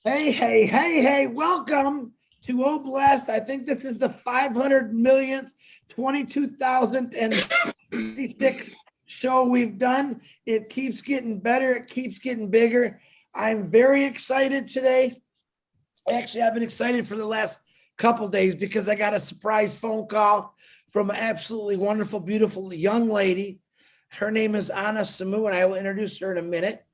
Hey, welcome to Oblast. I think this is the 500 millionth, 22,066 show we've done. It keeps getting better, it keeps getting bigger. I'm very excited today. Actually, I've been excited for the last couple days because I got a surprise phone call from an absolutely wonderful, beautiful young lady. Her name is Anna Samu, and I will introduce her in a minute.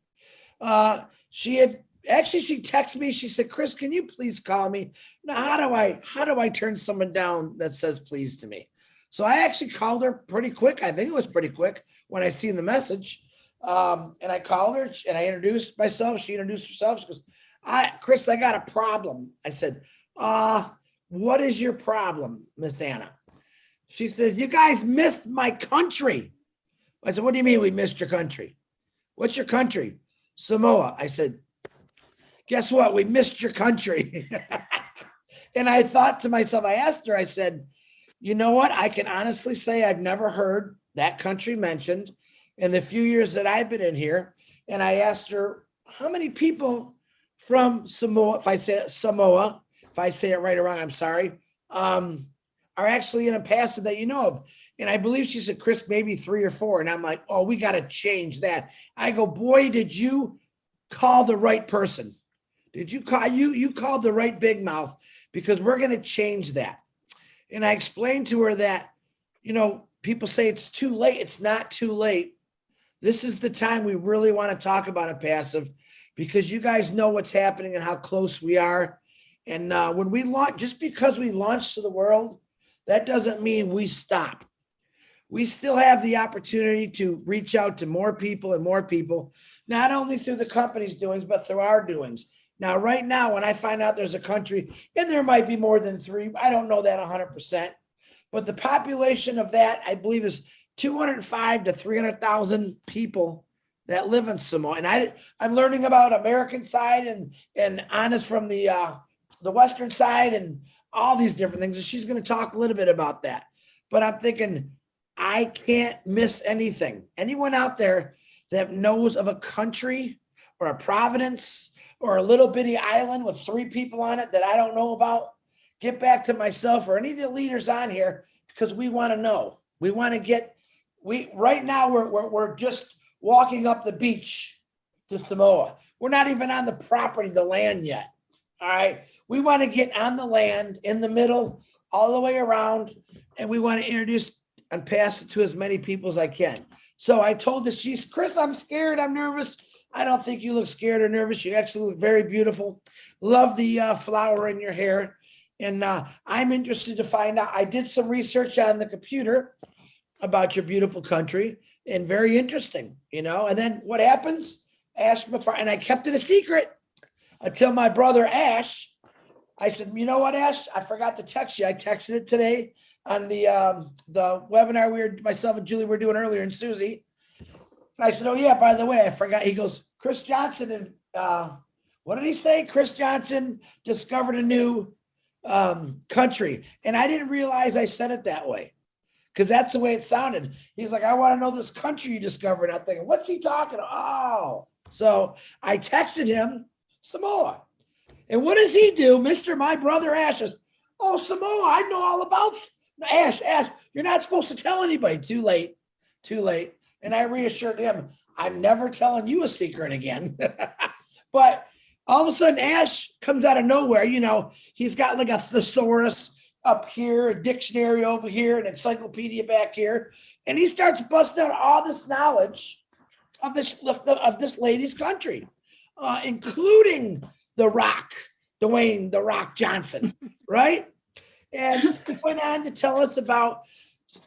She texted me. She said, "Chris, can you please call me?" Now, how do I turn someone down that says please to me? So I actually called her pretty quick. I think it was pretty quick when I seen the message. And I called her and I introduced myself. She introduced herself. She goes, Chris, I got a problem. I said, what is your problem, Miss Anna? She said, you guys missed my country. I said, what do you mean we missed your country? What's your country? Samoa. I said, guess what? We missed your country. And I thought to myself, I asked her, I said, you know what? I can honestly say I've never heard that country mentioned in the few years that I've been in here. And I asked her, how many people from Samoa, if I say Samoa, if I say it right or wrong, I'm sorry, are actually in a passage that you know of? And I believe she said, Chris, maybe 3 or 4. And I'm like, oh, we got to change that. I go, boy, did you call the right person? Did you call you called the right big mouth, because we're going to change that. And I explained to her that, people say it's too late. It's not too late. This is the time we really want to talk about a passive, because you guys know what's happening and how close we are. And when we launch, just because we launch to the world, that doesn't mean we stop. We still have the opportunity to reach out to more people and more people, not only through the company's doings, but through our doings. Now, right now, when I find out there's a country, and there might be more than 3, I don't know that 100%, but the population of that, I believe, is 205 to 300,000 people that live in Samoa. And I'm learning about American side and Anna's from the Western side and all these different things. And she's going to talk a little bit about that. But I'm thinking, I can't miss anything. Anyone out there that knows of a country or a province or a little bitty island with 3 people on it that I don't know about, get back to myself or any of the leaders on here, because we want to know. We want to get, right now we're just walking up the beach to Samoa. We're not even on the property, the land yet. All right. We want to get on the land in the middle, all the way around, and we want to introduce and pass it to as many people as I can. So I told this, she's, Chris, I'm scared. I'm nervous. I don't think you look scared or nervous. You actually look very beautiful. Love the flower in your hair. And I'm interested to find out. I did some research on the computer about your beautiful country, and very interesting, And then what happens? Ash, and I kept it a secret until my brother Ash, I said, you know what, Ash? I forgot to text you. I texted it today on the webinar myself and Julie were doing earlier, and Susie. And I said, oh yeah, by the way, I forgot. He goes, Chris Johnson, and what did he say? Chris Johnson discovered a new country. And I didn't realize I said it that way, because that's the way it sounded. He's like, I want to know this country you discovered. I'm thinking, what's he talking about? Oh, so I texted him Samoa. And what does he do? My brother Ash says, oh, Samoa, I know all about Ash, you're not supposed to tell anybody. Too late. And I reassured him, I'm never telling you a secret again. But all of a sudden, Ash comes out of nowhere. He's got like a thesaurus up here, a dictionary over here, an encyclopedia back here. And he starts busting out all this knowledge of this lady's country, including The Rock, Dwayne The Rock Johnson, right? And he went on to tell us about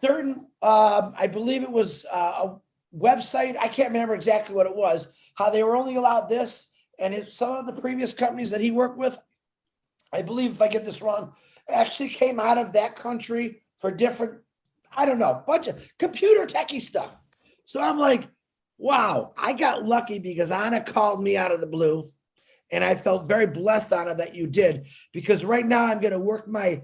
certain, I believe it was a website. I can't remember exactly what it was, how they were only allowed this. And it's some of the previous companies that he worked with, I believe, if I get this wrong, actually came out of that country for different, I don't know, bunch of computer techie stuff. So I'm like, wow, I got lucky because Anna called me out of the blue. And I felt very blessed, Anna, that you did, because right now I'm going to work my,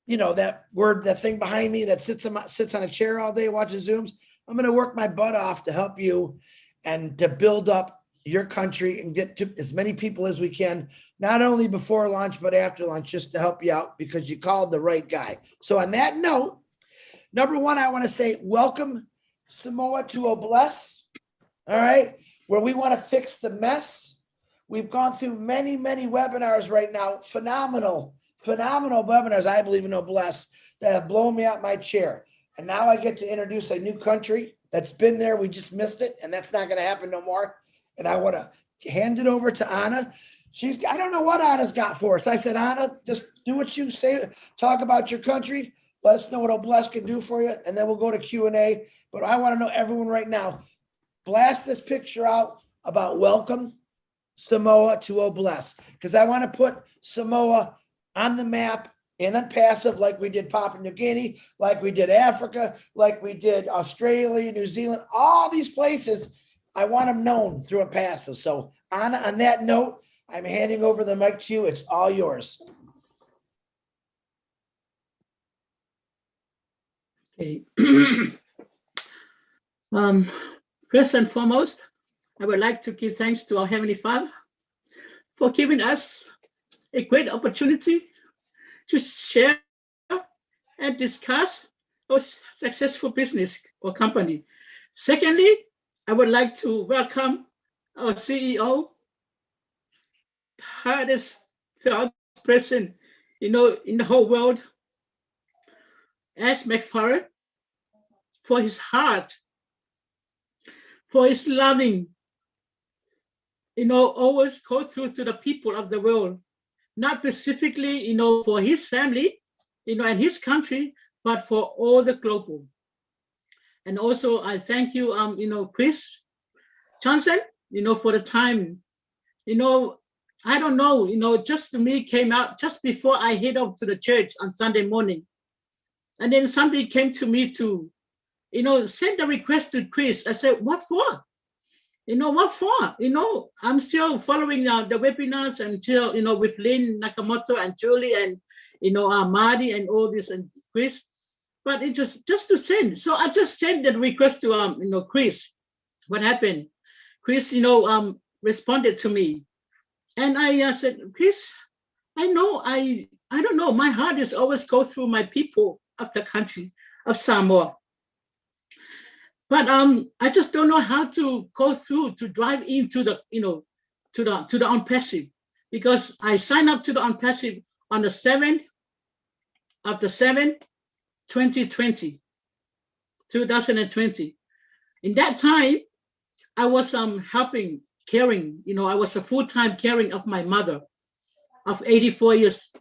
that thing behind me that sits on a chair all day watching Zooms. I'm going to work my butt off to help you and to build up your country and get to as many people as we can, not only before lunch, but after lunch, just to help you out because you called the right guy. So on that note, number one, I want to say welcome Samoa to Obless, all right, where we want to fix the mess. We've gone through many, many webinars right now, phenomenal webinars, I believe in Obless, that have blown me out my chair. And now I get to introduce a new country that's been there. We just missed it, and that's not going to happen no more. And I want to hand it over to Anna. I don't know what Anna's got for us. I said, Anna, just do what you say. Talk about your country. Let us know what Obless can do for you. And then we'll go to Q&A. But I want to know everyone right now, blast this picture out about welcome Samoa to Obless. Because I want to put Samoa on the map in Unpassive, like we did Papua New Guinea, like we did Africa, like we did Australia, New Zealand, all these places. I want them known through Unpassive. So Anna, on that note, I'm handing over the mic to you. It's all yours. Okay. First and foremost, I would like to give thanks to our Heavenly Father for giving us a great opportunity to share and discuss our successful business or company. Secondly, I would like to welcome our CEO, hardest person, in the whole world, Ash McFarland, for his heart, for his loving, always go through to the people of the world, not specifically, for his family, and his country, but for all the global. And also I thank you, Chris Johnson, for the time, I don't know, just to me came out just before I head up to the church on Sunday morning. And then somebody came to me to, send a request to Chris. I said, what for? What for? I'm still following the webinars until, with Lynn Nakamoto and Julie and, Marty and all this and Chris. But it just to send. So I just sent the request to, Chris. What happened? Chris, responded to me. And I said, Chris, I don't know. My heart is always go through my people of the country of Samoa. But I just don't know how to go through to drive into the, to the Unpassive, because I signed up to the Unpassive on the 7th of the 7th, 2020. In that time, I was helping, caring, I was a full-time caring of my mother of 84 years,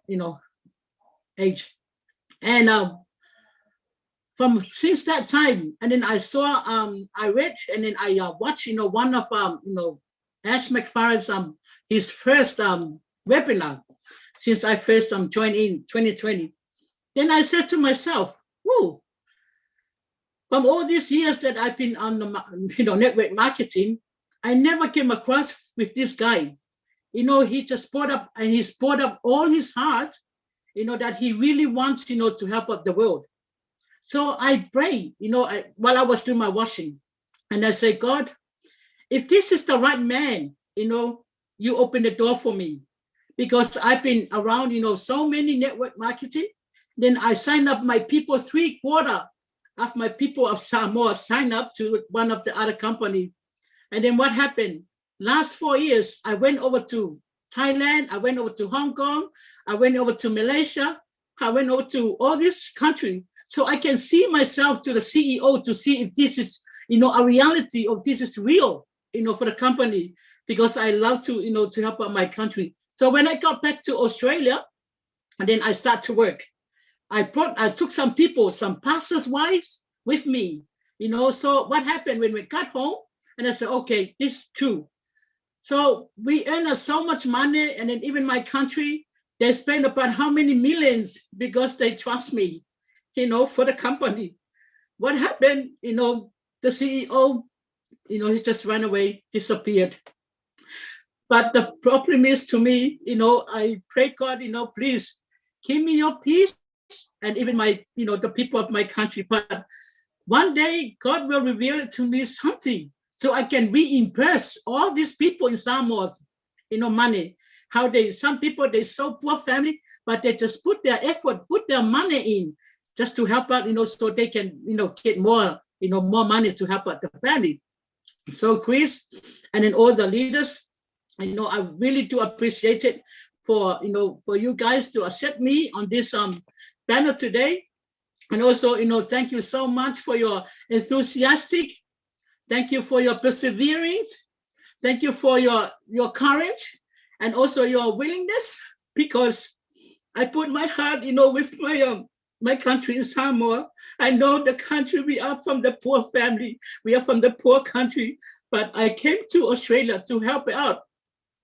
age. And since that time, and then I saw, I read, and then I watched, one of, Ash McFarland's, his first webinar, since I first joined in 2020. Then I said to myself, whoa, from all these years that I've been on the, network marketing, I never came across with this guy. He just brought up, and he's brought up all his heart, that he really wants, to help out the world. So I pray, while I was doing my washing, and I say, God, if this is the right man, you open the door for me, because I've been around, so many network marketing. Then I signed up my people, 3/4 of my people of Samoa signed up to one of the other company. And then what happened? Last 4 years, I went over to Thailand, I went over to Hong Kong, I went over to Malaysia, I went over to all this country. So I can see myself to the CEO to see if this is, a reality, or this is real, for the company, because I love to, to help out my country. So when I got back to Australia, and then I start to work, I took some people, some pastors' wives with me, so what happened when we got home, and I said, okay, this is true. So we earn so much money, and then even my country, they spend about how many millions because they trust me, for the company. What happened, the CEO, he just ran away, disappeared. But the problem is to me, I pray God, please give me your peace, and even my, the people of my country. But one day God will reveal it to me something so I can reimburse all these people in Samoa, money. How some people, they so poor family, but they just put their effort, put their money in just to help out, so they can, get more, more money to help out the family. So Chris, and then all the leaders, I really do appreciate it for, for you guys to accept me on this panel today. And also, thank you so much for your enthusiastic. Thank you for your perseverance. Thank you for your courage and also your willingness, because I put my heart, with my country in Samoa. I know the country, we are from the poor family. We are from the poor country, but I came to Australia to help out,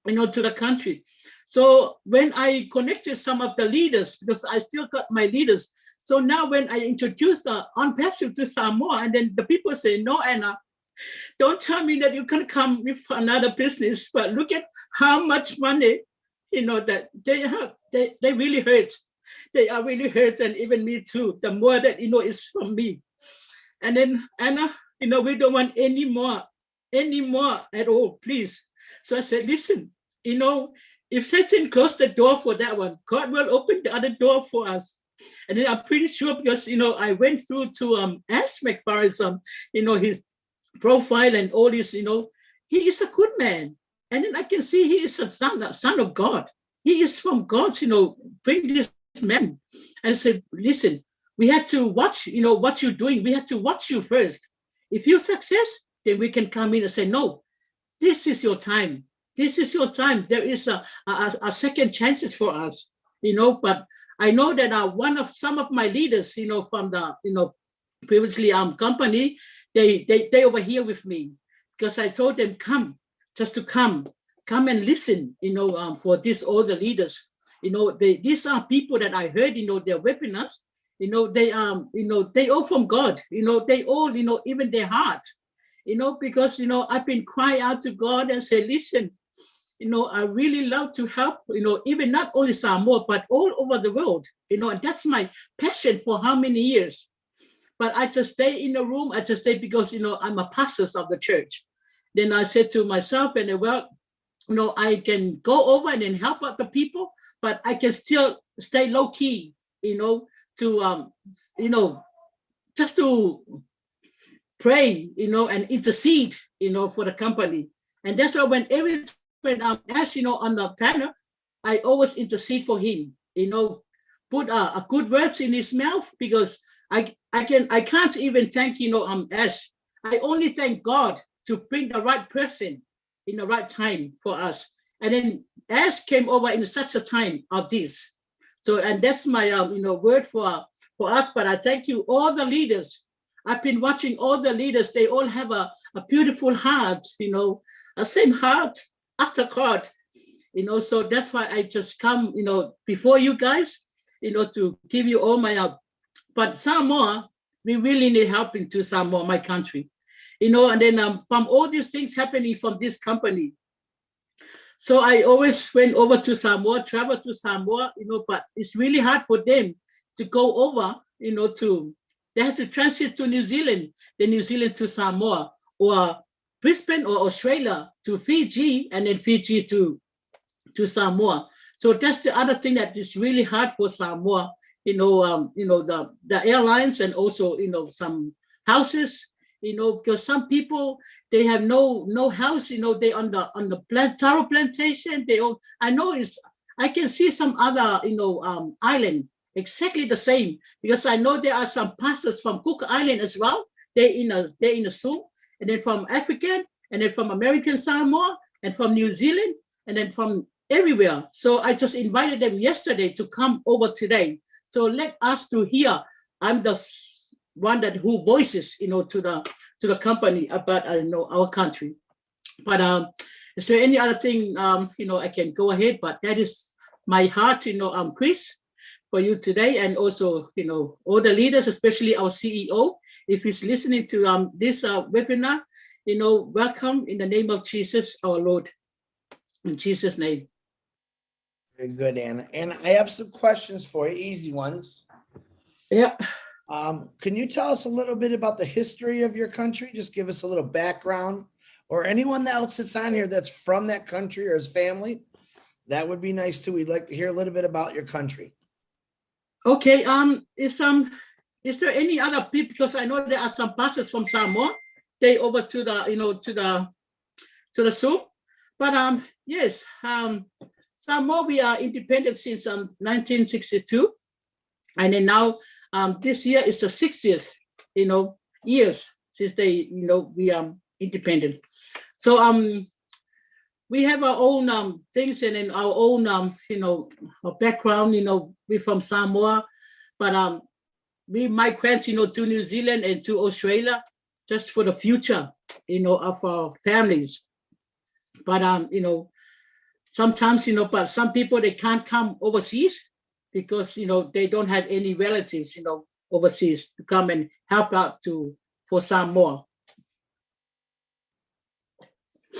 to the country. So when I connected some of the leaders, because I still got my leaders. So now when I introduced the On-Passive to Samoa, and then the people say, no, Anna, don't tell me that you can come with another business, but look at how much money, that they have. They really hurt. They are really hurt, and even me too. The more that, is from me. And then, Anna, we don't want any more at all, please. So I said, listen, if Satan closed the door for that one, God will open the other door for us. And then I'm pretty sure, because, I went through to Ash McFarland's, his profile and all this, he is a good man. And then I can see he is a son of God. He is from God, bring this man. And I said, listen, we have to watch, what you're doing. We have to watch you first. If you're success, then we can come in and say, no, this is your time. This is your time. There is a second chances for us, but I know that some of my leaders, from the, previously company, they over here with me, because I told them, come and listen, for all the leaders, these are people that I heard, they're webinars, they they all from God, they all, even their heart, because, I've been crying out to God and say, listen, I really love to help, even not only Samoa, but all over the world, and that's my passion for how many years. But I just stay in the room. I just stay because, I'm a pastor of the church. Then I said to myself, and well, I can go over and then help out the people, but I can still stay low key, to, just to pray, and intercede, for the company. And that's why when Ash, on the panel, I always intercede for him, put a good words in his mouth, because I can't even thank, Ash. I only thank God to bring the right person in the right time for us. And then Ash came over in such a time of this. So, and that's my, word for us. But I thank you, all the leaders. I've been watching all the leaders. They all have a beautiful heart, a same heart after God, So that's why I just come, before you guys, to give you all my help. But Samoa, we really need help into Samoa, my country, and then from all these things happening from this company. So I always went over to Samoa, travel to Samoa, but it's really hard for them to go over, they have to transit to New Zealand, then New Zealand to Samoa, or Brisbane or Australia to Fiji, and then Fiji to Samoa. So that's the other thing that is really hard for Samoa, the airlines, and also, some houses, because some people, they have no house, they on the taro plantation, I can see some other, island, exactly the same, because I know there are some pastors from Cook Island as well. They're in a Zoom, and then from African, and then from American Samoa, and from New Zealand, and then from everywhere. So I just invited them yesterday to come over today. So let us to hear. I'm the one who voices, to the company about, our country. But is there any other thing, I can go ahead? But that is my heart, Chris, for you today, and also, all the leaders, especially our CEO, if he's listening to this webinar, welcome in the name of Jesus, our Lord, in Jesus' name. Very good, Anna. And I have some questions for you, easy ones. Yeah. Can you tell us a little bit about the history of your country? Just give us a little background or anyone else that's on here that's from that country or his family, that would be nice too. We'd like to hear a little bit about your country. Okay, is there any other people? Because I know there are some pastors from Samoa. They over to the, to the soup. But yes, Samoa, we are independent since 1962. And then now this year is the 60th, years since they, we independent. So we have our own things and in our own our background. We're from Samoa, but we migrate to New Zealand and to Australia just for the future of our families. But sometimes but some people, they can't come overseas because they don't have any relatives overseas to come and help out for Samoa.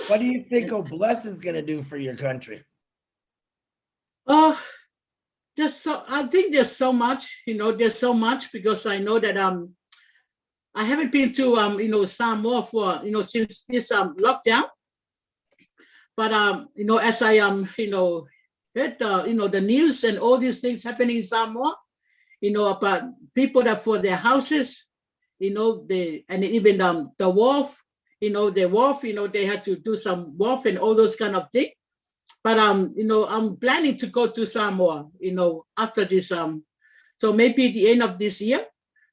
What do you think Obless is going to do for your country? I think there's so much, there's so much, because I know that I haven't been to Samoa for since this lockdown. But as I heard the news and all these things happening in Samoa, about people that for their houses, and even the wharf, the wharf, they had to do some wharf and all those kind of things. But I'm planning to go to Samoa, after this, so maybe the end of this year,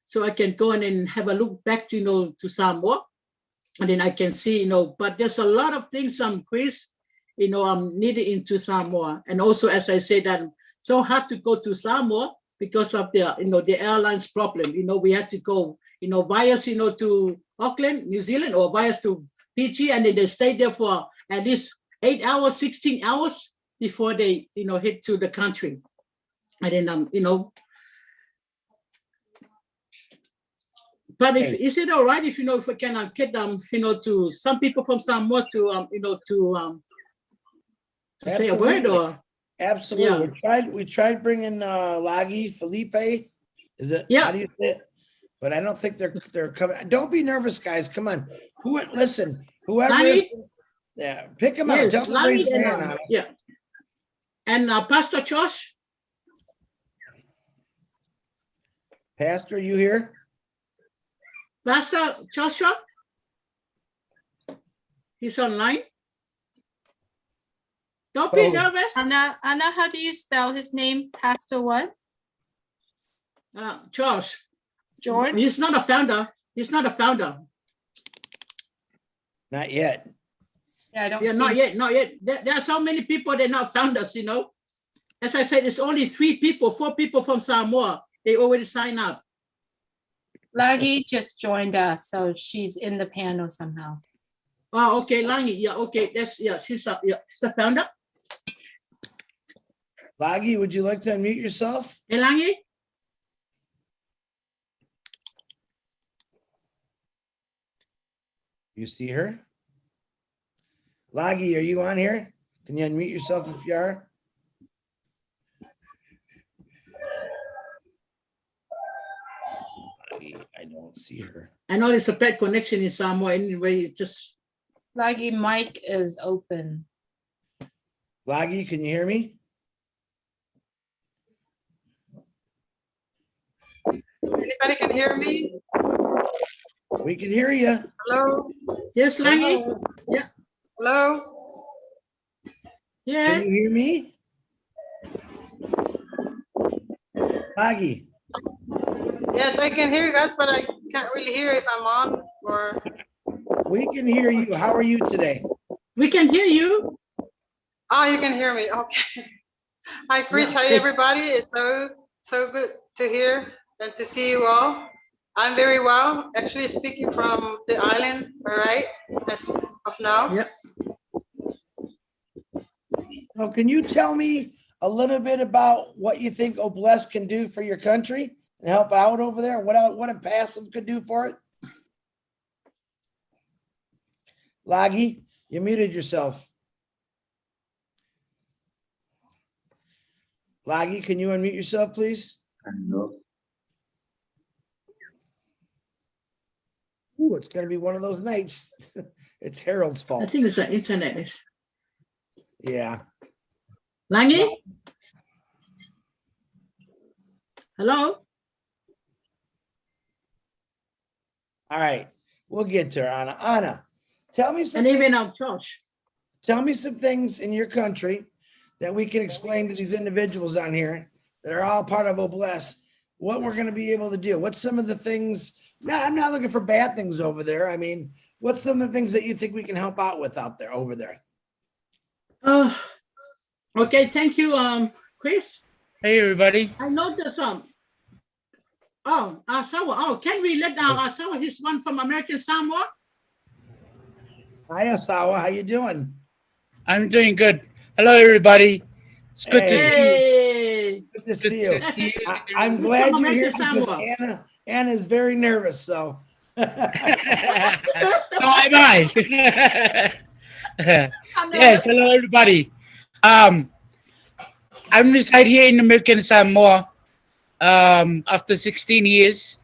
so I can go in and have a look back to Samoa, and then I can see, but there's a lot of things, Chris, needed into Samoa. And also, as I said, that so hard to go to Samoa because of the airlines problem. We had to go, via, to Auckland, New Zealand, or via to Fiji, and then they stayed there for at least 8 hours, 16 hours before they, hit to the country. And then, but is it all right if, if we can get them, to some people from Samoa to, to say a word, or? Absolutely. Yeah. We tried bringing Lagi Felipe. Is it? Yeah. How do you say it? But I don't think they're coming. Don't be nervous, guys. Come on. Listen, whoever Lagi? is, yeah, pick them out. Yes, Tell them to raise Lagi their and hand on it. yeah. And Pastor Josh? Pastor, you here? Pastor Joshua? He's online. Don't be nervous. Anna, how do you spell his name? Pastor what? Josh. George? He's not a founder. He's not a founder. Not yet. Yeah, I don't Yeah, see. not yet, not yet. There are so many people, they're not founders, As I said, it's only 4 people from Samoa. They already signed up. Lagi just joined us, so she's in the panel somehow. Oh, okay, Langi. Yeah, okay. She's a founder. Lagi, would you like to unmute yourself? Hey, Langi? You see her? Lagi, are you on here? Can you unmute yourself if you are? Lagi, I don't see her. I know there's a bad connection in Samoa anyway. Just Lagi mic is open. Lagi, can you hear me? Anybody can hear me? We can hear you. Hello? yes, Langi. Hello? Yeah. Can you hear me? Lagi, Yes, I can hear you guys, but I can't really hear if I'm on or. we can hear you. How are you today? We can hear you. Oh, you can hear me. Okay. Hi, Chris. Yeah. Hi, everybody. It's so good to hear and to see you all. I'm very well. Actually, speaking from the island, all right, as of now. Yep. So can you tell me a little bit about what you think Obless can do for your country and help out over there? What a passive could do for it? Lagi, you muted yourself. Lagi, can you unmute yourself, please? Ooh, it's gonna be one of those nights. It's Harold's I fault. think it's the internet. Yeah. Langi? Hello? All right. We'll get to her, Anna. Anna, tell me some And even things, Josh. tell me some things in your country that we can explain to these individuals on here that are all part of Obless, what we're going to be able to do. What's some of the things? No, I'm not looking for bad things over there. I mean, what's some of the things that you think we can help out with out there, over there? Okay, thank you, Chris. Hey, everybody. I know there's Asawa. Oh, can we let Asawa, he's one from American Samoa? Hi, Asawa. How you doing? I'm doing good. Hello, everybody. It's good to see you. Hey! Good to Good see to you. see you. I'm He's glad from you're here American because Samoa. Anna's very nervous, so. So am I. Yes, hello, everybody. I'm reside here in American Samoa after 16 years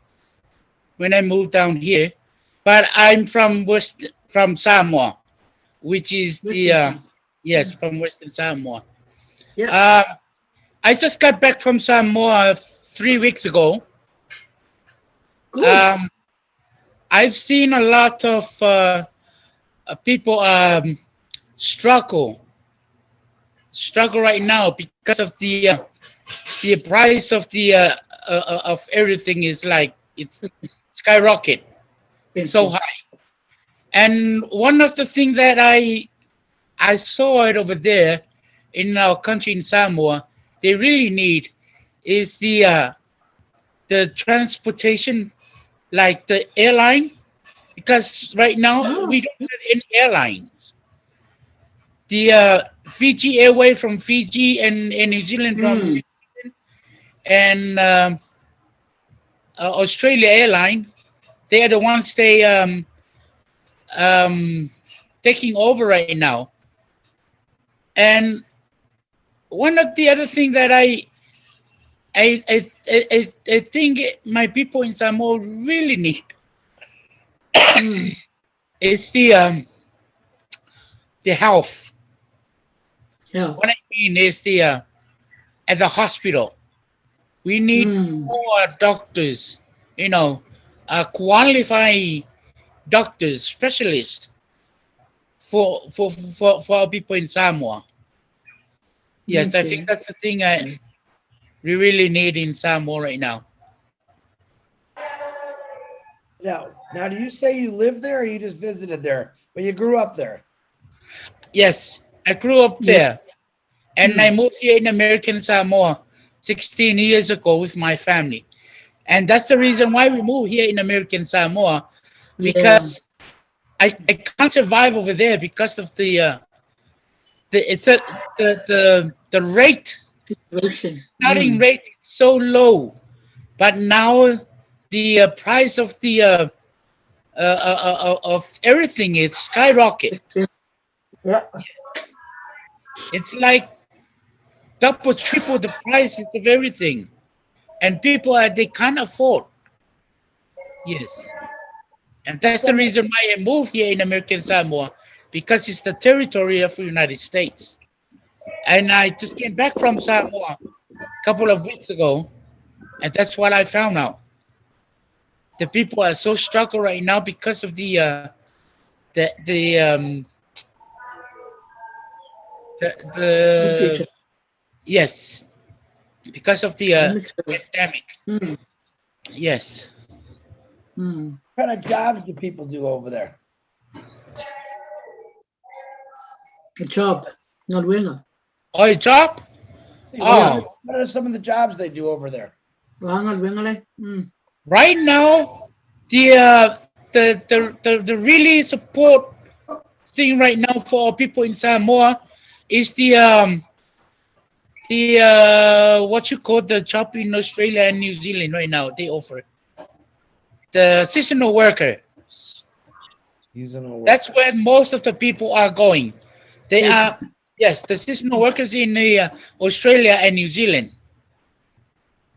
when I moved down here. But I'm from Samoa, which is yes, from Western Samoa. Yeah. I just got back from Samoa 3 weeks ago. Good. I've seen a lot of people struggle right now because of the price of of everything is like it's skyrocket. It's so high. And one of the things that I saw it over there in our country in Samoa, they really need is the transportation, like the airline, because right now we don't have any airlines. The Fiji Airway from Fiji and New Zealand from New Zealand and Australia Airline, they are the ones taking over right now. And one of the other thing that I think my people in Samoa really need is the health. Yeah. What I mean is at the hospital, we need more doctors, qualified doctors, specialists for our people in Samoa. Yes, I think that's the thing we really need in Samoa right now. Now, do you say you live there or you just visited there, but you grew up there? Yes, I grew up there, and I moved here in American Samoa 16 years ago with my family, and that's the reason why we moved here in American Samoa, because I can't survive over there because of the rate, starting rate is so low, but now the price of of everything is skyrocket. Yeah. It's like double, triple the prices of everything, and people they can't afford. Yes, and that's the reason why I moved here in American Samoa, because it's the territory of the United States. And I just came back from Samoa a couple of weeks ago, and that's what I found out. The people are so struggling right now because of the yes, because of the pandemic. Yes. What kind of jobs do people do over there? A job, not winner. Oh, a job? Oh, What are some of the jobs they do over there? right now, the really support thing right now for people in Samoa is the what you call the job in Australia and New Zealand right now. They offer the seasonal worker. That's where most of the people are going. They are, yes, the seasonal workers in Australia and New Zealand.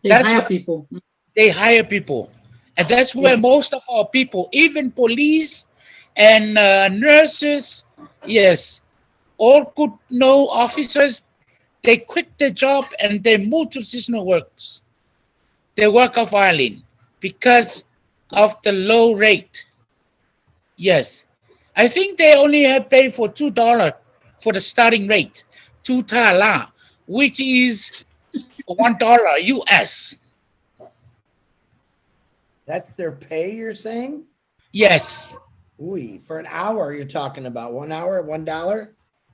They That's hire what- people. They hire people, and that's where most of our people, even police, and nurses, yes, all good no officers, they quit their job and they move to seasonal works. They work off island because of the low rate. Yes. I think they only have paid for $2 for the starting rate, 2 tala, which is $1 US. That's their pay, you're saying? Yes. Ooh, for an hour, you're talking about 1 hour, $1?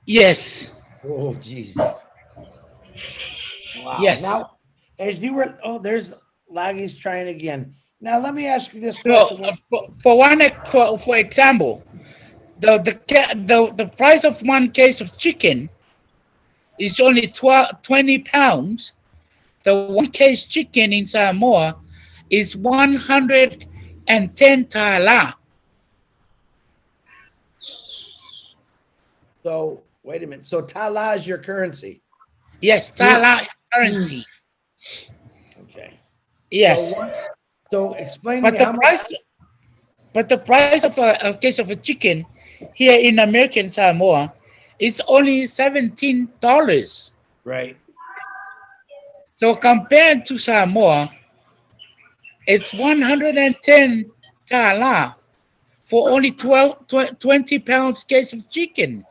Yes. Oh, geez. Wow. Yes. Now, as you were, oh, there's Laggy's trying again. Now, let me ask you this So question. for example, the price of one case of chicken is only 20 pounds. The one case chicken in Samoa is 110 tala. So, wait a minute. So, tala is your currency. Yes, tala currency. Okay. Yes. So explain to But me the how much. price, but the price of a case of a chicken here in American Samoa, it's only $17. Right. So compared to Samoa, it's 110 tala for only 20 pounds case of chicken.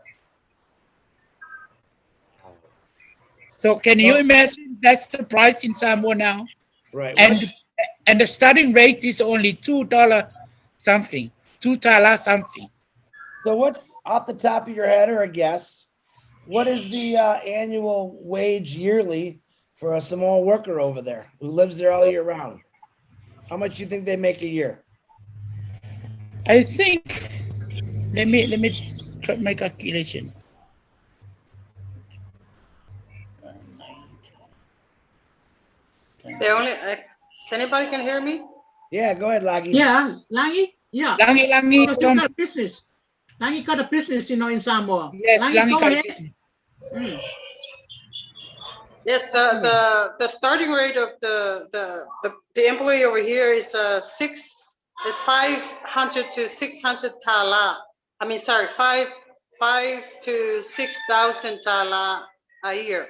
So can you Well- imagine that's the price in Samoa now? Right. And the starting rate is only $2 something, 2 tala something. So what's off the top of your head or a guess? What is the annual wage yearly for a Samoan worker over there who lives there all year round? How much do you think they make a year? I think let me try my calculation. They only, anybody can hear me? Yeah, go ahead, Laggy. Yeah, Langi. Yeah. Langi, Because you got a business. Langi got a business, in Samoa. yes, Langi, go ahead. Langi. Mm. Yes, the starting rate of the employee over here is 500 to 600 tala. I mean, sorry, 5 to 6,000 tala a year.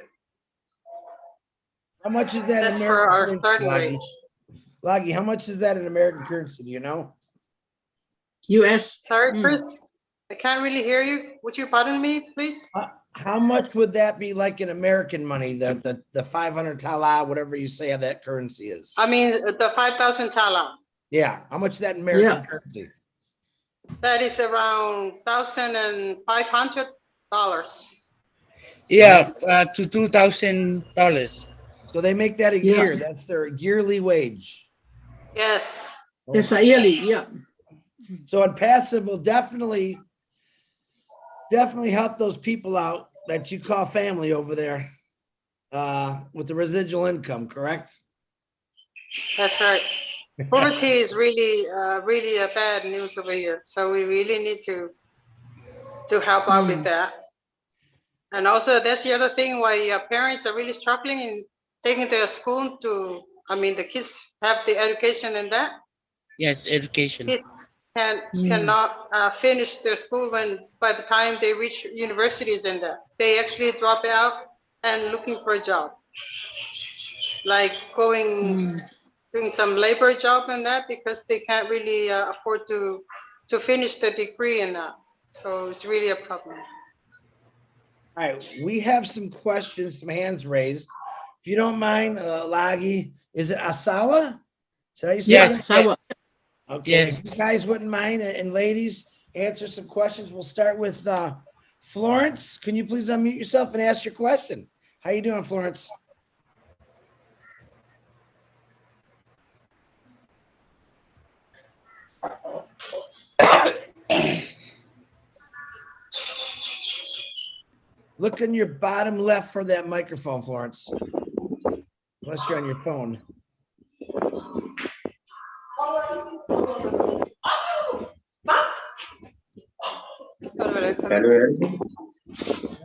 How much is that in That's American for our currency, starting Laggy? rate. Laggy, how much is that in American currency? Do you know? US. Sorry, Mm. Chris, I can't really hear you. Would you pardon me, please? How much would that be like in American money? The 500 tala, whatever you say of that currency is. I mean, the 5,000 tala. Yeah. How much is that in American Yeah. currency? That is around $1,500. Yeah, to $2,000. So they make that a Yeah. year. That's their yearly wage. Yes. It's a yearly. Yeah. So in passive will definitely help those people out that you call family over there with the residual income, correct? That's right. Poverty is really a bad news over here. So we really need to help out with that. And also that's the other thing why parents are really struggling in taking their school to, I mean, the kids have the education and that Yes, education. Kids cannot finish their school when by the time they reach universities and that they actually drop out and looking for a job, like doing some labor job and that because they can't really afford to finish the degree and that. So it's really a problem. All right, we have some questions, some hands raised. If you don't mind, Laggy, is it Asawa? Is that how you say Yes. it? Samoa. Okay, Yes. if you guys wouldn't mind, and ladies, answer some questions. We'll start with Florence. Can you please unmute yourself and ask your question? How you doing, Florence? Look in your bottom left for that microphone, Florence. Unless you're on your phone.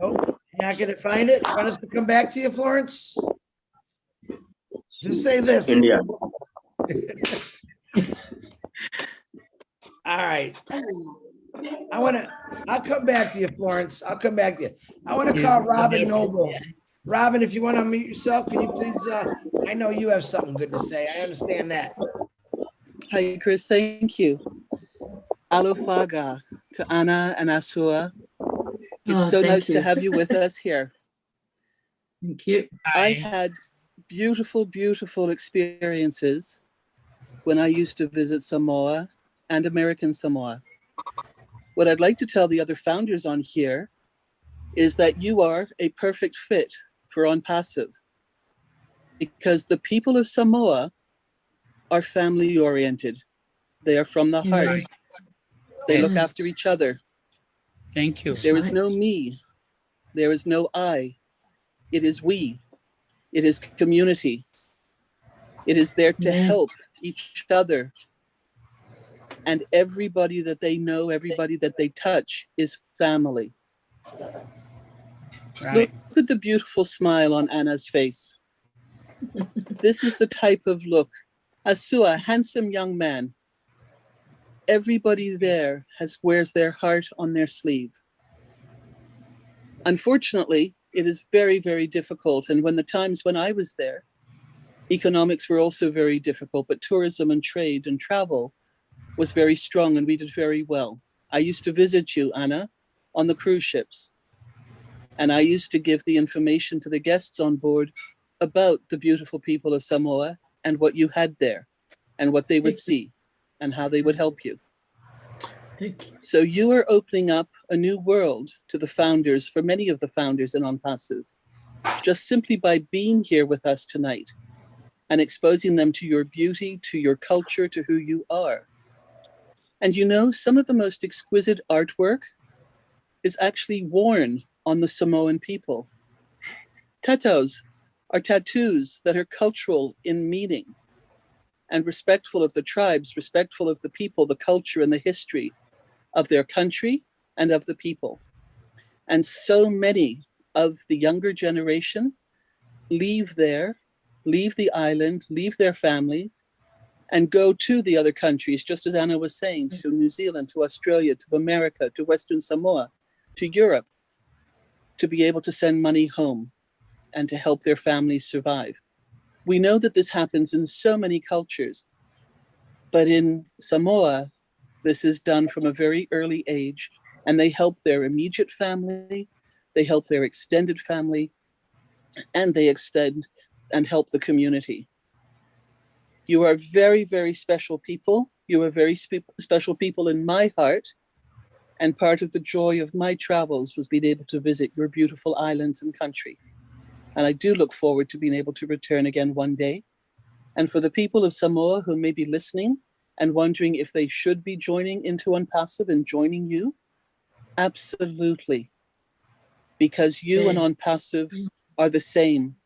Nope, you're not gonna find it. Want us to come back to you, Florence? Just say this. India. All right. I'll come back to you, Florence. I'll come back to you. I want to call Robin Noble. Robin, if you want to unmute yourself, can you please, I know you have something good to say. I understand that. Hi, Chris. Thank you. Alofaga to Anna and Asua. It's Oh, so thank nice you. to have you with us here. Thank you. I had beautiful, beautiful experiences when I used to visit Samoa and American Samoa. What I'd like to tell the other founders on here is that you are a perfect fit for On Passive, because the people of Samoa are family oriented. They are from the heart. Amen. They look Yes. after each other. Thank you. There is Right. no me. There is no I. It is we. It is community. It is there to Amen. help each other. And everybody that they know, everybody that they touch is family. Right. Look at the beautiful smile on Anna's face. This is the type of look. Asua, handsome young man. Everybody there wears their heart on their sleeve. Unfortunately, it is very, very difficult. And when the times when I was there, economics were also very difficult, but tourism and trade and travel was very strong and we did very well. I used to visit you, Anna, on the cruise ships. And I used to give the information to the guests on board about the beautiful people of Samoa and what you had there and what they would see and how they would help you. Thank you. So you are opening up a new world to the founders, for many of the founders in On Passive, just simply by being here with us tonight and exposing them to your beauty, to your culture, to who you are. And you know, some of the most exquisite artwork is actually worn on the Samoan people. Tatos are tattoos that are cultural in meaning and respectful of the tribes, respectful of the people, the culture, and the history of their country and of the people. And so many of the younger generation leave the island, leave their families, and go to the other countries, just as Anna was saying, to New Zealand, to Australia, to America, to Western Samoa, to Europe, to be able to send money home and to help their families survive. We know that this happens in so many cultures, but in Samoa, this is done from a very early age, and they help their immediate family, they help their extended family, and they extend and help the community. You are very, very special people. You are very special people in my heart. And part of the joy of my travels was being able to visit your beautiful islands and country. And I do look forward to being able to return again one day. And for the people of Samoa who may be listening and wondering if they should be joining into On Passive and joining you, absolutely. Because you and On Passive are the same.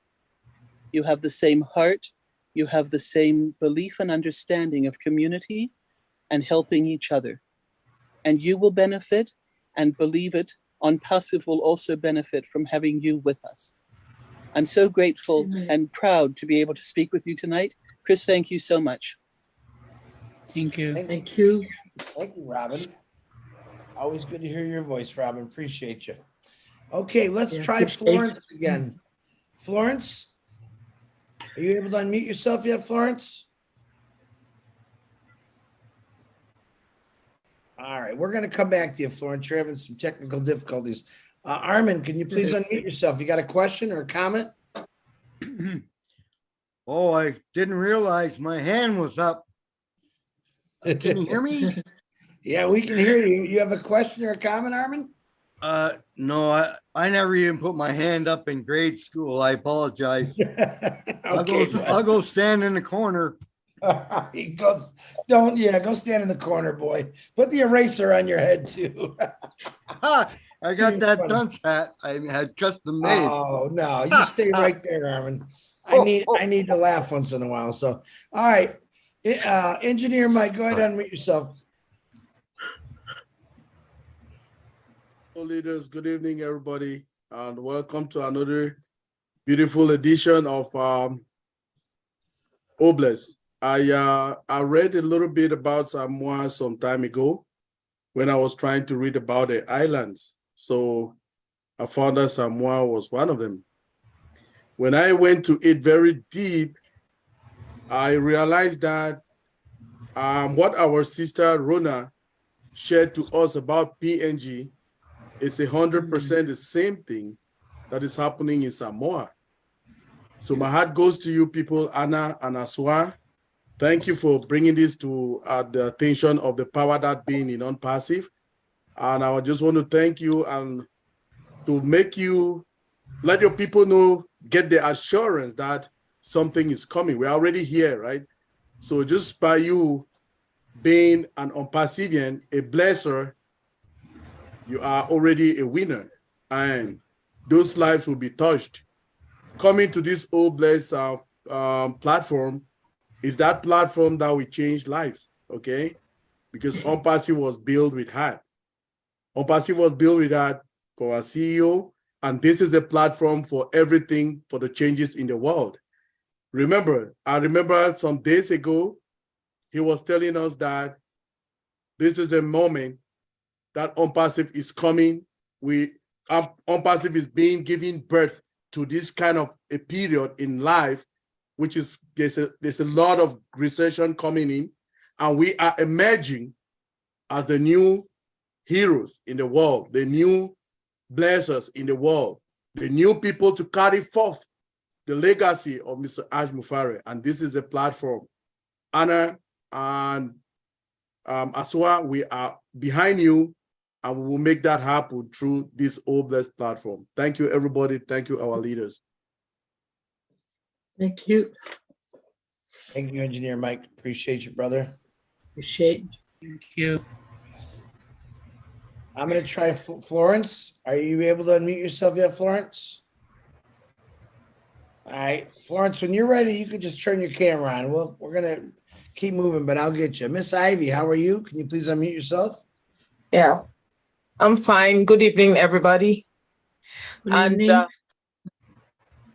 You have the same heart. You have the same belief and understanding of community and helping each other. And you will benefit, and believe it, On Passive will also benefit from having you with us. I'm so grateful and proud to be able to speak with you tonight. Chris, thank you so much. Thank you. Thank you. Thank you, Robin. Always good to hear your voice, Robin. Appreciate you. Okay, let's Yeah, try appreciate Florence again. Florence, are you able to unmute yourself yet, Florence? All right, we're going to come back to you, Florence. You're having some technical difficulties. Armin, can you please unmute yourself? You got a question or a comment? Oh, I didn't realize my hand was up. Can you hear me? Yeah, we can hear you. You have a question or a comment, Armin? No, I never even put my hand up in grade school. I apologize. Okay, I'll go stand in the corner. he goes, go stand in the corner, boy. Put the eraser on your head too. I got that Funny. dunce hat I had custom made. Oh no, you stay right there, Armin. I need to laugh once in a while. So, all right, engineer Mike, go ahead and unmute yourself. Leaders, good evening, everybody, and welcome to another beautiful edition of Oblast. I read a little bit about Samoa some time ago when I was trying to read about the islands. So I found that Samoa was one of them. When I went to it very deep, I realized that what our sister Rona shared to us about PNG is 100% the same thing that is happening in Samoa. So my heart goes to you people, Anna and Aswa. Thank you for bringing this to the attention of the power that being in non-passive. And I just want to thank you and to make you, let your people know, get the assurance that something is coming. We're already here, right? So just by you being an unpassivian, a blesser, you are already a winner. And those lives will be touched. Coming to this All Blessed platform is that platform that will change lives, okay? Because Unpassive was built with heart. Unpassive was built with heart for our CEO, and this is the platform for everything for the changes in the world. Remember, I remember some days ago, he was telling us that this is a moment that Unpassive is coming. Unpassive is being given birth to this kind of a period in life, which is there's a lot of recession coming in, and we are emerging as the new heroes in the world, the new blessers in the world, the new people to carry forth the legacy of Mr. Ash Mufare. And this is a platform. Anna and Aswa, we are behind you, and we will make that happen through this All Blessed platform. Thank you, everybody. Thank you, our leaders. Thank you. Thank you, Engineer Mike. Appreciate you, brother. Appreciate. Thank you. I'm going to try Florence. Are you able to unmute yourself yet, Florence? All right, Florence, when you're ready, you can just turn your camera on. We're going to keep moving, but I'll get you. Miss Ivy, how are you? Can you please unmute yourself? Yeah, I'm fine. Good evening, everybody. Good And evening.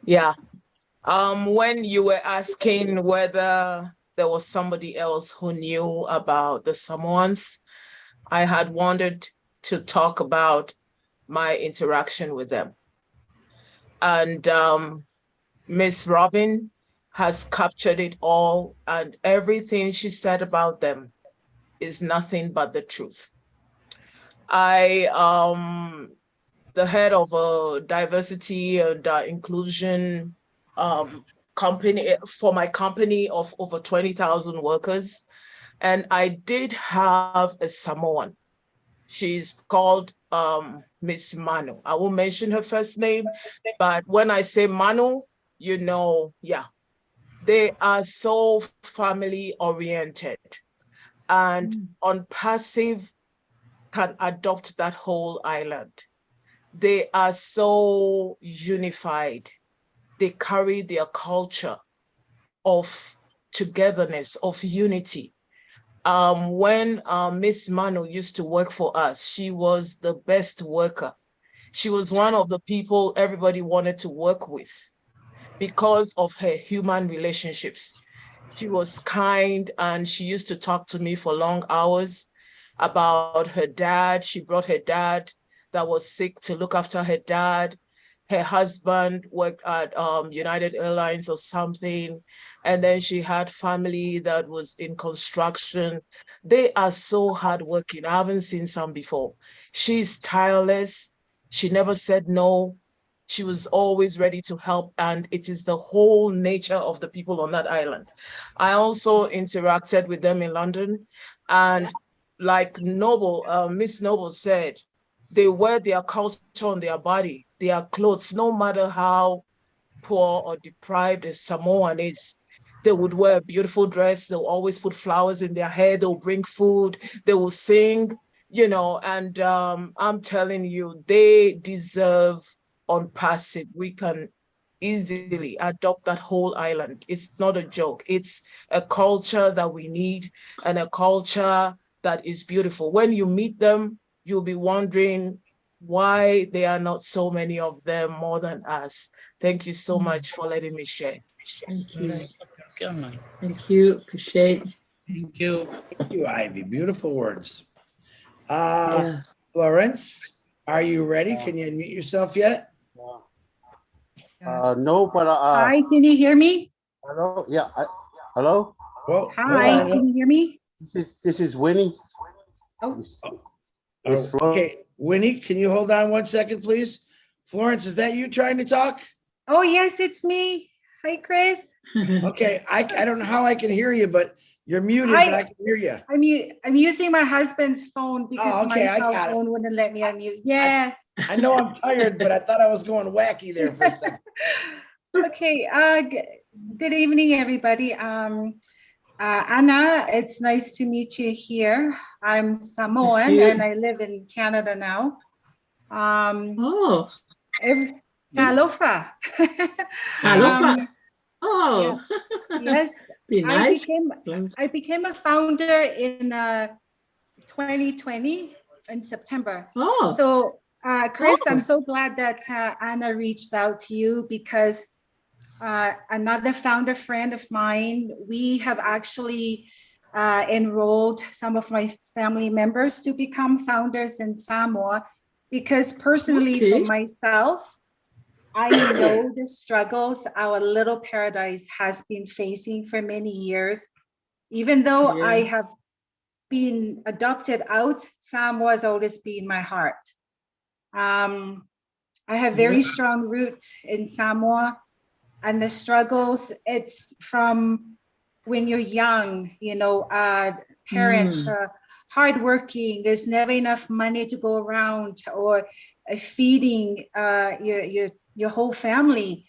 yeah, when you were asking whether there was somebody else who knew about the Samoans, I had wanted to talk about my interaction with them. And Miss Robin has captured it all, and everything she said about them is nothing but the truth. I the head of a diversity and inclusion company for my company of over 20,000 workers. And I did have a Samoan. She's called Miss Manu. I won't mention her first name, but when I say Manu, you know, yeah, they are so family oriented, and Unpassive can adopt that whole island. They are so unified. They carry their culture of togetherness, of unity. When Miss Manu used to work for us, she was the best worker. She was one of the people everybody wanted to work with because of her human relationships. She was kind, and she used to talk to me for long hours about her dad. She brought her dad that was sick to look after her dad. Her husband worked at United Airlines or something. And then she had family that was in construction. They are so hardworking. I haven't seen some before. She's tireless. She never said no. She was always ready to help. And it is the whole nature of the people on that island. I also interacted with them in London. And like Miss Noble said, they wear their culture on their body, their clothes, no matter how poor or deprived a Samoan is. They would wear a beautiful dress. They'll always put flowers in their hair. They'll bring food. They will sing, you know, and I'm telling you, they deserve Unpassive. We can easily adopt that whole island. It's not a joke. It's a culture that we need, and a culture that is beautiful. When you meet them, you'll be wondering why there are not so many of them more than us. Thank you so much for letting me share. Thank you. Come on. Thank you. Appreciate. Thank you. Thank you, Ivy. Beautiful words. Uh, Florence, are you ready? Can you unmute yourself yet? No, but Hi, can you hear me? hello, yeah, hello. Well, Hi, can you hear me? This is Winnie. Oh. Miss Florence. Okay, Winnie, can you hold on 1 second, please? Florence, is that you trying to talk? Oh, yes, it's me. Hi, Chris. Okay, I don't know how I can hear you, but you're muted, but I can hear you. I'm using my husband's phone because Oh, okay, my I cell got it. phone wouldn't let me unmute. Yes. I know I'm tired, but I thought I was going wacky there for a second. Okay, good evening, everybody. Anna, it's nice to meet you here. I'm Samoan and I live in Canada now. Oh, Talofa. Talofa. Oh, Yes, be nice. I became a founder in 2020 in September. Oh, So, Chris, Oh. I'm so glad that Anna reached out to you because another founder friend of mine, we have actually enrolled some of my family members to become founders in Samoa because personally for Okay. myself, I know the struggles our little paradise has been facing for many years. Even though I Yeah. have been adopted out, Samoa has always been my heart. I have very Yeah. strong roots in Samoa, and the struggles, it's from when you're young, parents are hardworking, there's never enough money to go around, or feeding your whole family.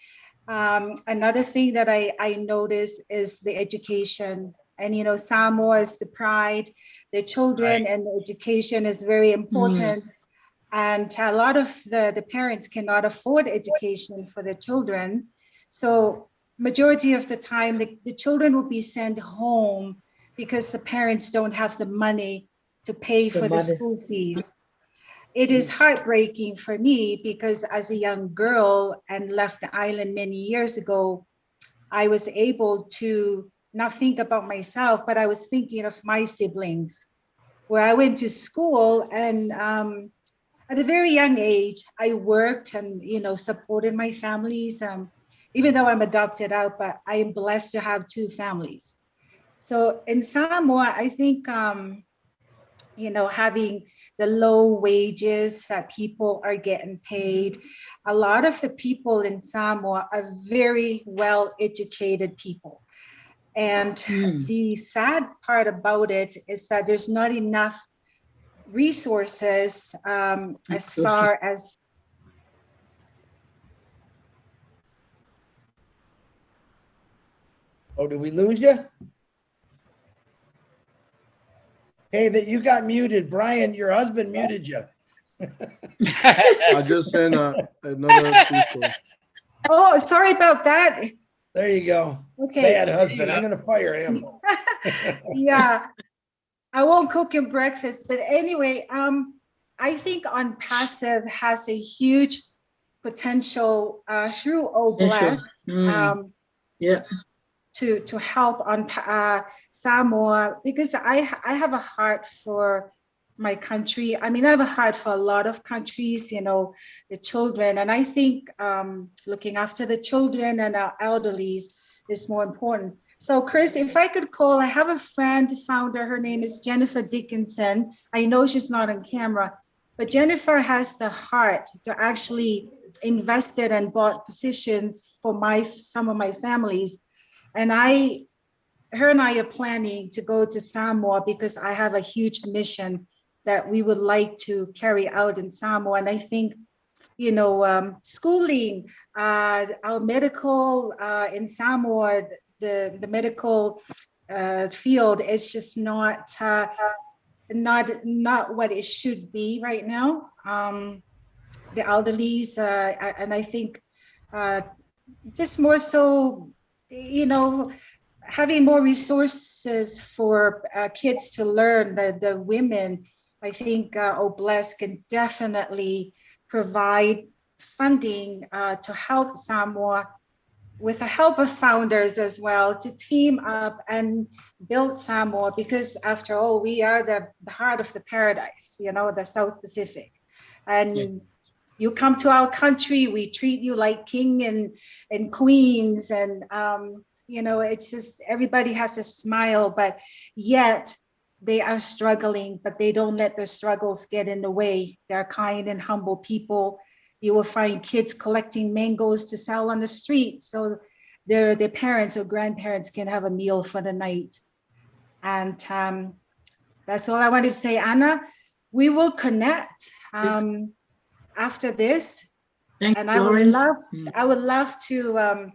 Another thing that I notice is the education. And Samoa is the pride, the children and the education is very important. And a lot of the parents cannot afford education for their children. So majority of the time, the children will be sent home because the parents don't have the money to pay for the school fees. It is heartbreaking for me because as a young girl and left the island many years ago, I was able to not think about myself, but I was thinking of my siblings, where I went to school and at a very young age, I worked and supported my families. Even though I'm adopted out, but I am blessed to have two families. So in Samoa, I think having the low wages that people are getting paid, a lot of the people in Samoa are very well educated people. And the sad part about it is that there's not enough resources as far as Oh, did we lose you? Hey, that you got muted. Brian, your husband muted you. I just sent another picture. Oh, sorry about that. There you go. Okay. Bad husband. I'm going to fire him. Yeah, I won't cook him breakfast, but anyway, I think On Passive has a huge potential through Oblast to help on Samoa, because I have a heart for my country. I mean, I have a heart for a lot of countries, the children. And I think looking after the children and our elderlies is more important. So Chris, if I could call, I have a friend, founder, her name is Jennifer Dickinson. I know she's not on camera, but Jennifer has the heart to actually invest it and bought positions for some of my families. And her and I are planning to go to Samoa because I have a huge mission that we would like to carry out in Samoa. And I think, schooling, our medical in Samoa, the medical field is just not what it should be right now. The elderlies, and I think just more so, having more resources for kids to learn, the women, I think Oblast can definitely provide funding to help Samoa with the help of founders as well, to team up and build Samoa, because after all, we are the heart of the paradise, you know, the South Pacific. And you come to our country, we treat you like king and queens. And, you know, it's just, everybody has a smile, but yet they are struggling, but they don't let their struggles get in the way. They're kind and humble people. You will find kids collecting mangoes to sell on the street, so their parents or grandparents can have a meal for the night. And that's all I wanted to say, Anna. We will connect after this. Thank And you, I would love to,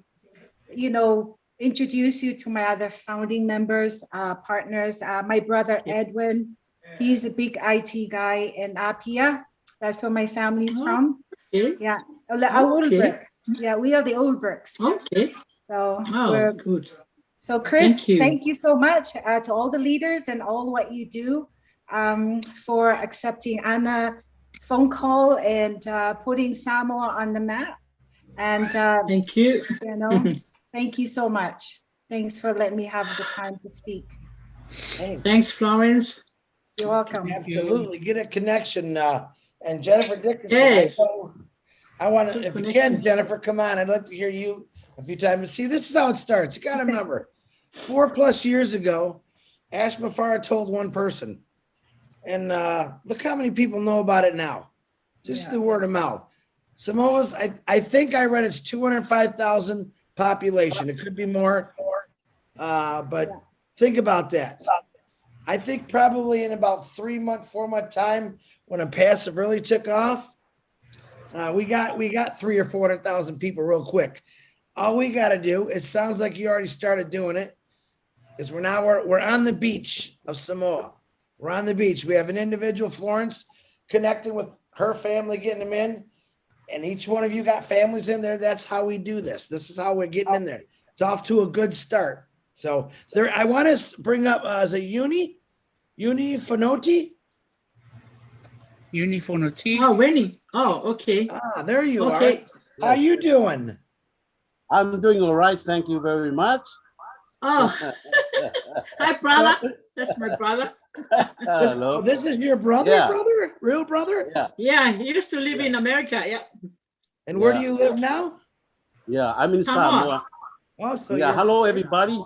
you know, introduce you to my other founding members, partners. My brother Edwin, he's a big IT guy in Apia. That's where my family's from. Okay. Yeah, Okay. Oldbrook. Yeah, we are the Oldbrooks. Okay. So Oh, good. So Chris, Thank thank you. you so much to all the leaders and all what you do for accepting Anna's phone call and putting Samoa on the map. And Thank you. you know, thank you so much. Thanks for letting me have the time to speak. Thanks, Florence. You're welcome. Absolutely. Get a connection. And Jennifer Dickinson. Yes. I want to, Good if you connection. can, Jennifer, come on. I'd like to hear you a few times. See, this is how it starts. You got to remember, 4+ years ago, Ash Mafara told one person. And look how many people know about it now. Just the word of mouth. Samoa's, I think I read it's 205,000 population. It could be more. But think about that. I think probably in about 4-month time, when a passive really took off, we got 300,000 or 400,000 people real quick. All we got to do, it sounds like you already started doing it, is we're on the beach of Samoa. We're on the beach. We have an individual, Florence, connecting with her family, getting them in, and each one of you got families in there. That's how we do this. This is how we're getting in there. It's off to a good start. So there, I want to bring up as a Uni Fonoti. Uniformity. Oh, Winnie. Oh, okay. There you Okay. are. How you doing? I'm doing all right. Thank you very much. Oh, hi, brother. That's my brother. Hello. This is your brother, Yeah. brother? Real brother? Yeah. Yeah, he used to live in America. Yeah. And where do Yeah. you live now? Yeah, I'm in Samoa. Samoa. Oh, so Yeah, you're- hello everybody.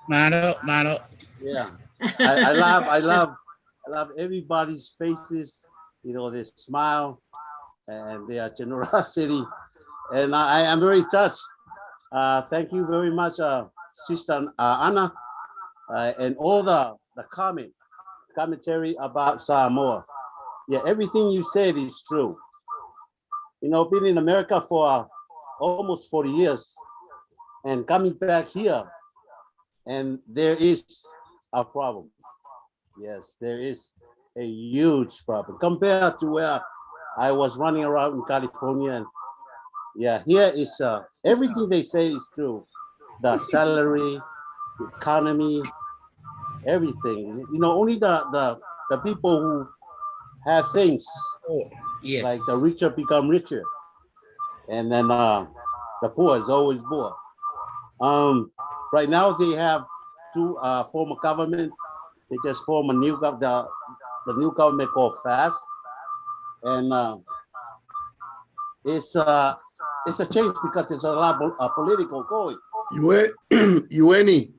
Mano. Yeah, I love everybody's faces. You know, their smile and their generosity, and I am very touched. Thank you very much, Sister Anna, and all the commentary about Samoa. Yeah, everything you said is true. You know, been in America for almost 40 years, and coming back here, and there is a problem. Yes, there is a huge problem compared to where I was running around in California. And yeah, here is everything they say is true. The salary, the economy, everything. You know, only the people who have things, Yes. like the richer become richer, and then the poor is always poor. Right now they have two form of government. They just form a new the new government called FAST, and it's a change because there's a lot of political going. Ueni,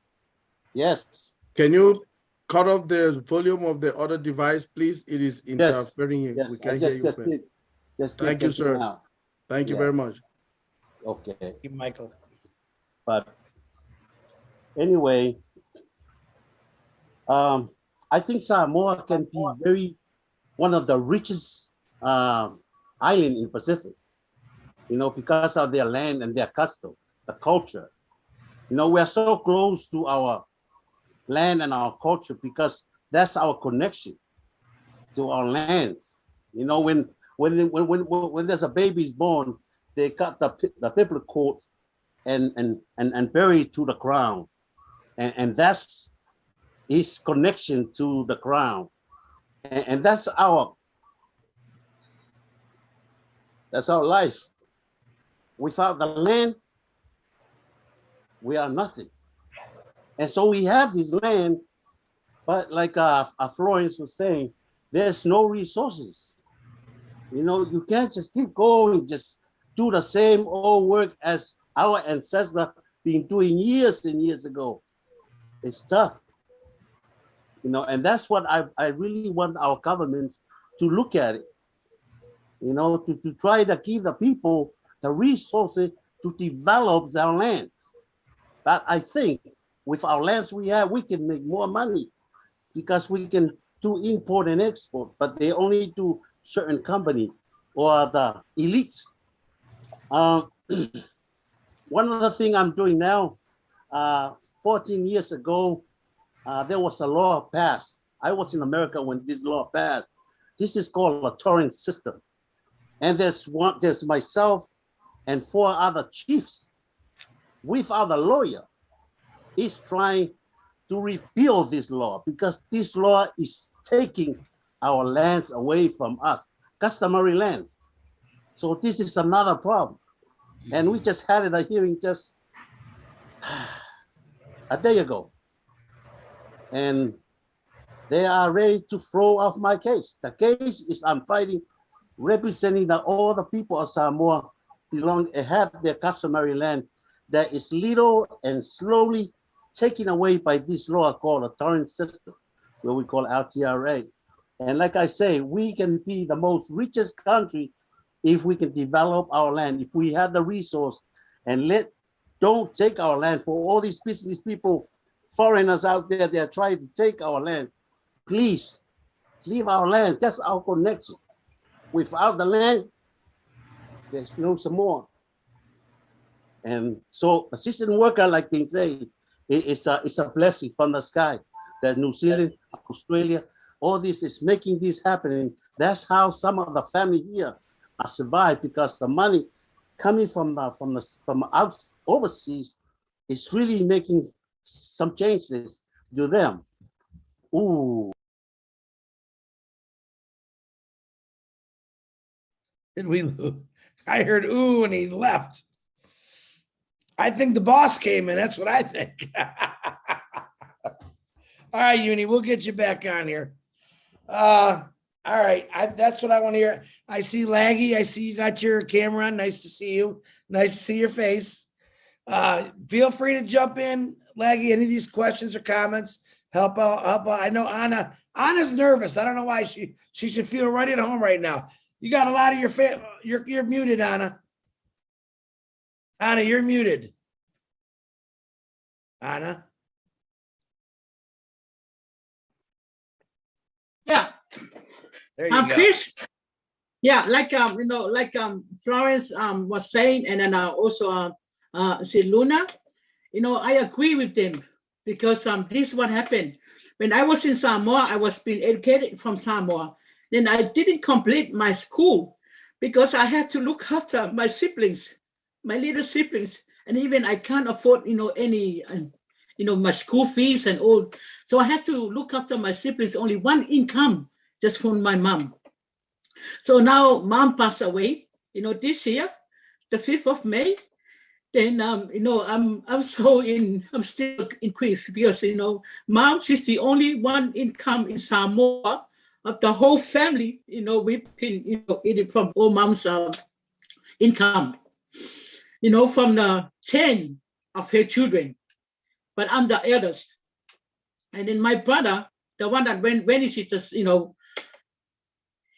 Yes. can you cut off the volume of the other device, please? It is Yes. interfering. Yes. We I can't hear you. just man. did. Just Thank you, just sir. now. Thank you Yeah. very much. Okay. Thank you, Michael. But anyway, I think Samoa can be one of the richest island in Pacific. You know, because of their land and their custom, the culture. You know, we are so close to our land and our culture because that's our connection to our lands. You know, when there's a baby's born, they cut the piplet cord and bury it to the ground, and that's his connection to the ground, and that's our life. Without the land, We are nothing. And so we have this land, but like Florence was saying, there's no resources. You know, you can't just keep going, just do the same old work as our ancestors been doing years and years ago. It's tough. You know, and that's what I really want our government to look at it. You know, to try to give the people the resources to develop their lands. But I think with our lands we have, we can make more money because we can do import and export, but they only do certain company or the elites. One of the things I'm doing now, 14 years ago, there was a law passed. I was in America when this law passed. This is called a torrent system. And there's myself and 4 other chiefs without a lawyer is trying to repeal this law because this law is taking our lands away from us, customary lands. So this is another problem. And we just had a hearing just a day ago. And they are ready to throw off my case. The case is I'm fighting, representing all the people of Samoa have their customary land that is little and slowly taken away by this law called a torrent system, where we call LTRA. And like I say, we can be the most richest country if we can develop our land, if we have the resource and don't take our land for all these business people, foreigners out there, they're trying to take our land. Please leave our land. That's our connection. Without the land, there's no Samoa. And so assistant worker, like they say, it's a blessing from the sky that New Zealand, Australia, all this is making this happening. That's how some of the family here are survived, because the money coming from overseas is really making some changes to them. Ooh. Did we lose? I heard ooh and he left. I think the boss came in. That's what I think. All right, Uni, we'll get you back on here. All right, that's what I want to hear. I see Laggy. I see you got your camera on. Nice to see you. Nice to see your face. Feel free to jump in, Laggy. Any of these questions or comments, help out. I know Anna's nervous. I don't know why she should feel right at home right now. You got a lot of your you're muted, Anna. Anna, you're muted. Anna. Yeah. There you go. Chris, yeah, like Florence was saying, and then also see Luna, I agree with them, because this is what happened. When I was in Samoa, I was being educated from Samoa. Then I didn't complete my school because I had to look after my siblings, my little siblings, and even I can't afford, any, my school fees and all. So I had to look after my siblings, only one income, just from my mom. So now mom passed away, this year, the 5th of May. Then, I'm still in grief because, mom, she's the only one income in Samoa of the whole family. We've been, eating from all mom's income, from the 10 of her children. But I'm the eldest. And then my brother, the one that when is he just,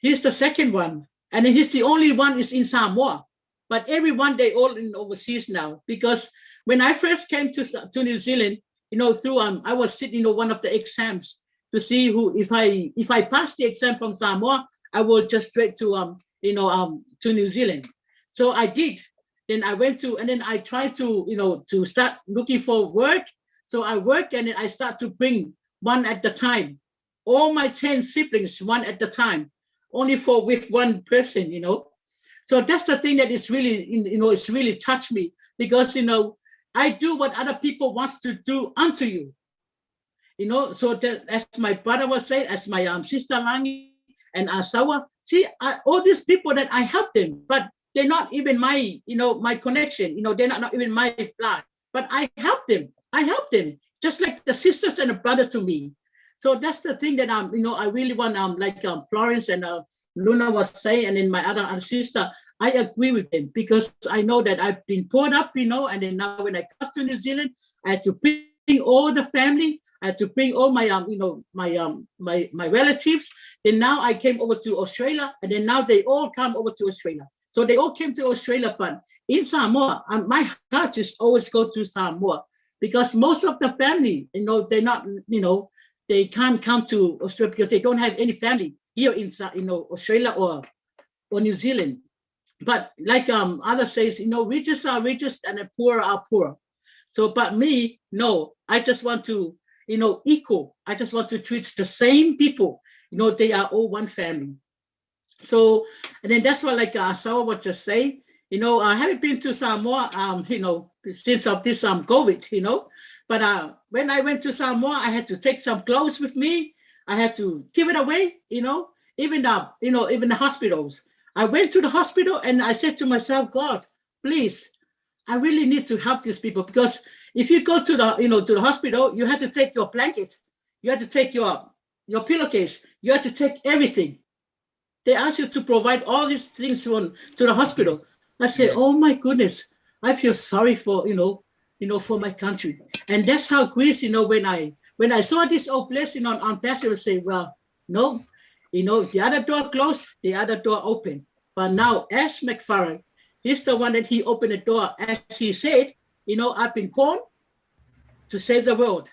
he's the second one. And then he's the only one is in Samoa. But everyone, they all in overseas now. Because when I first came to New Zealand, through I was sitting, one of the exams to see if I pass the exam from Samoa, I will just straight to New Zealand. So I did. Then I went to, and then I tried to, to start looking for work. So I work, and then I start to bring one at the time. All my 10 siblings, one at the time, only with one person, So that's the thing that is really, it's really touched me, because, I do what other people wants to do unto you. So that, as my brother was saying, as my sister Langi and Asawa, see, all these people that I help them, but they're not even my, my connection, they're not even my blood. but I helped them. I helped them, just like the sisters and the brothers to me. So that's the thing that I really want like Florence and Luna was saying, and then my other sister, I agree with them because I know that I've been brought up, and then now when I come to New Zealand, I have to bring all the family, I have to bring all my my relatives. Then now I came over to Australia, and then now they all come over to Australia. So they all came to Australia, but in Samoa, my heart just always go to Samoa because most of the family, they're not, they can't come to Australia because they don't have any family here in Australia or New Zealand. But like others says, richest are richest and the poor are poor. So, but me, no, I just want to, equal. I just want to treat the same people. They are all one family. So, and then that's what like Sawa would just say. I haven't been to Samoa, since of this COVID, but when I went to Samoa, I had to take some clothes with me. I had to give it away, even the hospitals. I went to the hospital and I said to myself, God, please, I really need to help these people because if you go to the, to the hospital, you have to take your blanket, you have to take your pillowcase, you have to take everything. They ask you to provide all these things to the hospital. I said, yes. Oh my goodness, I feel sorry for, for my country. And that's how Greece, when I saw this old place, on Pastor say, well, no, the other door closed, the other door open. But now Ash McFarland, he's the one that he opened the door. As he said, I've been born to save the world.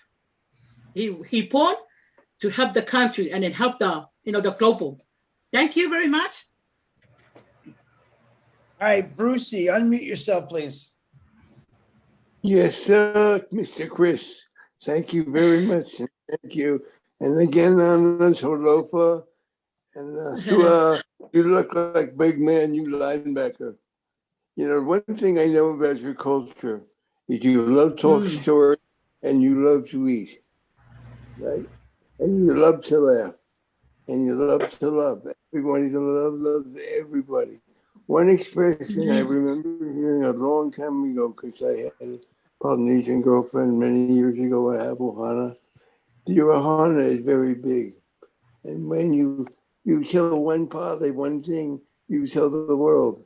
He born to help the country and then help the global. Thank you very much. All right, Brucey, unmute yourself, please. Yes, sir, Mr. Chris. Thank you very much. Thank you. And again, on the Tolofa. And Sua, you look like big man, you linebacker. One thing I know about your culture is you love talk stories and you love to eat, right? And you love to laugh and you love to love. Everybody loves everybody. One expression I remember hearing a long time ago, because I had a Polynesian girlfriend many years ago at Ohana. Your ohana is very big. And when you tell one poly, one thing, you tell the world,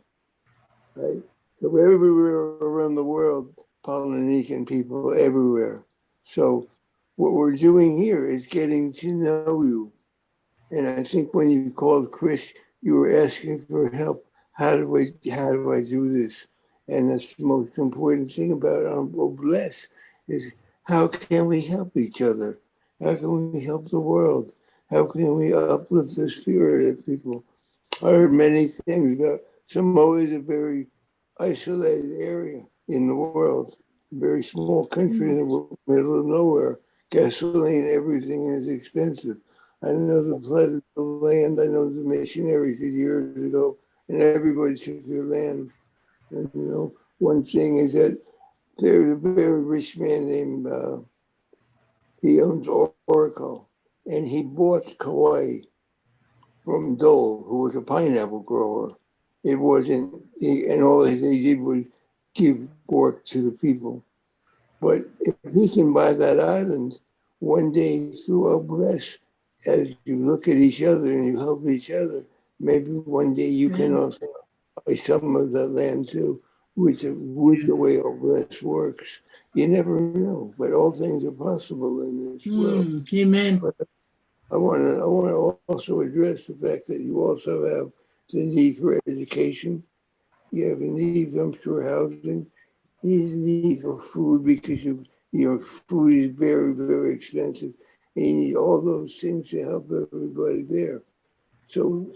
right? So everywhere around the world, Polynesian people everywhere. So what we're doing here is getting to know you. And I think when you called Chris, you were asking for help. How do I do this? And that's the most important thing about Bless is how can we help each other? How can we help the world? How can we uplift the spirit of people? I heard many things about Samoa is a very isolated area in the world, a very small country in the middle of nowhere. Gasoline, everything is expensive. I know the flood of the land. I know the missionaries did years ago, and everybody took their land. And one thing is that there's a very rich man named, he owns Oracle, and he bought Kauai from Dole, who was a pineapple grower. It wasn't, and all they did was give work to the people. But if he can buy that island, one day through a bless, as you look at each other and you help each other, maybe one day you can also buy some of that land too, with the way a bless works. You never know, but all things are possible in this world. Amen. But I want to also address the fact that you also have the need for education. You have a need, I'm sure, housing. You need for food because your food is very, very expensive. And you need all those things to help everybody there. So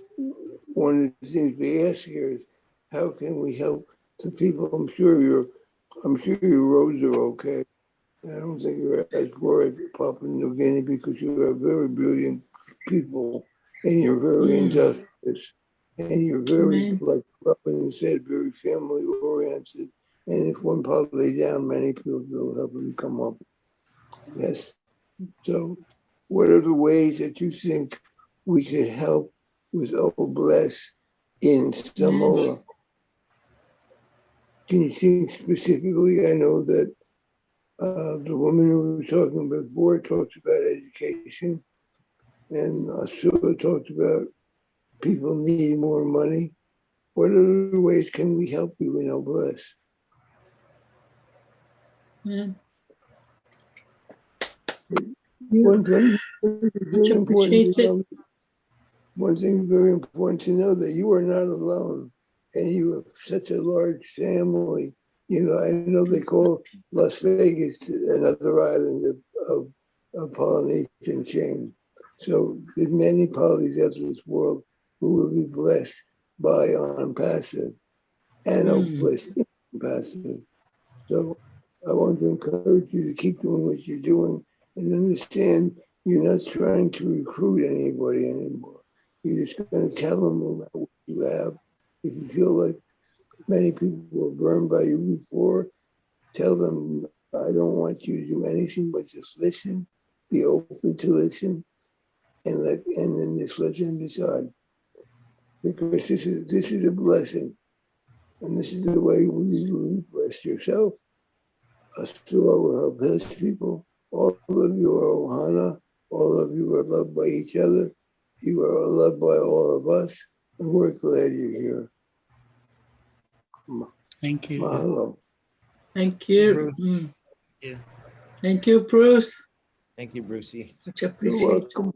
one of the things we ask here is, how can we help the people? I'm sure your roads are okay. I don't think you're as worried about Papua New Guinea because you are very brilliant people and you're very industrious and you're very, like Robin said, very family oriented. And if one part lays down, many people will help them come up. Yes. So what are the ways that you think we could help with Bless in Samoa? Can you think specifically? I know that The woman who was talking before talked about education, and Sue talked about people needing more money. What other ways can we help you in bless? Yeah. One thing Much very important to appreciated. know, one thing very important to know, that you are not alone, and you have such a large family. I know they call Las Vegas another island of Polynesian chain. So there's many polys out of this world who will be blessed by on passive and blessed in passive. So I want to encourage you to keep doing what you're doing and understand you're not trying to recruit anybody anymore. You're just going to tell them about what you have. If you feel like many people were burned by you before, tell them, I don't want you to do anything but just listen, be open to listen, and then just let them decide. Because this is a blessing. And this is the way you bless yourself. Asura will help his people. All of you are Ohana. All of you are loved by each other. You are loved by all of us. And we're glad you're here. Thank you. Mahalo. Thank you. Bruce. Yeah. Thank you, Bruce. Thank you, Brucey. Much You're appreciated. welcome.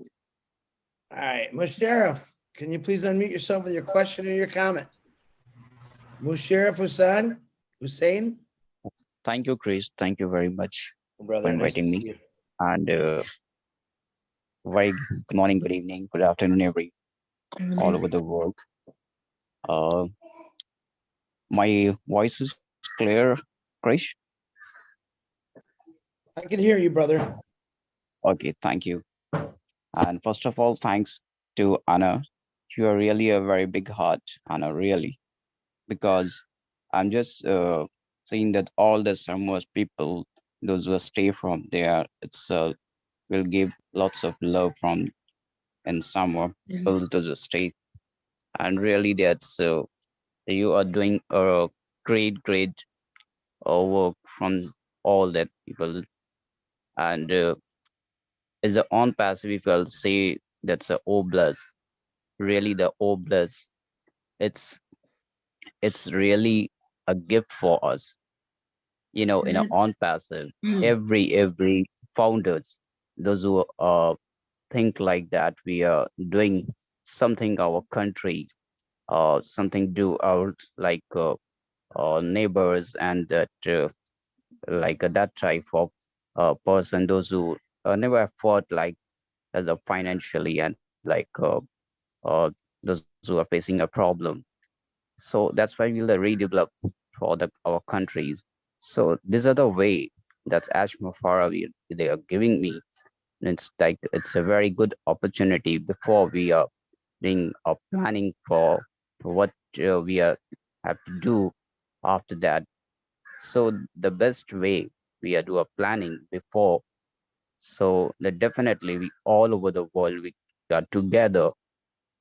All right, Musharraf, can you please unmute yourself with your question or your comment? Musharraf Hussain? Thank you, Chris. Thank you very much Brother, for nice to inviting see me. you. And very good morning, good evening, good afternoon, all over the world. My voice is clear, Chris? I can hear you, brother. Okay, thank you. And first of all, thanks to Anna. You are really a very big heart, Anna, really. Because I'm just seeing that all the Samoa's people, those who stay from there, it's will give lots of love from in Samoa, people to the state. And really that's you are doing a great work from all that people. And as a on passive, if I'll say that's a oblast, really the oblast, it's really a gift for us, in a on passive. Every founders, those who think like that we are doing something our country, something do our like neighbors, and that like that type of person, those who never afford like as a financially, and like those who are facing a problem. So that's why we'll redevelop for our countries. So these are the way that's Ashma Farabi they are giving me. And it's like it's a very good opportunity before we are doing or planning for what we are have to do after that. So the best way we are do a planning before, so that definitely we all over the world we are together.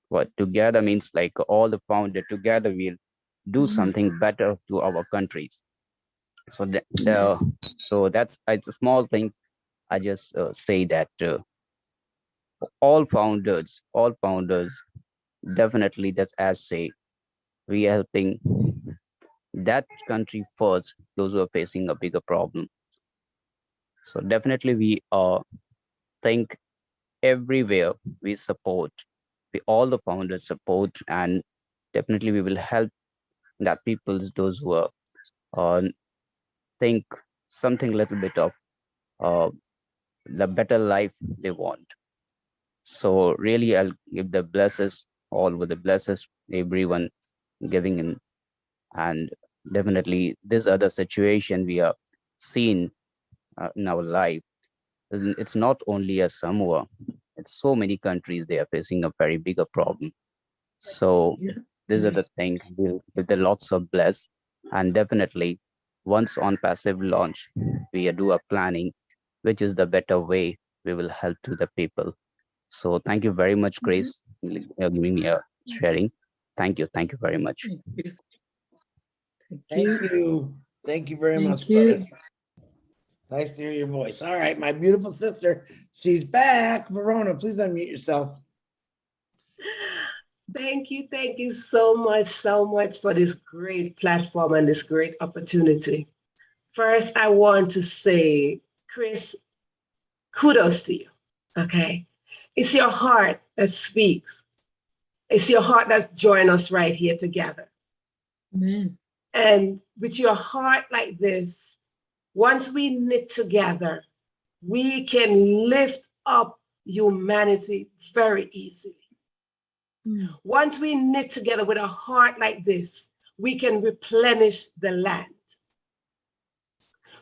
What together means like all the founder together we'll do something better to our countries. So so that's it's a small thing. I just say that all founders definitely, that's as say we are helping that country first, those who are facing a bigger problem. So definitely we think everywhere we support, we all the founders support, and definitely we will help that people's those who are think something little bit of the better life they want. So really I'll give the blesses all with the blesses everyone giving in. And definitely this other situation we are seeing in our life, it's not only a Samoa, it's so many countries they are facing a very bigger problem. So these are the thing with the lots of bless. And definitely once on passive launch we do a planning which is the better way we will help to the people. So thank you very much, Grace, giving me a sharing. Thank you very much. Thank you. Thank you very much, Thank you. brother. Nice to hear your voice. All right, my beautiful sister, she's back. Verona, please unmute yourself. Thank you so much for this great platform and this great opportunity. First, I want to say, Chris, kudos to you, okay? It's your heart that speaks. It's your heart that's joined us right here together. Amen. And with your heart like this, once we knit together, we can lift up humanity very easily. Once we knit together with a heart like this, we can replenish the land.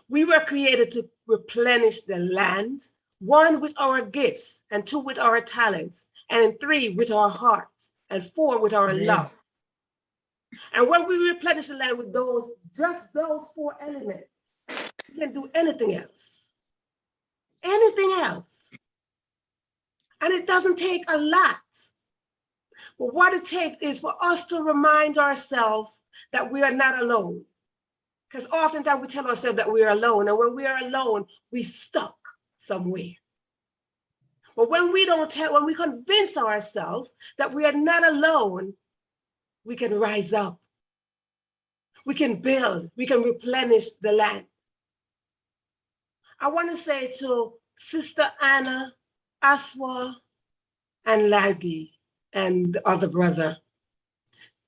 We were created to replenish the land, 1, with our gifts, and 2, with our talents, and 3, with our hearts, and 4, with our love. And when we replenish the land with just those 4 elements, we can do anything else. Anything else. And it doesn't take a lot. But what it takes is for us to remind ourselves that we are not alone. Because oftentimes we tell ourselves that we are alone. And when we are alone, we stuck somewhere. But when we convince ourselves that we are not alone, we can rise up. We can build. We can replenish the land. I want to say to Sister Anna, Aswa, and Lagi, and the other brother,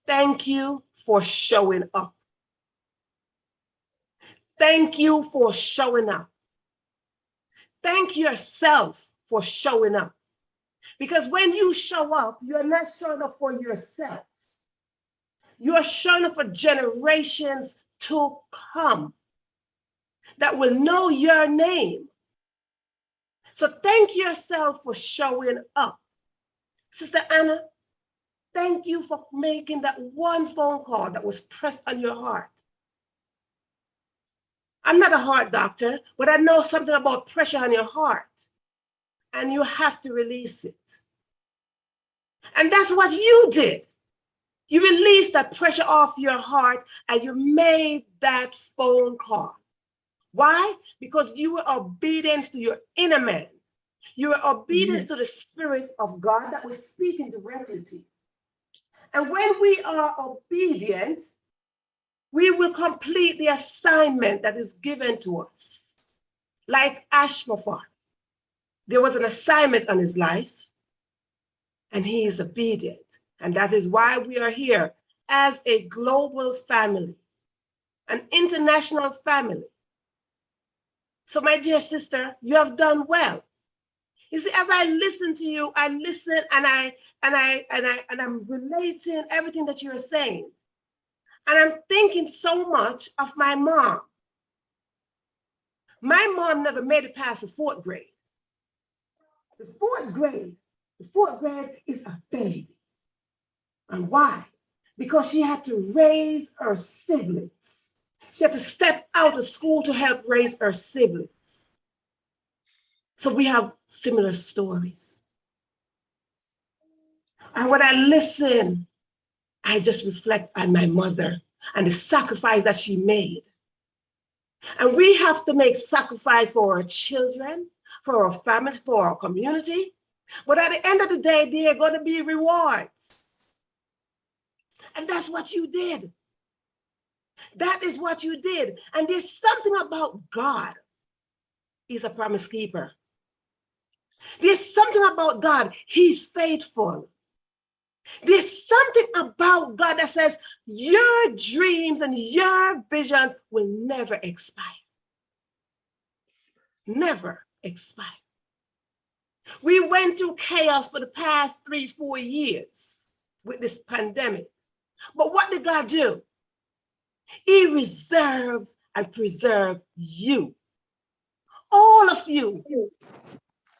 thank you for showing up. Thank you for showing up. Thank yourself for showing up. Because when you show up, you're not showing up for yourself. You're showing up for generations to come that will know your name. So thank yourself for showing up. Sister Anna, thank you for making that one phone call that was pressed on your heart. I'm not a heart doctor, but I know something about pressure on your heart, and you have to release it. And that's what you did. You released that pressure off your heart and you made that phone call. Why? Because you were obedient to your inner man. You were obedient to the Spirit of God that was speaking directly to you. And when we are obedient, we will complete the assignment that is given to us. Like Ashmaphar, there was an assignment on his life, and he is obedient. And that is why we are here as a global family, an international family. So my dear sister, you have done well. You see, as I listen to you, I listen and I'm relating everything that you're saying. And I'm thinking so much of my mom. My mom never made it past the 4th grade. The fourth grade is a baby. And why? Because she had to raise her siblings. She had to step out of school to help raise her siblings. So we have similar stories. And when I listen, I just reflect on my mother and the sacrifice that she made. And we have to make sacrifice for our children, for our families, for our community. But at the end of the day, there are going to be rewards. And that's what you did. That is what you did. And there's something about God. He's a promise keeper. There's something about God. He's faithful. There's something about God that says your dreams and your visions will never expire. Never expire. We went through chaos for the past 3-4 years with this pandemic. But what did God do? He reserved and preserved you. All of you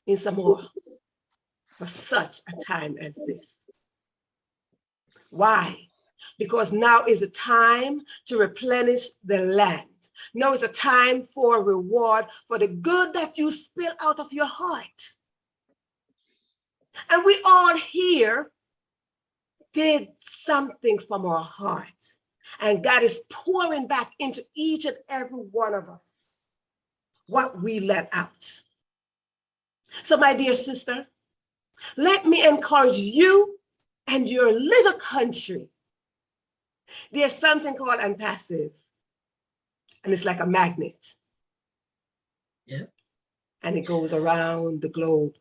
in Samoa for such a time as this. Why? Because now is a time to replenish the land. Now is a time for reward for the good that you spill out of your heart. And we all here did something from our heart. And God is pouring back into each and every one of us. what we let out. So my dear sister, let me encourage you and your little country. There's something called Unpassive, and it's like a magnet. Yeah. And it goes around the globe.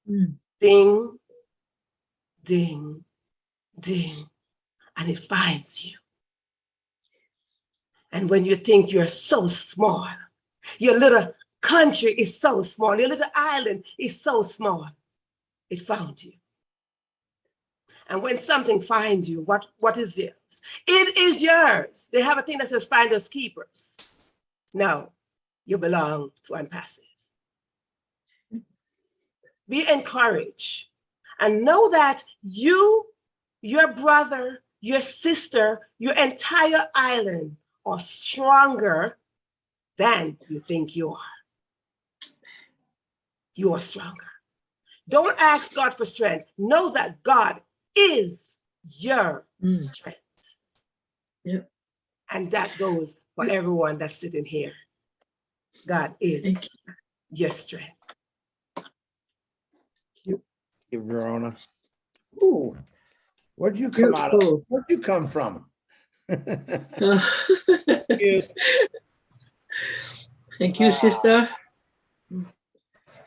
Mm. Ding, ding, ding, and it finds you. And when you think you're so small, your little country is so small, your little island is so small, it found you. And when something finds you, what is yours? It is yours. They have a thing that says finders keepers. No, you belong to Unpassive. Be encouraged and know that you, your brother, your sister, your entire island are stronger than you think you are. You are stronger. Don't ask God for strength. Know that God is your strength. Yep. And that goes for everyone that's sitting here. God is your strength. Verona. Ooh, where'd you come out of? Where'd you come from? Thank you, sister.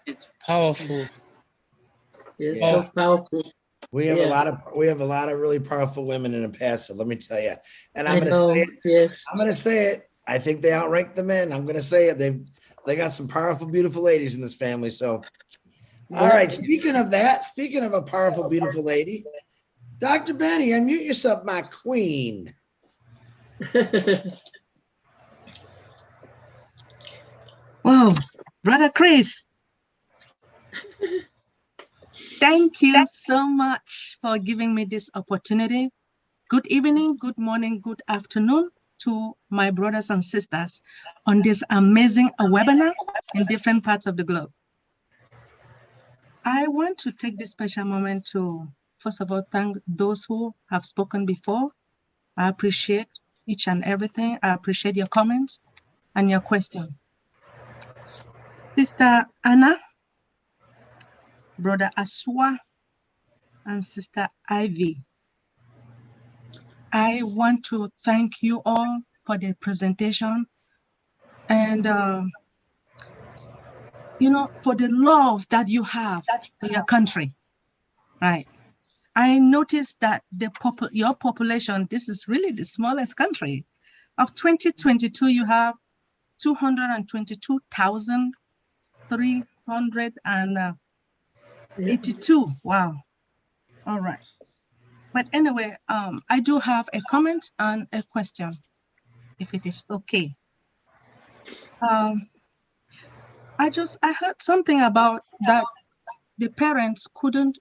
It's powerful. It's Yeah. so powerful. We have a Yeah. lot of really powerful women in Unpassive, let me tell you. And I'm I gonna know, say it. yes. I'm gonna say it. I think they outrank the men. I'm gonna say it. They got some powerful, beautiful ladies in this family. So all right. Speaking of that, speaking of a powerful, beautiful lady, Dr. Benny, unmute yourself, my queen. Wow, Brother Chris, thank you so much for giving me this opportunity. Good evening, good morning, good afternoon to my brothers and sisters on this amazing webinar in different parts of the globe. I want to take this special moment to, first of all, thank those who have spoken before. I appreciate each and everything. I appreciate your comments and your question. Sister Anna, Brother Aswa, and Sister Ivy, I want to thank you all for the presentation and for the love that you have for your country, right? I noticed that your population, this is really the smallest country. Of 2022, you have 222,382. Wow. All right. But anyway, I do have a comment and a question, if it is okay. I heard something about that the parents couldn't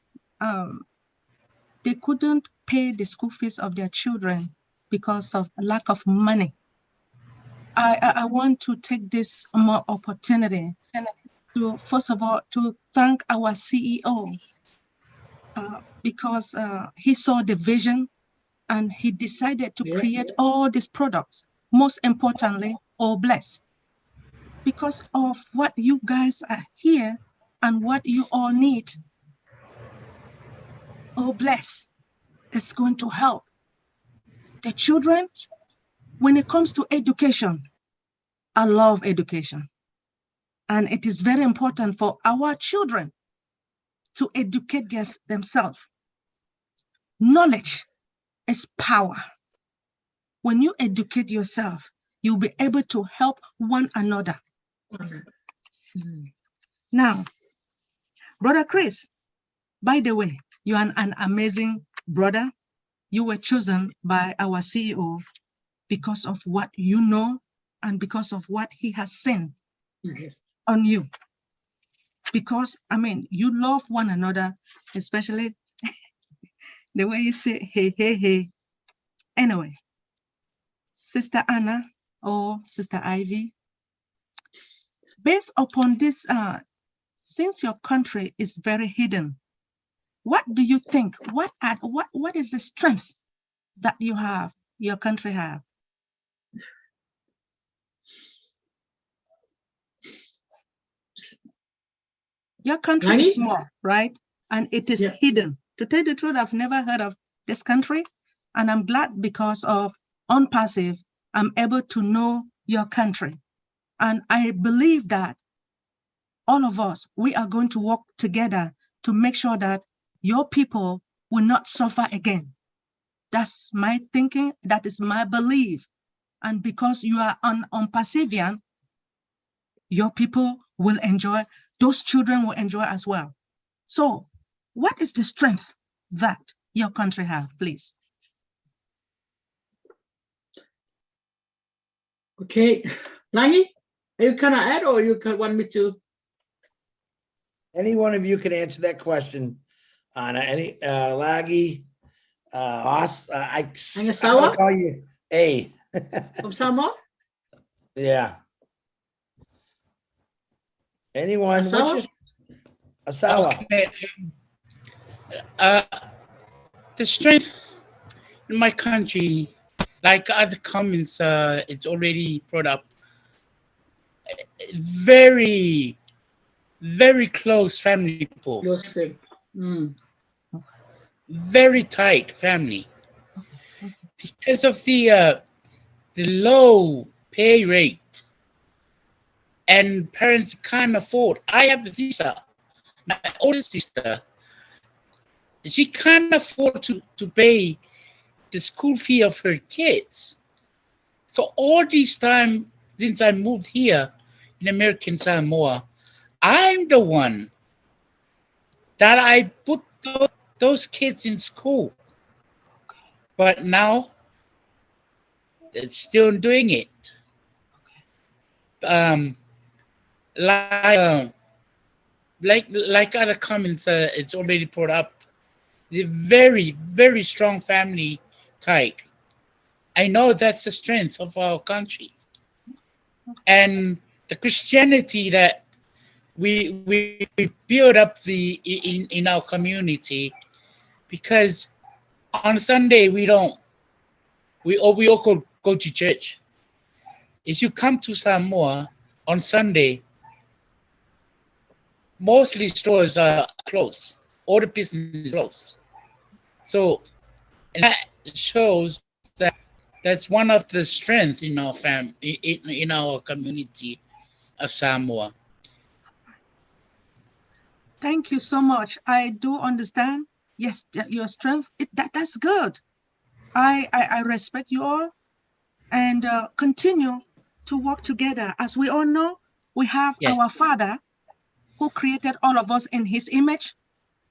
pay the school fees of their children because of lack of money. I want to take this more opportunity to, first of all, to thank our CEO because he saw the vision and he decided to create all these products. Most importantly, All Bless. Because of what you guys are here and what you all need, All Bless is going to help the children. When it comes to education, I love education. And it is very important for our children to educate themselves. Knowledge is power. When you educate yourself, you'll be able to help one another. Now, Brother Chris, by the way, you are an amazing brother. You were chosen by our CEO because of what you know and because of what he has seen on you. Because, I mean, you love one another, especially the way you say, hey, hey, hey. Anyway, Sister Anna or Sister Ivy, based upon this, since your country is very hidden, what do you think? What is the strength that you have, your country have? Your country Nani? is small, right? And it is Yeah. hidden. To tell the truth, I've never heard of this country. And I'm glad because of On Passive, I'm able to know your country. And I believe that all of us, we are going to work together to make sure that your people will not suffer again. That's my thinking. That is my belief. And because you are on Passivian, your people will enjoy, those children will enjoy as well. So what is the strength that your country have, please? Okay, Langi, are you gonna add or you want me to? Any one of you can answer that question on any, Laggy, Haas, I'm Sawa? gonna call you A. From Samoa? Yeah. Anyone? Asawa? What's your Asawa? Okay. The strength in my country, like other comments, it's already brought up. Very, very close family people. Very tight family. Because of the low pay rate, and parents can't afford. I have a sister, my older sister. She can't afford to pay the school fee of her kids. So all this time since I moved here in American Samoa, I'm the one that I put those kids in school. But now they're still doing it. Like other comments, it's already brought up. The very, very strong family type. I know that's the strength of our country, and the Christianity that we build up in our community. Because on Sunday we all go to church. If you come to Samoa on Sunday, mostly stores are closed. All the business is closed. So and that shows that that's one of the strengths in our in our community of Samoa. Thank you so much. I do understand. Yes, your strength, that's good. I respect you all, and continue to work together. As we all know, we have our Father who created all of us in his image.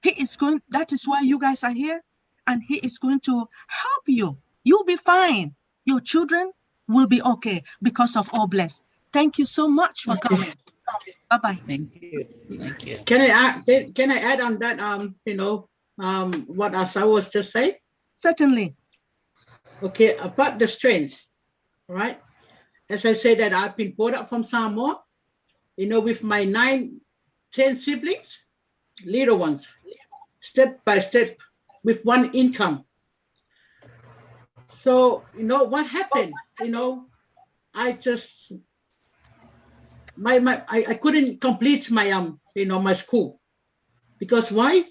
He is going, that is why you guys are here, and he is going to help you. You'll be fine. Your children will be okay because of All Blessed. Thank you so much for coming. Bye-bye. Thank you. Thank you. Can I add on that, what Asawa was just saying? Certainly. Okay, about the strength, right? As I said that I've been brought up from Samoa, with my 10 siblings, little ones, step by step, with one income. So, what happened? I just, I couldn't complete my, my school. Because why?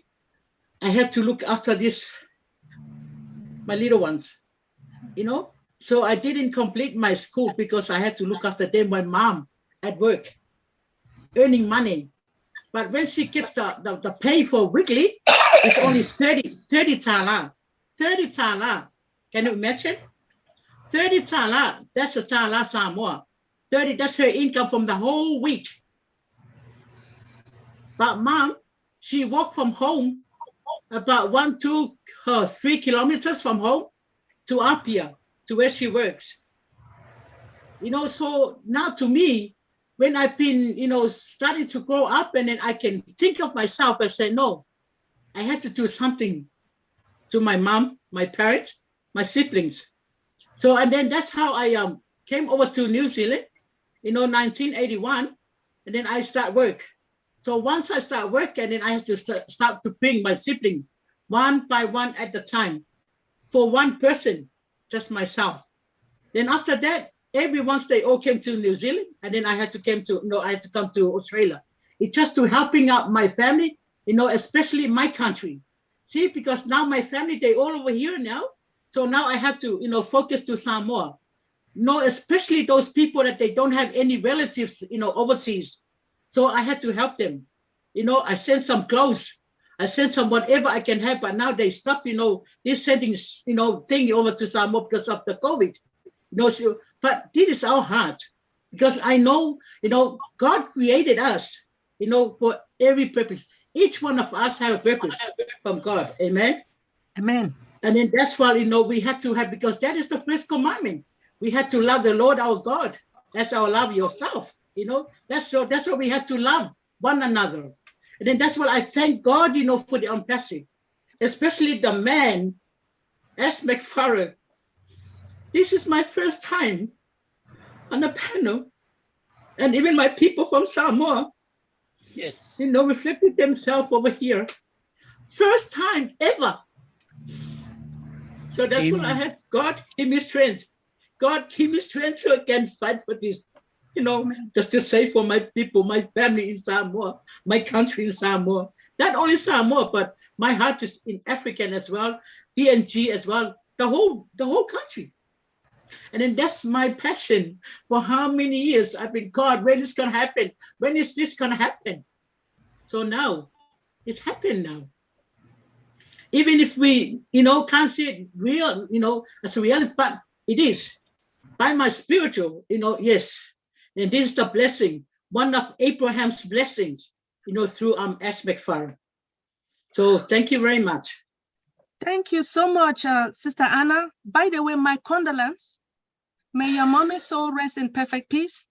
I had to look after my little ones, So I didn't complete my school because I had to look after them, my mom at work, earning money. But when she gets the pay for weekly, it's only 30 tala. 30 tala. Can you imagine? 30 tala, that's a tala Samoa. 30, that's her income from the whole week. But mom, she walked from home about 1, 2, 3 kilometers from home to Apia, to where she works. So now to me, when I've been, starting to grow up, and then I can think of myself and say, no, I had to do something to my mom, my parents, my siblings. So, and then that's how I came over to New Zealand, 1981, and then I start work. So once I start work, and then I have to start to bring my sibling one by one at the time for one person, just myself. Then after that, every once they all came to New Zealand, and then I had to come to Australia. it's just to helping out my family, especially my country. See, because now my family, they all over here now. So now I have to, focus to Samoa. Especially those people that they don't have any relatives, overseas. So I had to help them. I sent some clothes. I sent some whatever I can have, but now they stop, this sending, thing over to Samoa because of the COVID. So, but this is our heart, because I know, God created us, for every purpose. Each one of us have a purpose from God. Amen. Amen. And then that's why, we have to have, because that is the first commandment. We have to love the Lord our God. That's our love yourself. That's what we have to love one another. And then that's what I thank God, for the unpassive, especially the man, S. McFarland. This is my first time on the panel. And even my people from Samoa, yes, reflected themselves over here. First time ever. So that's what I had. God, give me strength. God, give me strength to again fight for this. Just to say for my people, my family in Samoa, my country in Samoa. Not only Samoa, but my heart is in African as well, PNG as well, the whole country. And then that's my passion for how many years I've been, God, when is going to happen? When is this going to happen? So now, it's happened now. Even if we, can't see it real, as a reality, but it is. By my spiritual, yes. And this is the blessing, one of Abraham's blessings, through S. McFarland. So thank you very much. Thank you so much, Sister Anna. By the way, my condolence. May your mommy's soul rest in perfect peace.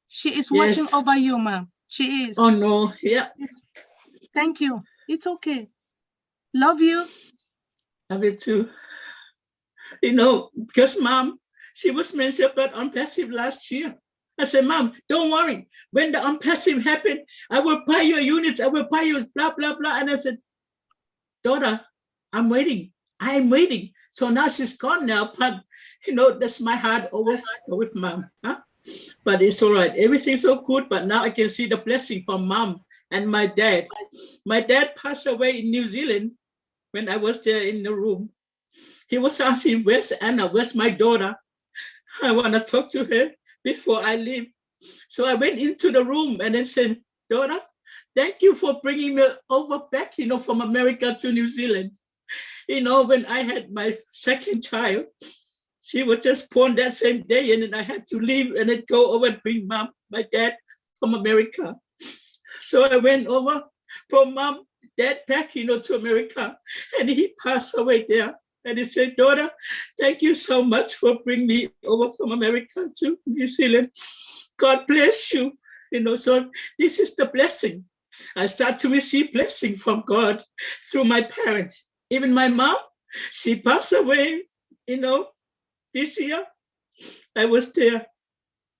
She is watching over you, ma'am. She is. Oh, no. Yeah. Thank you. It's okay. Love you. Love you too. Because Mom, she was mentioned about unpassive last year. I said, Mom, don't worry. When the unpassive happened, I will buy your units. I will buy you blah, blah, blah. And I said, daughter, I'm waiting. I am waiting. So now she's gone now. But, that's my heart always with Mom. Huh? But it's all right. Everything's so good. But now I can see the blessing from Mom and my dad. My dad passed away in New Zealand when I was there in the room. He was asking, where's Anna? Where's my daughter? I want to talk to her before I leave. So I went into the room and then said, daughter, thank you for bringing me over back, from America to New Zealand. When I had my second child, she was just born that same day, and then I had to leave and then go over and bring Mom, my dad from America. So I went over from Mom, Dad back, to America, and he passed away there. And he said, daughter, thank you so much for bringing me over from America to New Zealand. God bless you. So this is the blessing. I start to receive blessing from God through my parents. Even my mom, she passed away, this year. I was there,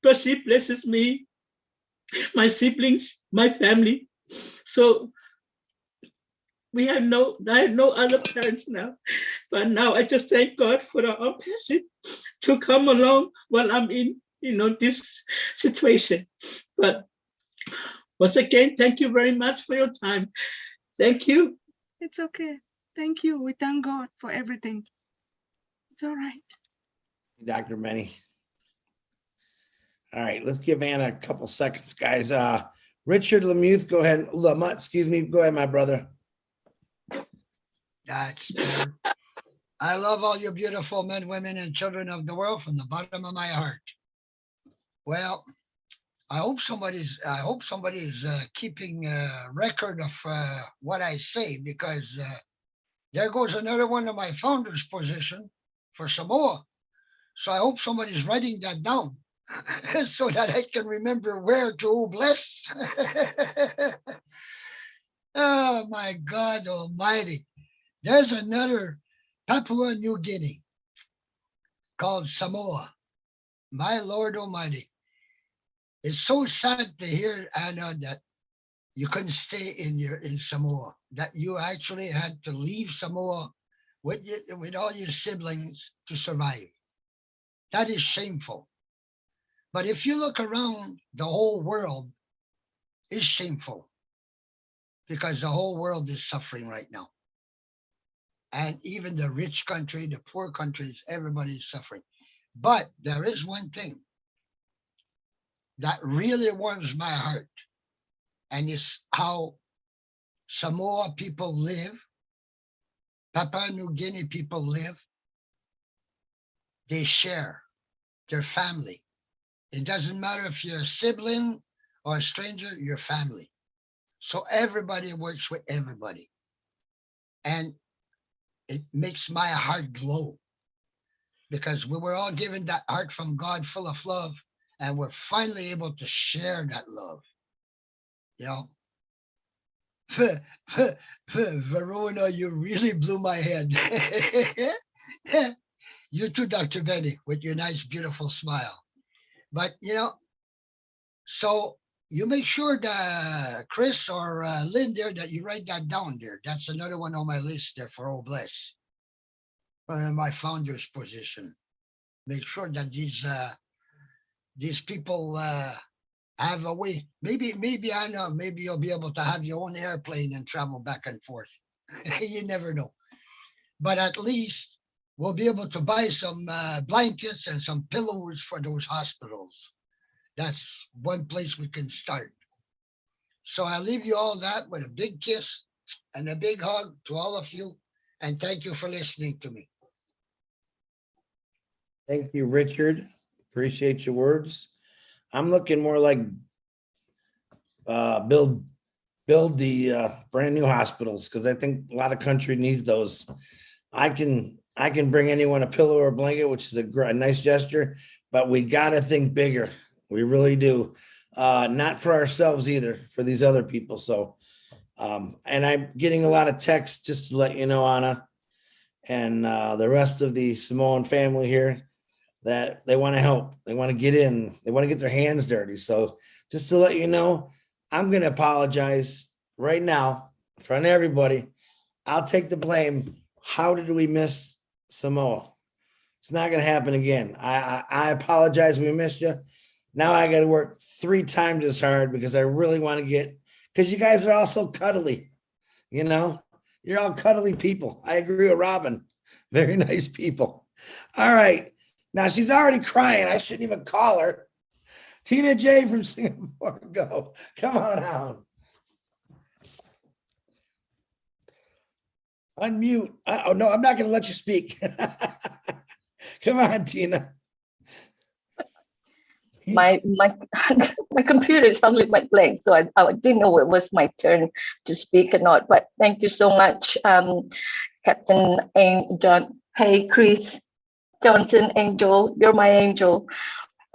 but she blesses me, my siblings, my family. So I have no other parents now, but now I just thank God for the unpassive to come along while I'm in, this situation. But once again, thank you very much for your time. Thank you. It's okay. Thank you. We thank God for everything. It's all right. Dr. Benny. All right, let's give Anna a couple seconds, guys. Richard Lemuth, go ahead. Excuse me. Go ahead, my brother. I love all you beautiful men, women, and children of the world from the bottom of my heart. Well, I hope somebody's keeping a record of what I say, because there goes another one of my founders' position for Samoa. So I hope somebody's writing that down so that I can remember where to bless. Oh my God Almighty. There's another Papua New Guinea called Samoa. My Lord Almighty. It's so sad to hear, Anna, that you couldn't stay in Samoa, that you actually had to leave Samoa with all your siblings to survive. That is shameful. But if you look around, the whole world is shameful. because the whole world is suffering right now. And even the rich country, the poor countries, everybody's suffering. But there is one thing that really warms my heart, and it's how Samoa people live, Papua New Guinea people live. They share their family. It doesn't matter if you're a sibling or a stranger, you're family. So everybody works with everybody. And it makes my heart glow, because we were all given that heart from God full of love, and we're finally able to share that love. You know, Verona, you really blew my head. You too, Dr. Benny, with your nice, beautiful smile. But, you know, so you make sure that Chris or Lynn there, that you write that down there. That's another one on my list there for Oh Bless. My founder's position. Make sure that these people have a way. Maybe I know, maybe you'll be able to have your own airplane and travel back and forth. You never know. But at least we'll be able to buy some blankets and some pillows for those hospitals. That's one place we can start. So I leave you all that with a big kiss and a big hug to all of you. And thank you for listening to me. Thank you, Richard. Appreciate your words. I'm looking more like build the brand new hospitals, because I think a lot of country needs those. I can bring anyone a pillow or a blanket, which is a nice gesture, but we got to think bigger. We really do. Not for ourselves either, for these other people. So, and I'm getting a lot of texts, just to let you know, Anna, and the rest of the Samoan family here, that they want to help. They want to get in. They want to get their hands dirty. So just to let you know, I'm going to apologize right now in front of everybody. I'll take the blame. How did we miss Samoa? It's not going to happen again. I apologize. We missed you. Now I got to work 3 times as hard, because I really want to get, because you guys are all so cuddly. You know, you're all cuddly people. I agree with Robin. Very nice people. All right. Now she's already crying. I shouldn't even call her. Tina J from Singapore, go. Come on out. Unmute. Oh, no, I'm not going to let you speak. Come on, Tina. My my computer suddenly went blank, so I didn't know it was my turn to speak or not. But thank you so much, Captain John. Hey, Chris Johnson, angel, you're my angel,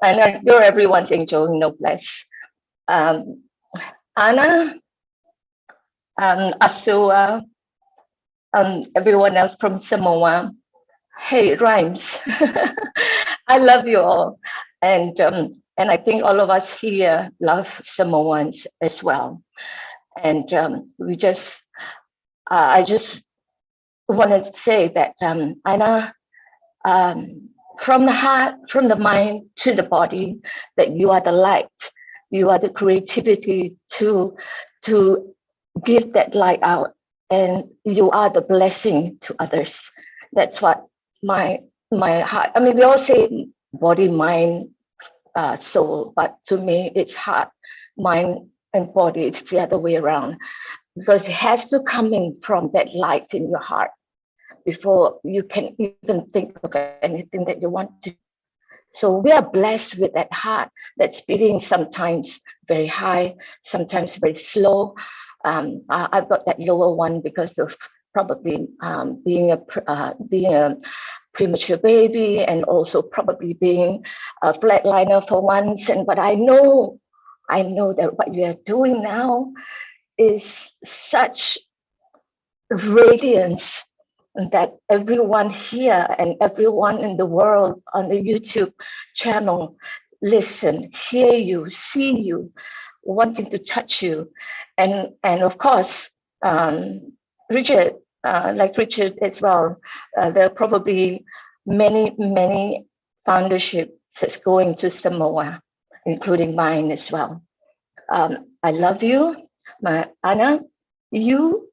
and you're everyone's angel. No bless. Anna, Asua, everyone else from Samoa. Hey, it rhymes. I love you all, and I think all of us here love Samoans as well. And we just, I just want to say that Anna, from the heart, from the mind to the body, that you are the light, you are the creativity to give that light out, and you are the blessing to others. That's what my heart. I mean, we all say body, mind, soul, but to me, it's heart, mind, and body. It's the other way around, because it has to come in from that light in your heart before you can even think of anything that you want to. So we are blessed with that heart that's beating sometimes very high, sometimes very slow. I've got that lower one because of probably being a premature baby, and also probably being a flatliner for once. But I know that what you are doing now is such radiance that everyone here and everyone in the world on the YouTube channel listen, hear you, see you, wanting to touch you. And of course, Richard, like Richard as well, there are probably many founderships that's going to Samoa, including mine as well. I love you, my Anna, You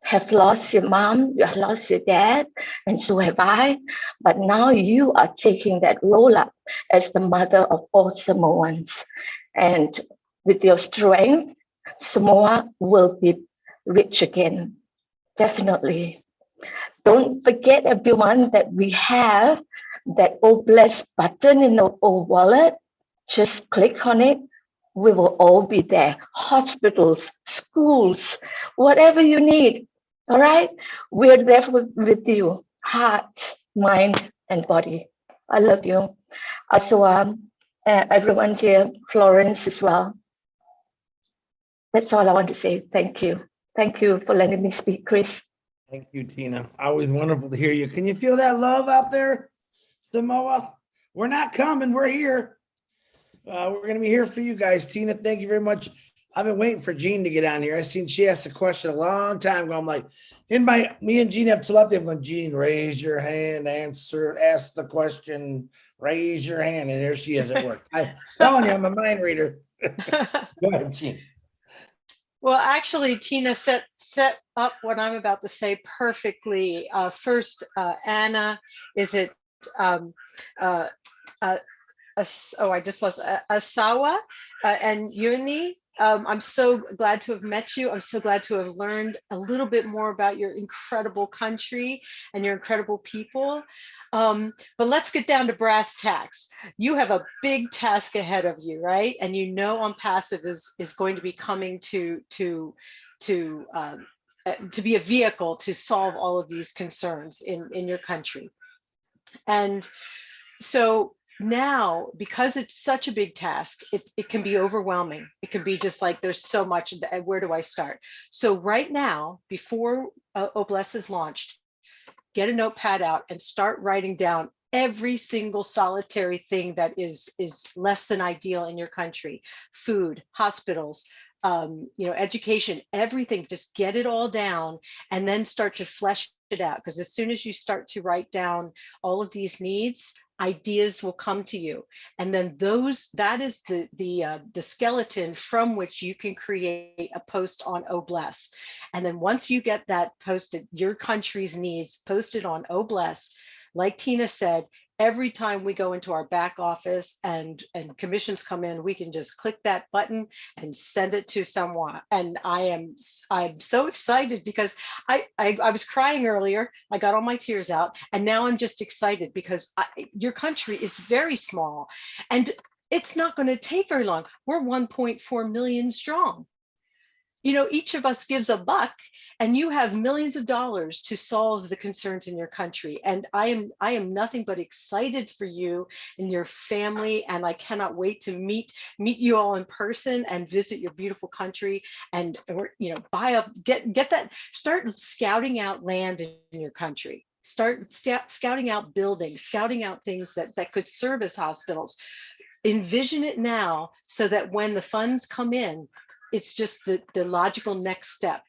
have lost your mom, you have lost your dad, and so have I. But now you are taking that role up as the mother of all Samoans. And with your strength, Samoa will be rich again. Definitely. Don't forget, everyone, that we have that old blessed button in the old wallet. Just click on it. We will all be there. Hospitals, schools, whatever you need. All right? We're there with you. Heart, mind, and body. I love you. Also, everyone here, Florence as well. That's all I want to say. Thank you. Thank you for letting me speak, Chris. Thank you, Tina. Always wonderful to hear you. Can you feel that love out there, Samoa? We're not coming. We're here. We're going to be here for you guys. Tina, thank you very much. I've been waiting for Jean to get on here. I seen she asked a question a long time ago. I'm like, me and Jean have telepathy. I'm going, Jean, raise your hand, ask the question, raise your hand. And there she is at work. I'm telling you, I'm a mind reader. Go ahead, Jean. Well, actually, Tina set up what I'm about to say perfectly. First, Anna, is it I just lost Asawa and Yuni. I'm so glad to have met you. I'm so glad to have learned a little bit more about your incredible country and your incredible people. But let's get down to brass tacks. You have a big task ahead of you, right? And you know On Passive is going to be coming to be a vehicle to solve all of these concerns in your country. And so now, because it's such a big task, it can be overwhelming. It can be just like, there's so much, where do I start? So right now, before OBLESS is launched, get a notepad out and start writing down every single solitary thing that is less than ideal in your country. Food, hospitals, education, everything. Just get it all down and then start to flesh it out. Because as soon as you start to write down all of these needs, ideas will come to you, and then that is the skeleton from which you can create a post on OBLESS. And then once you get that posted, your country's needs posted on OBLESS, like Tina said, every time we go into our back office and commissions come in, we can just click that button and send it to someone. And I'm so excited because I was crying earlier. I got all my tears out, and now I'm just excited because your country is very small, and it's not going to take very long. We're 1.4 million strong. Each of us gives $1, and you have millions of dollars to solve the concerns in your country. And I am nothing but excited for you and your family. And I cannot wait to meet you all in person and visit your beautiful country and, buy up, get that, start scouting out land in your country. Start scouting out buildings, scouting out things that could serve as hospitals. Envision it now so that when the funds come in, it's just the logical next step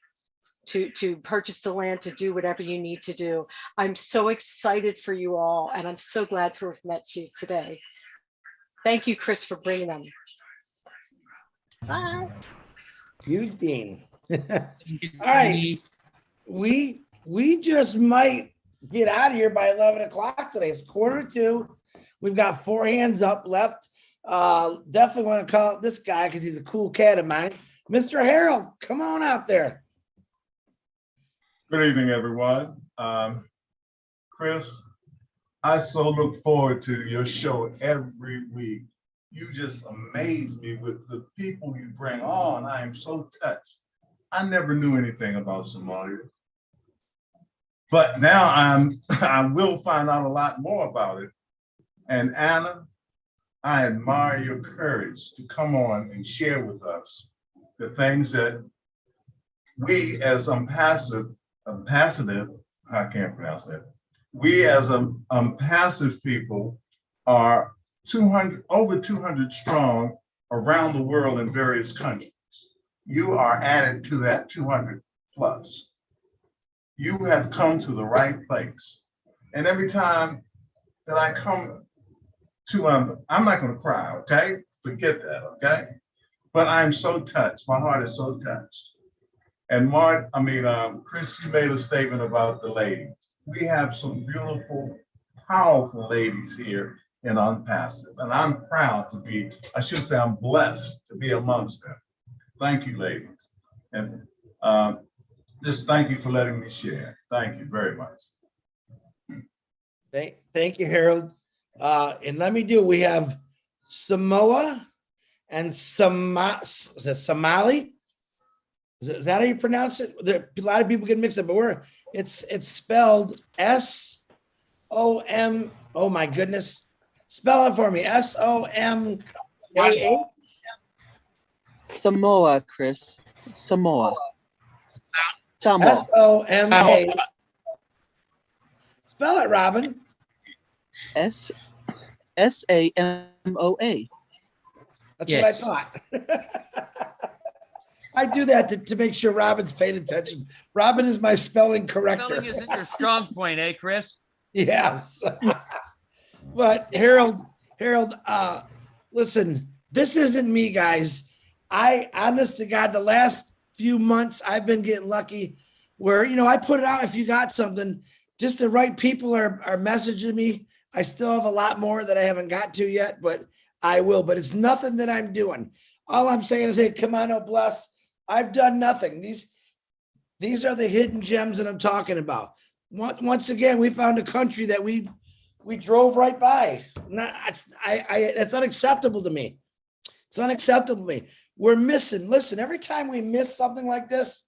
to purchase the land, to do whatever you need to do. I'm so excited for you all, and I'm so glad to have met you today. Thank you, Chris, for bringing them. Bye. Eugene. All right. We just might get out of here by 11 o'clock today. It's 1:45. We've got 4 hands up left. Definitely want to call out this guy because he's a cool cat of mine. Mr. Harold, come on out there. Good evening, everyone. Chris, I so look forward to your show every week. You just amaze me with the people you bring on. I am so touched. I never knew anything about Somalia, but now I will find out a lot more about it. And Anna, I admire your courage to come on and share with us the things that we as passive, I can't pronounce that. We as passive people are over 200 strong around the world in various countries. You are added to that 200 plus. You have come to the right place. And every time that I come to, I'm not gonna cry, okay? Forget that, okay? But I'm so touched, my heart is so touched. And Chris, you made a statement about the ladies. We have some beautiful, powerful ladies here in Unpassive, and I'm proud to be, I should say I'm blessed to be amongst them. Thank you, ladies. And just thank you for letting me share. Thank you very much. Thank you, Harold. And we have Samoa and Somali. Is that how you pronounce it? A lot of people get mixed up, but it's spelled S-O-M. Oh my goodness. Spell it for me. S-O-M-A-A. Samoa, Chris. Samoa. Samoa. S-O-M-A. Spell it, Robin. S-A-M-O-A. That's what I thought. I do that to make sure Robin's paying attention. Robin is my spelling corrector. Spelling isn't your strong point, eh, Chris? Yes. But Harold, listen, this isn't me, guys. Honest to God, the last few months I've been getting lucky where, I put it out. If you got something, just the right people are messaging me. I still have a lot more that I haven't got to yet, but I will. But it's nothing that I'm doing. All I'm saying is, hey, come on, oh bless. I've done nothing. These are the hidden gems that I'm talking about. Once again, we found a country that we drove right by. That's unacceptable to me. It's unacceptable to me. We're missing. Listen, every time we miss something like this,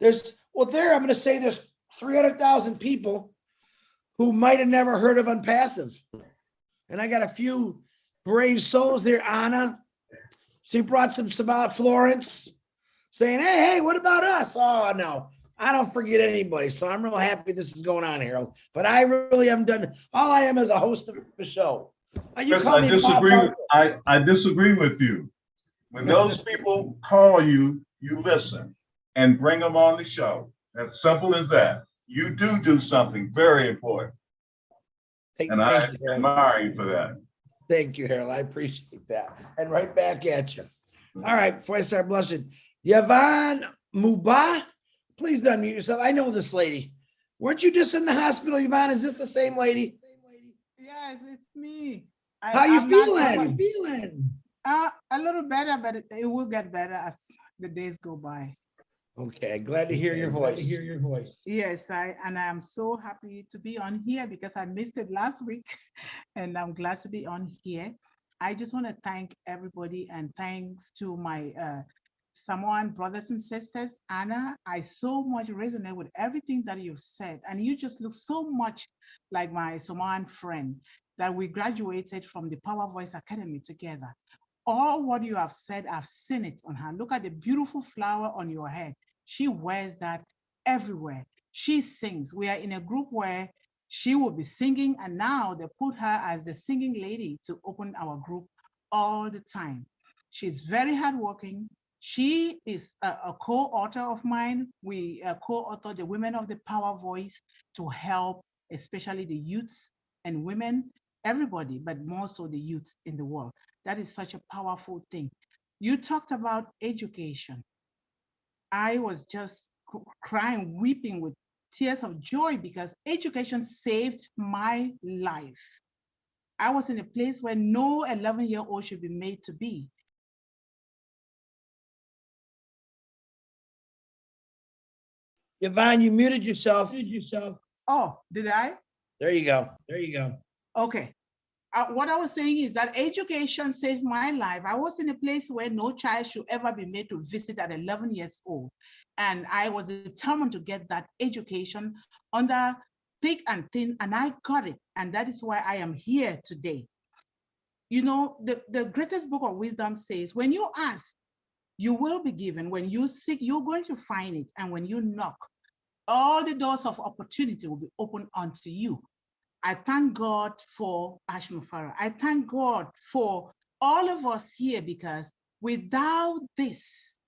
I'm going to say there's 300,000 people who might have never heard of Unpassive. And I got a few brave souls here. Anna, she brought some about Florence saying, hey, what about us? Oh, no, I don't forget anybody. So I'm real happy this is going on, Harold. But I really haven't done, all I am is a host of the show. Chris, I disagree with you. When those people call you, you listen and bring them on the show. As simple as that. You do something very important. And I admire you for that. Thank you, Harold. I appreciate that. And right back at you. All right, before I start blushing, Yvonne Mubah, please unmute yourself. I know this lady. Weren't you just in the hospital, Yvonne? Is this the same lady? Yes, it's me. How you feeling? A little better, but it will get better as the days go by. Okay, glad to hear your voice. Yes, I am so happy to be on here because I missed it last week, and I'm glad to be on here. I just want to thank everybody, and thanks to my Samoan brothers and sisters. Anna, I so much resonate with everything that you've said, and you just look so much like my Samoan friend that we graduated from the Power Voice Academy together. All what you have said, I've seen it on her. Look at the beautiful flower on your head. She wears that everywhere. She sings. We are in a group where she will be singing, and now they put her as the singing lady to open our group all the time. She's very hardworking. She is a co-author of mine. We co-author the Women of the Power Voice to help, especially the youths and women, everybody, but more so the youths in the world. That is such a powerful thing. You talked about education. I was just crying, weeping with tears of joy because education saved my life. I was in a place where no 11-year-old should be made to be. Yvonne, you muted yourself. Oh, did I? There you go. Okay. What I was saying is that education saved my life. I was in a place where no child should ever be made to visit at 11 years old. And I was determined to get that education under thick and thin, and I got it. And that is why I am here today. You know, the greatest book of wisdom says, when you ask, you will be given. When you seek, you're going to find it. And when you knock, all the doors of opportunity will be opened unto you. I thank God for Ashmufara. I thank God for all of us here, because without this,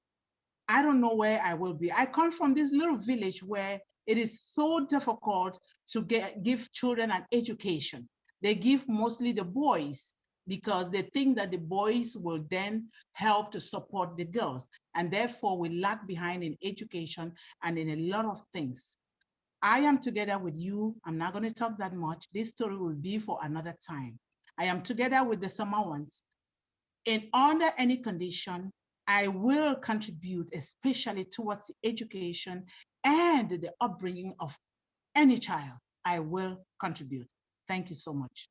I don't know where I will be. I come from this little village where it is so difficult to give children an education. They give mostly the boys because they think that the boys will then help to support the girls. And therefore we lag behind in education and in a lot of things. I am together with you. I'm not going to talk that much. This story will be for another time. I am together with the Samoans. And under any condition, I will contribute, especially towards the education and the upbringing of any child. I will contribute. Thank you so much.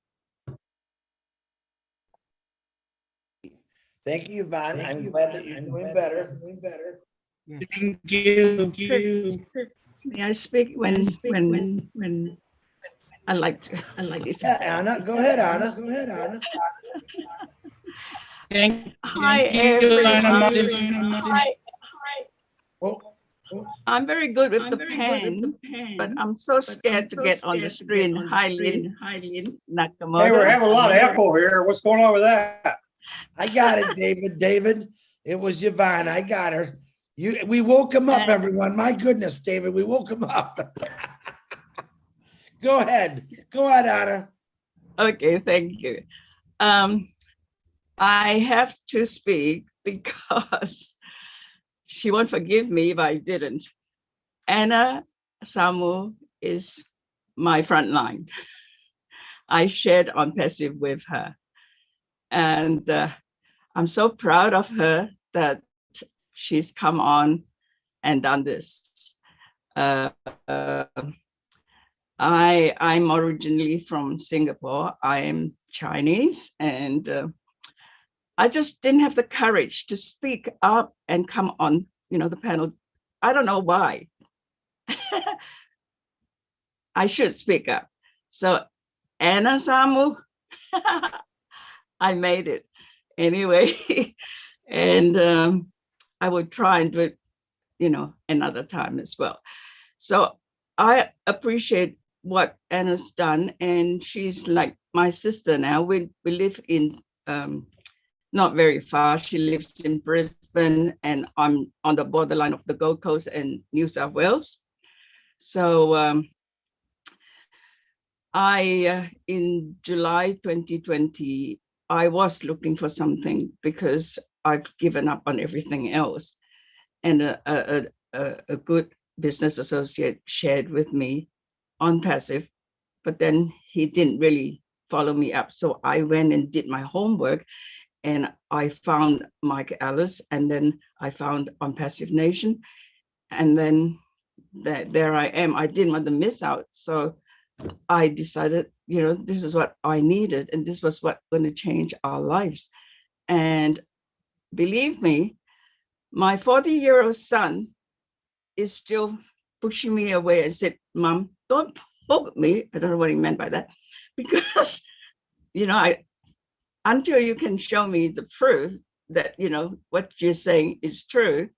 Thank you, Yvonne. I'm glad that you're doing better. Thank you. May I speak when I like to? Yeah, Anna, go ahead, Anna. Thank Hi, you, everyone. Anna Martin. Hi. I'm very good with the pen, but I'm so scared to get on the screen. Hi, Lynn Nakamoto. Hey, we're having a lot of echo here. What's going on with that? I got it, David. David, it was Yvonne. I got her. We woke him up, everyone. My goodness, David, we woke him up. Go ahead, Anna. Okay, thank you. I have to speak because she won't forgive me if I didn't. Anna Samu is my front line. I shared on Passive with her. And I'm so proud of her that she's come on and done this. I'm originally from Singapore. I am Chinese, and I just didn't have the courage to speak up and come on, the panel. I don't know why. I should speak up. So Anna Samu, I made it anyway. And I would try and do it, another time as well. So I appreciate what Anna's done, and she's like my sister now. We live in not very far. She lives in Brisbane, and I'm on the borderline of the Gold Coast and New South Wales. So in July 2020, I was looking for something because I've given up on everything else. And a good business associate shared with me on Passive, but then he didn't really follow me up. So I went and did my homework, and I found Mike Ellis, and then I found On Passive Nation. And then there I am. I didn't want to miss out. So I decided, this is what I needed, and this was what's going to change our lives. And believe me, my 40-year-old son is still pushing me away and said, Mom, don't poke me. I don't know what he meant by that. Because, until you can show me the proof that, what you're saying is true,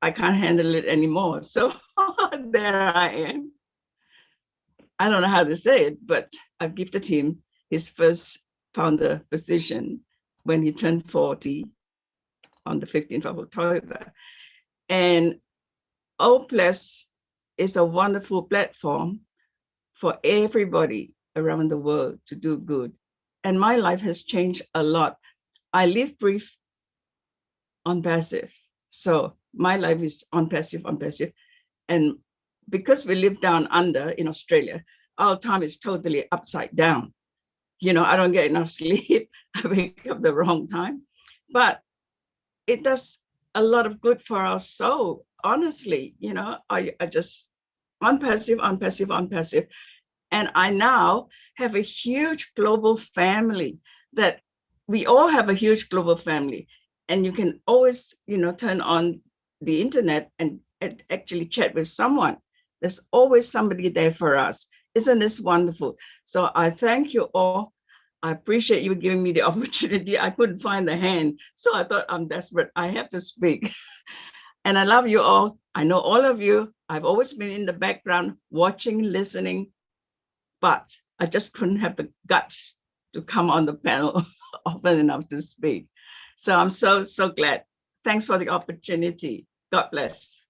I can't handle it anymore. So there I am. I don't know how to say it, but I've gifted him his first founder position when he turned 40 on the 15th of October. And OPLES is a wonderful platform for everybody around the world to do good. And my life has changed a lot. I live brief on Passive. So my life is on Passive. And because we live down under in Australia, our time is totally upside down. I don't get enough sleep. I wake up the wrong time. But it does a lot of good for our soul. Honestly, I just on Passive. And I now have a huge global family that we all have a huge global family. And you can always, turn on the internet and actually chat with someone. There's always somebody there for us. Isn't this wonderful? So I thank you all. I appreciate you giving me the opportunity. I couldn't find the hand, so I thought I'm desperate. I have to speak. And I love you all. I know all of you. I've always been in the background, watching, listening, but I just couldn't have the guts to come on the panel often enough to speak. So I'm so glad. Thanks for the opportunity. God bless.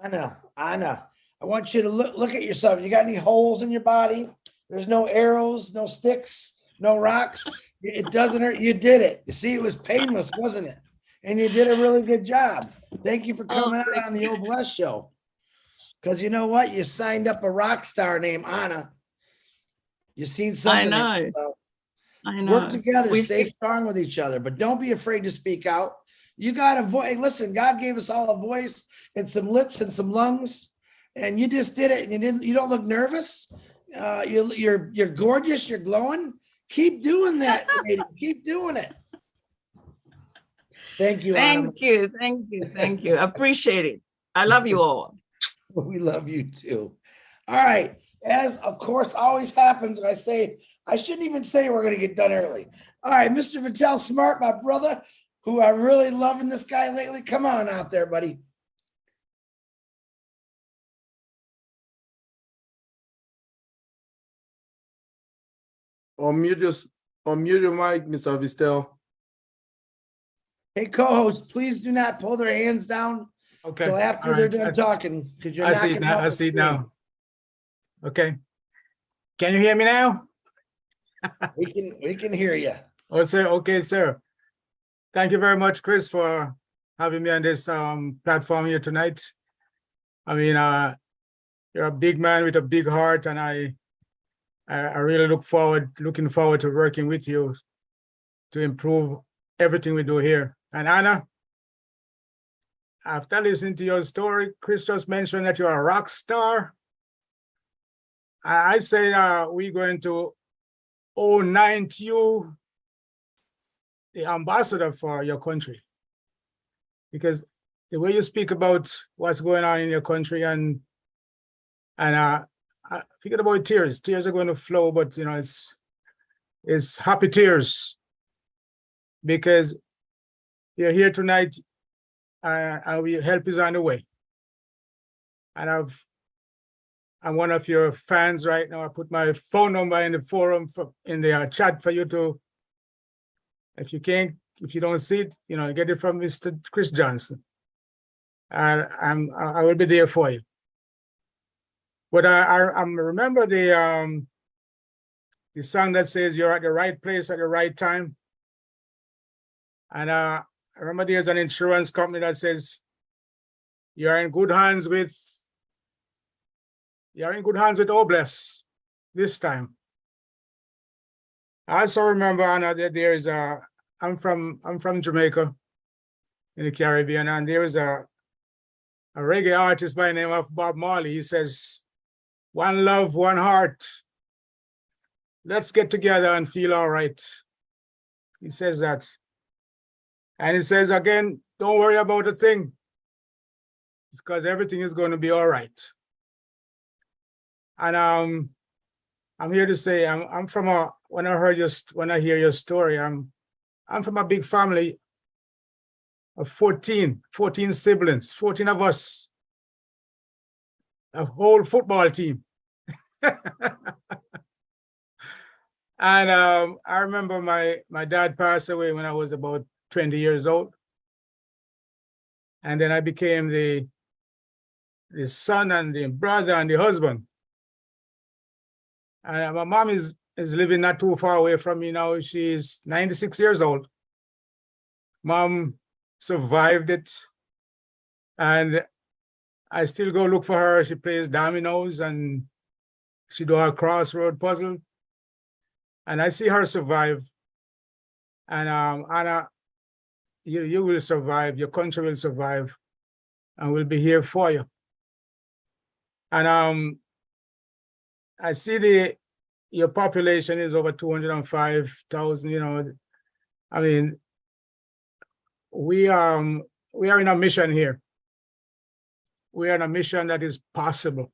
Anna, I want you to look at yourself. You got any holes in your body? There's no arrows, no sticks, no rocks. It doesn't hurt. You did it. You see, it was painless, wasn't it? And you did a really good job. Thank you for coming out on the Old Bless show. Because you know what? You signed up a rock star named Anna. You seen something. know. So I know. work together, We stay speak- strong with each other, but don't be afraid to speak out. You got a voice. Listen, God gave us all a voice and some lips and some lungs, and you just did it. And you don't look nervous. You're gorgeous. You're glowing. Keep doing that, lady. Keep doing it. Thank you, Anna. Thank you. Appreciate it. I love you all. We love you too. All right. As of course always happens, I shouldn't even say we're going to get done early. All right, Mr. Vittel Smart, my brother, who I'm really loving this guy lately. Come on out there, buddy. Unmute your mic, Mr. Vistel. Hey, co-host, please do not pull their hands down Okay. till after all they're right. done talking, because you're I not see it gonna now. help I us see it do now. Okay. Can you hear me now? We can hear you. Oh, sir. Okay, sir. Thank you very much, Chris, for having me on this platform here tonight. I mean, you're a big man with a big heart, and I really looking forward to working with you to improve everything we do here. And Anna, after listening to your story, Chris just mentioned that you're a rock star. I say we're going to anoint you the ambassador for your country, because the way you speak about what's going on in your country and I forget about tears. Tears are going to flow, but you know it's happy tears because you're here tonight, and your help is on the way. And I'm one of your fans right now. I put my phone number in the forum in the chat for you to. If you don't see it, you know, get it from Mr. Chris Johnson. And I will be there for you. But I remember the song that says you're at the right place at the right time. And I remember there's an insurance company that says you're in good hands with Obless this time. I also remember, Anna, that I'm from Jamaica in the Caribbean, and there is a reggae artist by the name of Bob Marley. He says, "One love, one heart. Let's get together and feel all right." He says that. And he says again, don't worry about a thing, because everything is going to be all right. And I'm here to say I'm from when I hear your story, I'm from a big family of 14 siblings, 14 of us, a whole football team. And I remember my dad passed away when I was about 20 years old. And then I became the son and the brother and the husband. And my mom is living not too far away from me now. She's 96 years old. Mom survived it. And I still go look for her. She plays dominoes and she do her crossword puzzle. And I see her survive. And Anna, you will survive. Your country will survive. And we'll be here for you. And I see your population is over 205,000. You know, I mean, we are in a mission here. We are in a mission that is possible,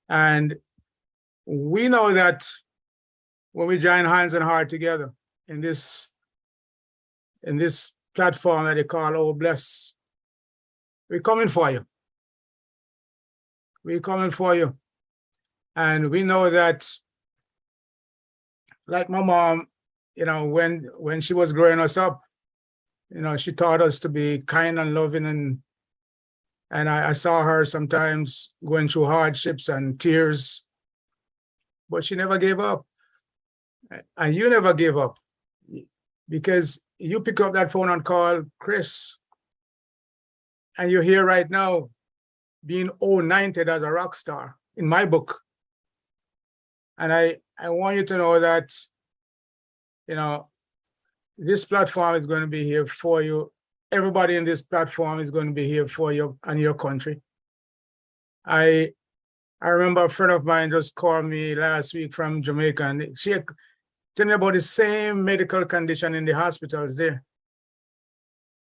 and we know that when we join hands and heart together in this platform that they call Oh Bless, we're coming for you. We're coming for you. And we know that, like my mom, you know, when she was growing us up, you know, she taught us to be kind and loving, and I saw her sometimes going through hardships and tears, but she never gave up. And you never gave up because you pick up that phone and call Chris. And you're here right now being anointed as a rock star in my book. And I want you to know that, you know, this platform is going to be here for you. Everybody in this platform is going to be here for you and your country. I remember a friend of mine just called me last week from Jamaica, and she had told me about the same medical condition in the hospitals there.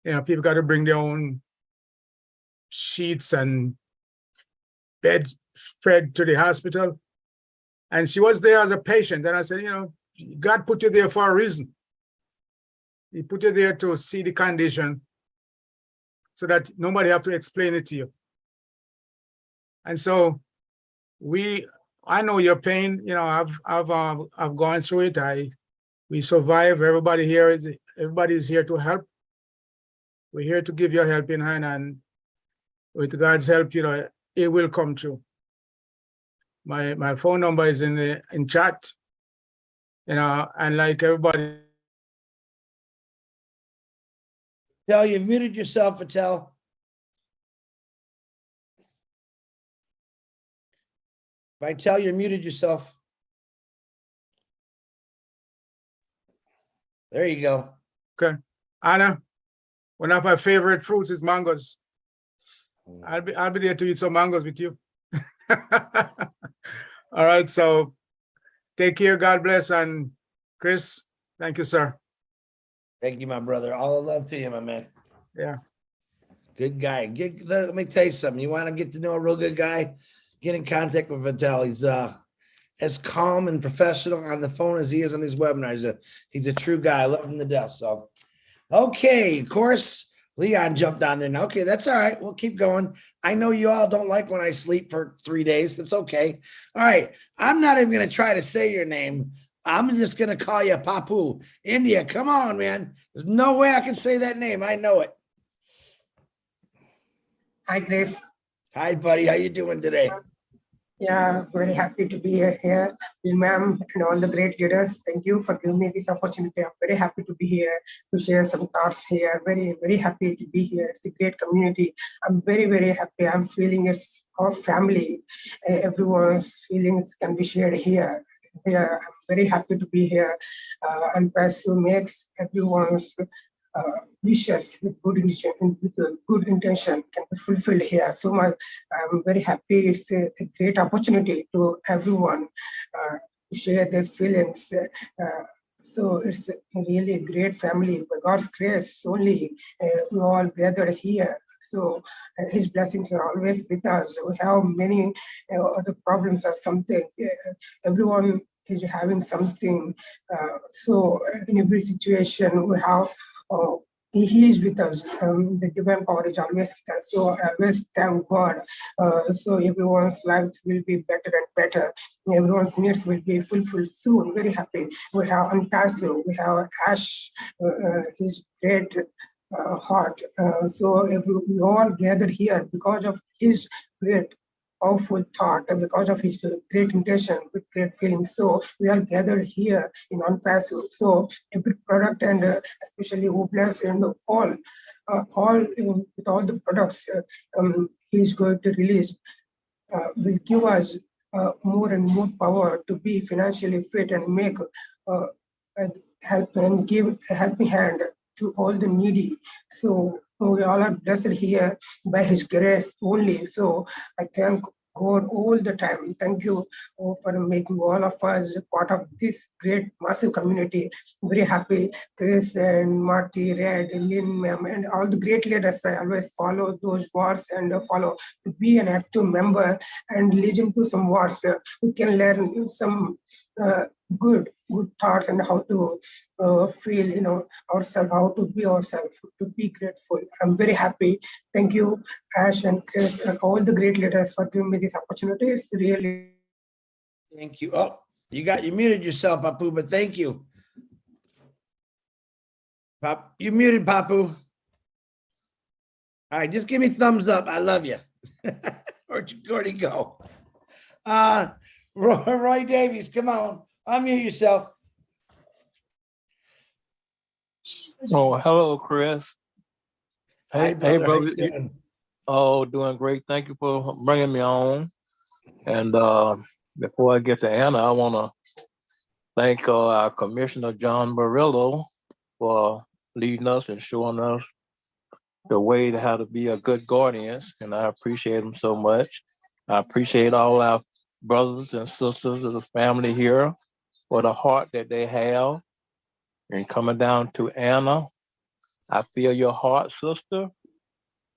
You know, people got to bring their own sheets and bed spread to the hospital. And she was there as a patient. And I said, you know, God put you there for a reason. He put you there to see the condition so that nobody have to explain it to you. And so I know your pain, you know, I've gone through it. We survive. Everybody is here to help. We're here to give you a helping hand, and with God's help, you know, it will come true. My phone number is in chat, you know, and like everybody. Tell you muted yourself, Patel. Vital, you muted yourself. There you go. Okay. Anna, one of my favorite fruits is mangoes. I'll be there to eat some mangoes with you. All right, so take care, God bless, and Chris, thank you, sir. Thank you, my brother. All the love to you, my man. Yeah. Good guy. Let me tell you something. You want to get to know a real good guy? Get in contact with Vital. He's as calm and professional on the phone as he is on these webinars. He's a true guy. I love him to death. So, okay, of course, Leon jumped on there. Now, okay, that's all right. We'll keep going. I know you all don't like when I sleep for 3 days. That's okay. All right. I'm not even going to try to say your name. I'm just going to call you Papu. India, come on, man. There's no way I can say that name. I know it. Hi, Chris. Hi, buddy. How you doing today? Yeah, very happy to be here. Ma'am and all the great leaders, thank you for giving me this opportunity. I'm very happy to be here to share some thoughts here. Very, very happy to be here. It's a great community. I'm very, very happy. I'm feeling it's our family. Everyone's feelings can be shared here. I'm very happy to be here. And Pasu makes everyone's wishes with good intention can be fulfilled here. So I'm very happy. It's a great opportunity to everyone to share their feelings. So it's really a great family. By God's grace, only we all gathered here. So his blessings are always with us. We have many other problems or something. Everyone is having something. So in every situation we have, he is with us. The divine power is always with us. So I always thank God. So everyone's lives will be better and better. Everyone's needs will be fulfilled soon. Very happy. We have Antasio, we have Ash, his great heart. So we all gathered here because of his great powerful thought and because of his great intention with great feelings. So we are gathered here in OnPassive. So every product and especially Oblast and all with all the products he's going to release will give us more and more power to be financially fit and make help and give a helping hand to all the needy. So we all are blessed here by his grace only. So I thank God all the time. Thank you for making all of us part of this great massive community. Very happy. Chris and Marty, Red, Lynn, ma'am, and all the great leaders. I always follow those words and follow to be an active member and listen to some words. We can learn some good thoughts and how to feel, ourselves, how to be ourselves, to be grateful. I'm very happy. Thank you, Ash and Chris and all the great leaders for giving me this opportunity. It's really. Thank you. Oh, you muted yourself, Papu, but thank you. You muted, Papu. All right, just give me thumbs up. I love you. Where'd you go? Roy Davies, come on. Unmute yourself. Oh, hello, Chris. Hi, Hey, brother. How brother. you doing? Oh, doing great. Thank you for bringing me on. And before I get to Anna, I want to thank our Commissioner John Murillo for leading us and showing us the way to how to be a good guardian. And I appreciate him so much. I appreciate all our brothers and sisters of the family here for the heart that they have. And coming down to Anna, I feel your heart, sister,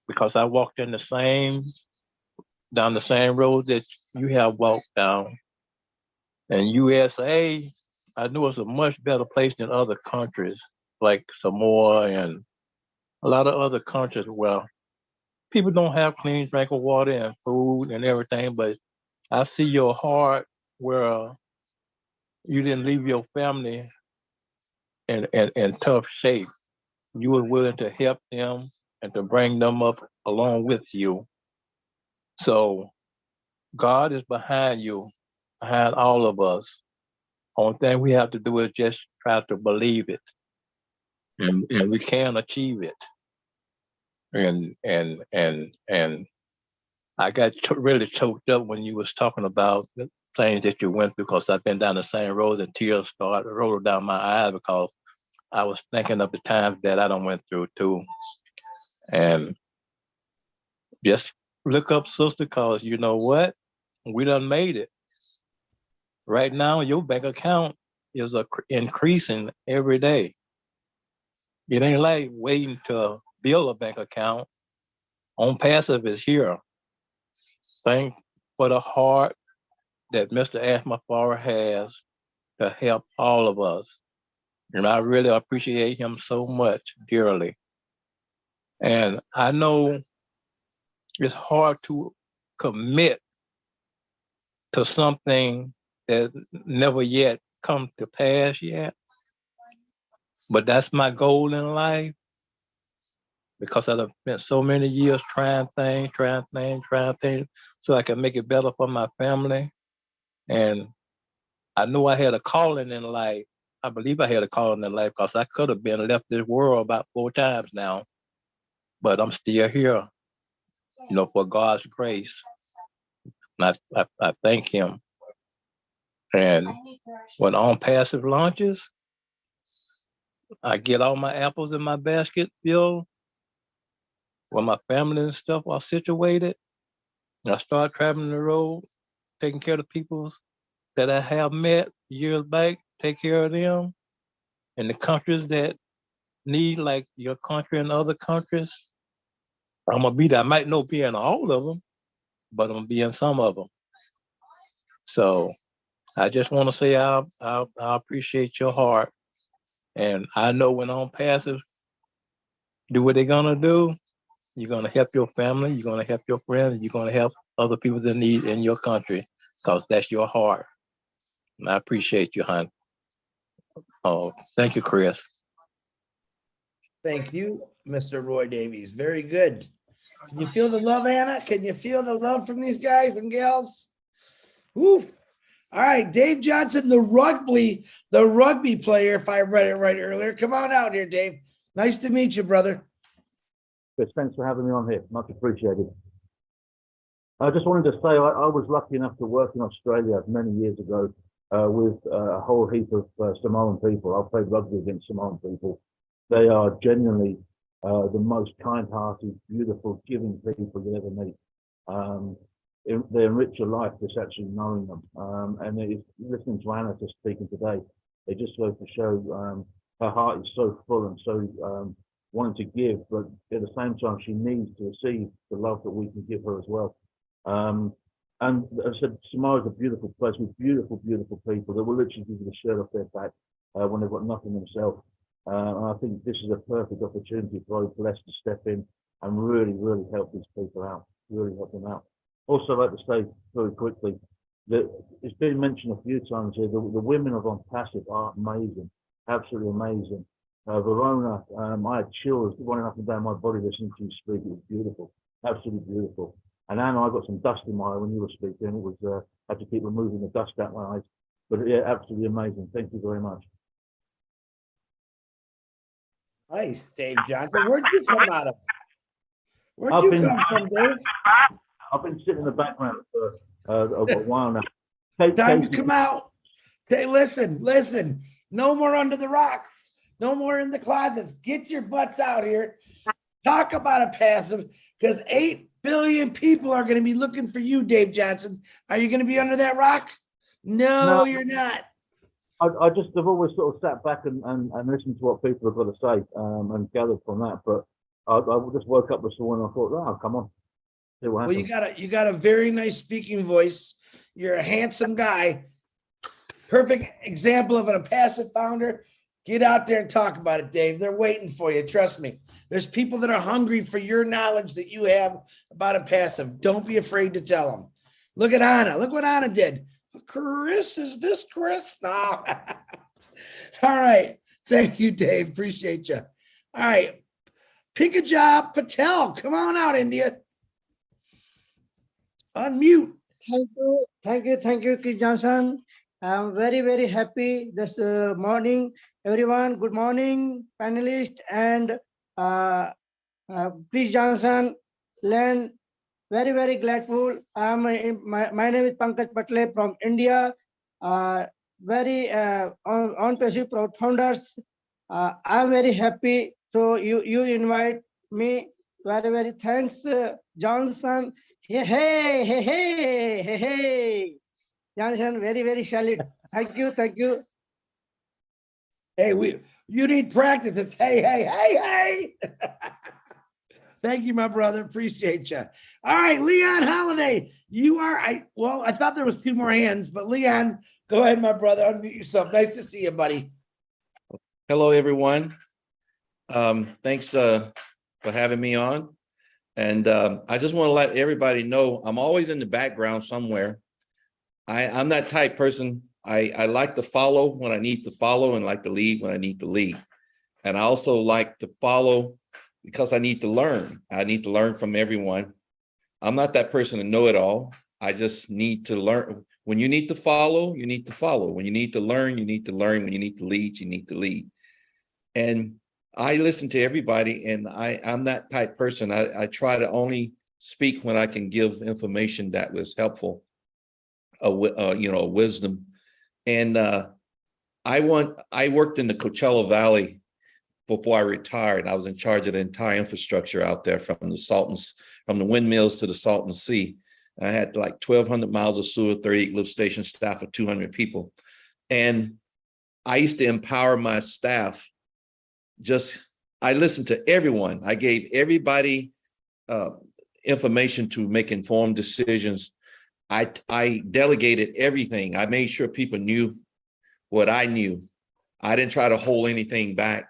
because I walked in down the same road that you have walked down. And USA, I knew it's a much better place than other countries like Samoa and a lot of other countries where people don't have clean drinking water and food and everything. But I see your heart where you didn't leave your family in tough shape. You were willing to help them and to bring them up along with you. So God is behind you, behind all of us. Only thing we have to do is just try to believe it, and we can achieve it. And I got really choked up when you was talking about the things that you went through, because I've been down the same road and tears started rolling down my eyes because I was thinking of the times that I done went through too. And just look up, sister, cause you know what? We done made it. Right now, your bank account is increasing every day. It ain't like waiting to build a bank account. On Passive is here. Thank for the heart that Mr. Ashmafara has to help all of us. And I really appreciate him so much, dearly. And I know it's hard to commit to something that never yet come to pass yet. But that's my goal in life, because I've spent so many years trying things, so I can make it better for my family. And I knew I had a calling in life. I believe I had a calling in life, because I could have been left this world about 4 times now, but I'm still here, for God's grace. And I thank him. And when On Passive launches, I get all my apples in my basket filled, where my family and stuff are situated. I start traveling the road, taking care of the people that I have met years back, take care of them. In the countries that need, like your country and other countries, I'm gonna be there. I might not be in all of them, but I'm gonna be in some of them. So I just want to say I appreciate your heart. And I know when On Passive do what they're gonna do, you're gonna help your family, you're gonna help your friends, you're gonna help other people in need in your country, because that's your heart. And I appreciate you, hon. Oh, thank you, Chris. Thank you, Mr. Roy Davies. Very good. Can you feel the love, Anna? Can you feel the love from these guys and gals? Woo. All right, Dave Johnson, the rugby player, if I read it right earlier. Come on out here, Dave. Nice to meet you, brother. Chris, thanks for having me on here. Much appreciated. I just wanted to say I was lucky enough to work in Australia many years ago with a whole heap of Samoan people. I played rugby against Samoan people. They are genuinely the most kind-hearted, beautiful, giving people you'll ever meet. They enrich your life just actually knowing them. And listening to Anna just speaking today, it just goes to show her heart is so full and so wanting to give, but at the same time, she needs to receive the love that we can give her as well. And as I said, Samoa is a beautiful place with beautiful, beautiful people that will literally give you the shirt off their back when they've got nothing themselves. And I think this is a perfect opportunity for those blessed to step in and really, really help these people out, really help them out. Also, I'd like to say very quickly that it's been mentioned a few times here, the women of On Passive are amazing, absolutely amazing. Verona, I had chills running up and down my body listening to you speak. It was beautiful, absolutely beautiful. And Anna, I got some dust in my eye when you were speaking. It was, I had to keep removing the dust out my eyes. But yeah, absolutely amazing. Thank you very much. Nice, Dave Johnson. Where'd you come out of? Where'd I've you been- come from, Dave? I've been sitting in the background for a while now. Kate- Time to Casey- come out. Hey, listen. No more under the rock. No more in the closets. Get your butts out here. Talk about a passive, because 8 billion people are going to be looking for you, Dave Johnson. Are you going to be under that rock? No, you're not. I just have always sort of sat back and listened to what people have got to say and gathered from that. But I just woke up this morning and I thought, oh, come on, see what Well, happens. you got a very nice speaking voice. You're a handsome guy. Perfect example of a passive founder. Get out there and talk about it, Dave. They're waiting for you. Trust me. There's people that are hungry for your knowledge that you have about a passive. Don't be afraid to tell them. Look at Anna. Look what Anna did. Chris, is this Chris? No. All right. Thank you, Dave. Appreciate you. All right. Pikajab Patel. Come on out, India. Unmute. Thank you, Chris Johnson. I'm very happy this morning, everyone. Good morning, panelists and Chris Johnson. Len, very grateful. My name is Pankaj Patle from India. Very on Passive Proud Founders. I'm very happy. So you invite me. Very thanks, Johnson. Hey. Johnson, very salute. Thank you. Hey, you need practice. It's hey. Thank you, my brother. Appreciate you. All right, Leon Holiday. I thought there was 2 more hands, but Leon, go ahead, my brother. Unmute yourself. Nice to see you, buddy. Hello, everyone. Thanks for having me on. And I just want to let everybody know I'm always in the background somewhere. I'm that type person. I like to follow when I need to follow and like to lead when I need to lead. And I also like to follow because I need to learn. I need to learn from everyone. I'm not that person to know it all. I just need to learn. When you need to follow, you need to follow. When you need to learn, you need to learn. When you need to lead, you need to lead. And I listen to everybody, and I'm that type person. I try to only speak when I can give information that was helpful, wisdom. And I worked in the Coachella Valley before I retired. I was in charge of the entire infrastructure out there from the windmills to the Salton Sea. I had like 1,200 miles of sewer, 38 lift station, staff of 200 people. And I used to empower my staff. I listened to everyone. I gave everybody information to make informed decisions. I delegated everything. I made sure people knew what I knew. I didn't try to hold anything back.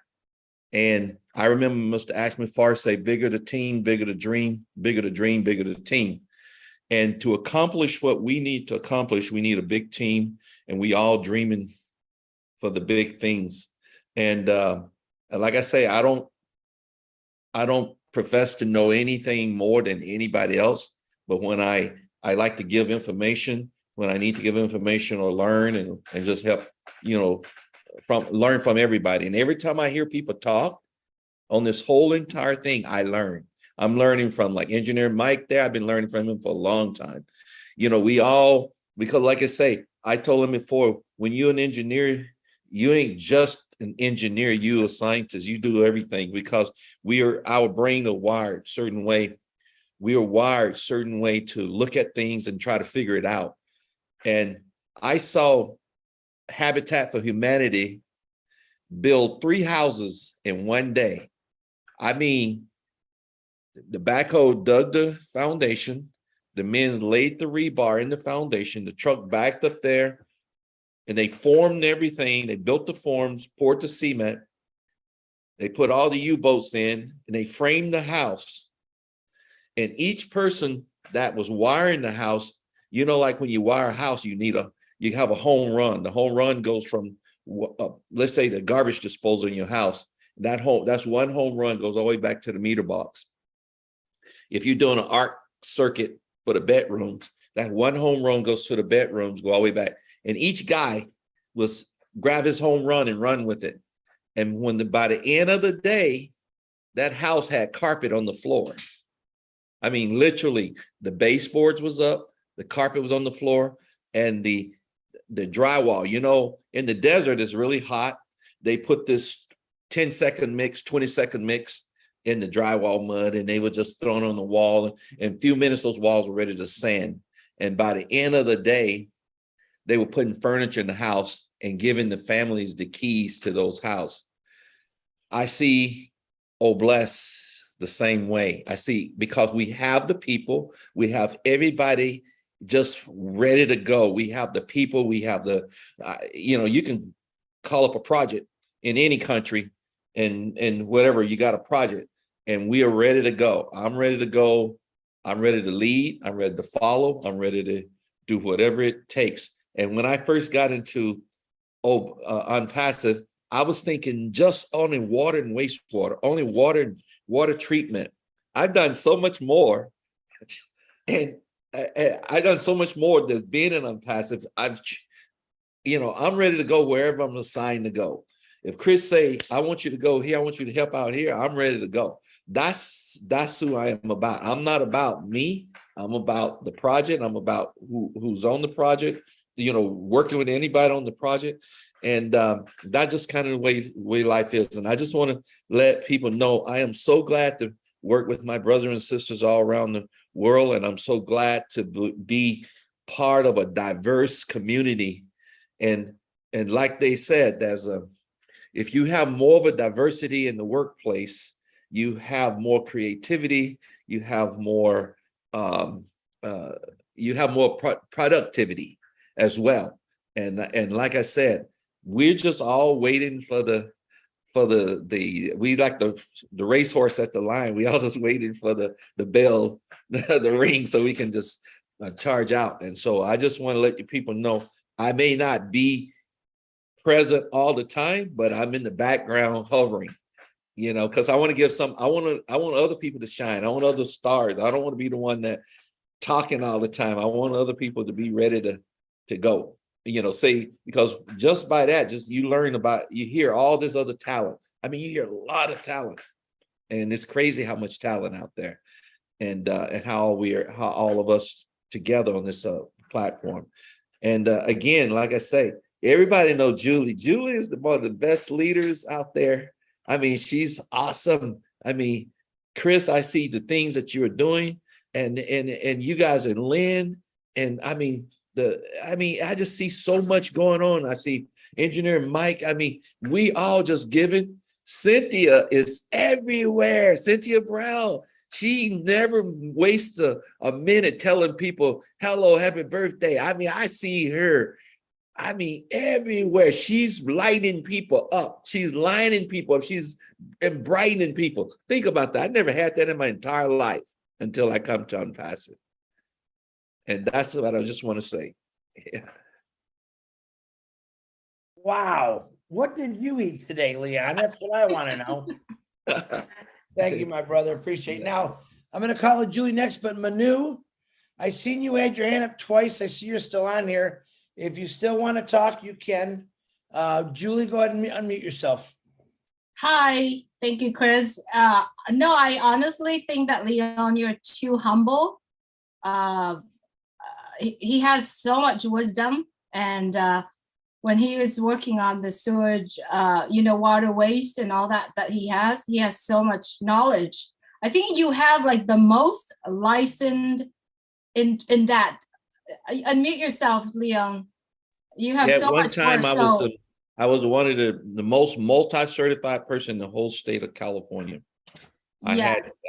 And I remember Mr. Ashman Farr say, bigger the team, bigger the dream, bigger the dream, bigger the team. And to accomplish what we need to accomplish, we need a big team, and we all dreaming for the big things. And like I say, I don't profess to know anything more than anybody else, but when I like to give information when I need to give information or learn and just help, learn from everybody. And every time I hear people talk on this whole entire thing, I learn. I'm learning from like Engineer Mike there. I've been learning from him for a long time. Because like I say, I told him before, when you're an engineer, you ain't just an engineer, you a scientist, you do everything, because our brain are wired certain way. We are wired certain way to look at things and try to figure it out. And I saw Habitat for Humanity build 3 houses in one day. I mean, the backhoe dug the foundation, the men laid the rebar in the foundation, the truck backed up there, and they formed everything. They built the forms, poured the cement. They put all the U-boats in, and they framed the house. And each person that was wiring the house, like when you wire a house, you have a home run. The home run goes from, let's say, the garbage disposal in your house. That's one home run, goes all the way back to the meter box. If you're doing an arc circuit for the bedrooms, that one home run goes to the bedrooms, go all the way back. And each guy grab his home run and run with it. And by the end of the day, that house had carpet on the floor. I mean, literally, the baseboards was up, the carpet was on the floor, and the drywall. You know, in the desert, it's really hot. They put this 10-second mix, 20-second mix in the drywall mud, and they were just thrown on the wall. In a few minutes, those walls were ready to sand. And by the end of the day, they were putting furniture in the house and giving the families the keys to those houses. I see Obless the same way. I see, because we have the people, we have everybody just ready to go. We have the people, we have the, you can call up a project in any country and whatever, you got a project and we are ready to go. I'm ready to go. I'm ready to lead. I'm ready to follow. I'm ready to do whatever it takes. And when I first got into OnPassive, I was thinking just only water and wastewater, only water treatment. I've done so much more. And I've done so much more than being an OnPassive. I'm ready to go wherever I'm assigned to go. If Chris say, I want you to go here, I want you to help out here, I'm ready to go. That's who I am about. I'm not about me. I'm about the project. I'm about who's on the project, working with anybody on the project. And that's just kind of the way life is. And I just want to let people know I am so glad to work with my brothers and sisters all around the world. And I'm so glad to be part of a diverse community. And like they said, if you have more of a diversity in the workplace, you have more creativity, you have more productivity as well. And like I said, we're just all waiting for we like the racehorse at the line. We all just waiting for the bell, the ring, so we can just charge out. And so I just want to let you people know, I may not be present all the time, but I'm in the background hovering, because I want to I want other people to shine. I want other stars. I don't want to be the one that talking all the time. I want other people to be ready to go. Because just by that, you hear all this other talent. I mean, you hear a lot of talent, and it's crazy how much talent out there, and how all of us together on this platform. And again, like I say, everybody know Julie. Julie is one of the best leaders out there. I mean, she's awesome. I mean, Chris, I see the things that you're doing, and you guys and Lynn, and I mean, I just see so much going on. I see Engineer Mike. I mean, we all just giving. Cynthia is everywhere. Cynthia Brown. She never wastes a minute telling people, hello, happy birthday. I mean, I see her. I mean, everywhere. She's lighting people up. She's lining people up. She's brightening people. Think about that. I never had that in my entire life until I come to OnPassive. And that's what I just want to say. Yeah. Wow. What did you eat today, Leon? That's what I want to know. Thank you, my brother. Appreciate it. Now, I'm going to call it Julie next, but Manu, I seen you had your hand up twice. I see you're still on here. If you still want to talk, you can. Julie, go ahead and unmute yourself. Hi, thank you, Chris. No, I honestly think that Leon, you're too humble. He has so much wisdom, and when he was working on the sewage, water waste and all that he has so much knowledge. I think you have like the most licensed in that. Unmute yourself, Leon. You have so much. One time I was one of the most multi-certified person in the whole state of California. I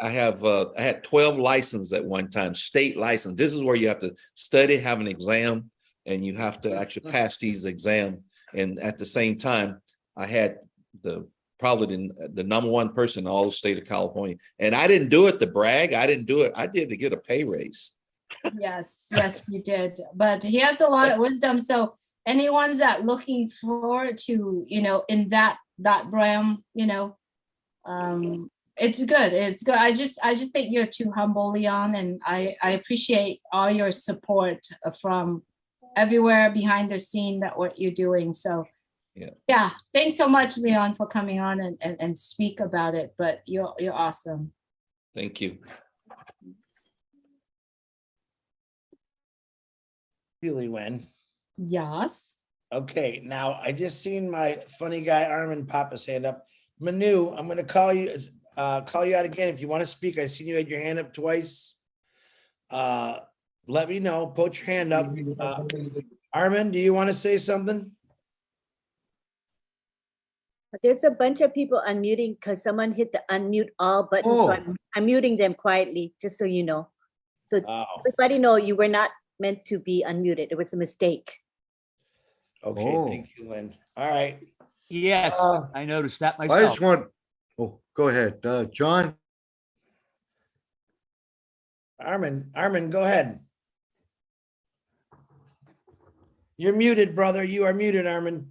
had 12 licenses at one time, state license. This is where you have to study, have an exam, and you have to actually pass these exams. And at the same time, I had probably the number one person in all the state of California. And I didn't do it to brag. I didn't do it. I did to get a pay raise. Yes, you did. But he has a lot of wisdom. So anyone's that looking forward to, in that realm, it's good. It's good. I just think you're too humble, Leon, and I appreciate all your support from everywhere behind the scene that what you're doing. So Yeah, thanks so much, Leon, for coming on and speak about it. But you're awesome. Thank you. Really, Wen. Yes. Okay, now I just seen my funny guy Armin pop his hand up. Manu, I'm gonna call you out again if you want to speak. I seen you had your hand up twice. Let me know. Put your hand up. Armin, do you want to say something? There's a bunch of people unmuting because someone hit the unmute all button. So I'm muting them quietly, just so you know. So everybody know you were not meant to be unmuted. It was a mistake. Okay, thank you, Lynn. All right. Yes, I noticed that I myself. just want, go ahead, John. Armin, go ahead. You're muted, brother. You are muted, Armin.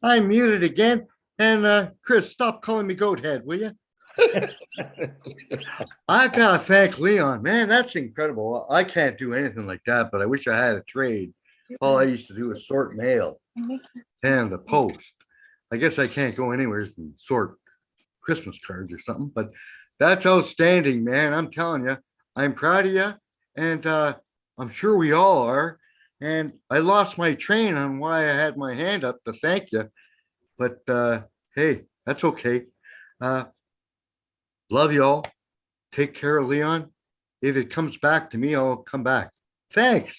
I'm muted again. And Chris, stop calling me goat head, will you? I gotta thank Leon, man. That's incredible. I can't do anything like that, but I wish I had a trade. All I used to do was sort mail and the post. I guess I can't go anywhere and sort Christmas cards or something, but that's outstanding, man. I'm telling you, I'm proud of you, and I'm sure we all are. And I lost my train on why I had my hand up to thank you, but hey, that's okay. Love you all. Take care of Leon. If it comes back to me, I'll come back. Thanks.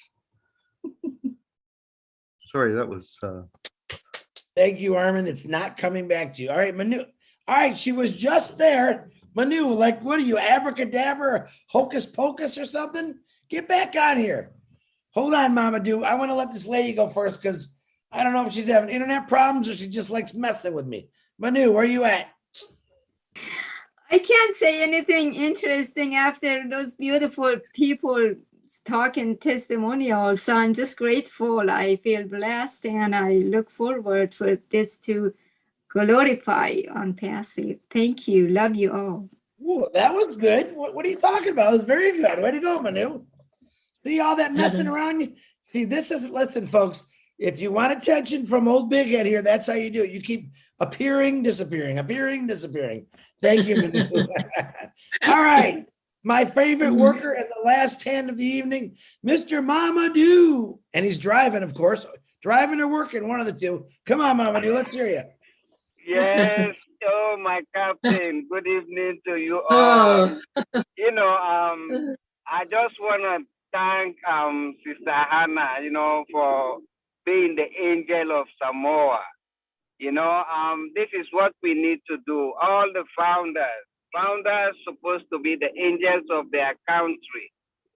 Sorry, that was Thank you, Armin. It's not coming back to you. All right, Manu. All right, she was just there. Manu, like, what are you, abracadabra, hocus pocus or something? Get back on here. Hold on, Mama Do. I want to let this lady go first because I don't know if she's having internet problems or she just likes messing with me. Manu, where are you at? I can't say anything interesting after those beautiful people talking testimonials. So I'm just grateful. I feel blessed and I look forward for this to glorify on Passive. Thank you. Love you all. Ooh, that was good. What are you talking about? It was very good. Way to go, Manu. See all that messing around you? See, this is, listen, folks, if you want attention from old Big Head here, that's how you do it. You keep appearing, disappearing, appearing, disappearing. Thank you, Manu. All right. My favorite worker and the last hand of the evening, Mr. Mamadou. And he's driving, of course. Driving or working, one of the two. Come on, Mamadou, let's hear you. Yes, oh my captain. Good evening to you all. I just want to thank Sister Hannah, for being the angel of Samoa. This is what we need to do. All the founders supposed to be the angels of their country.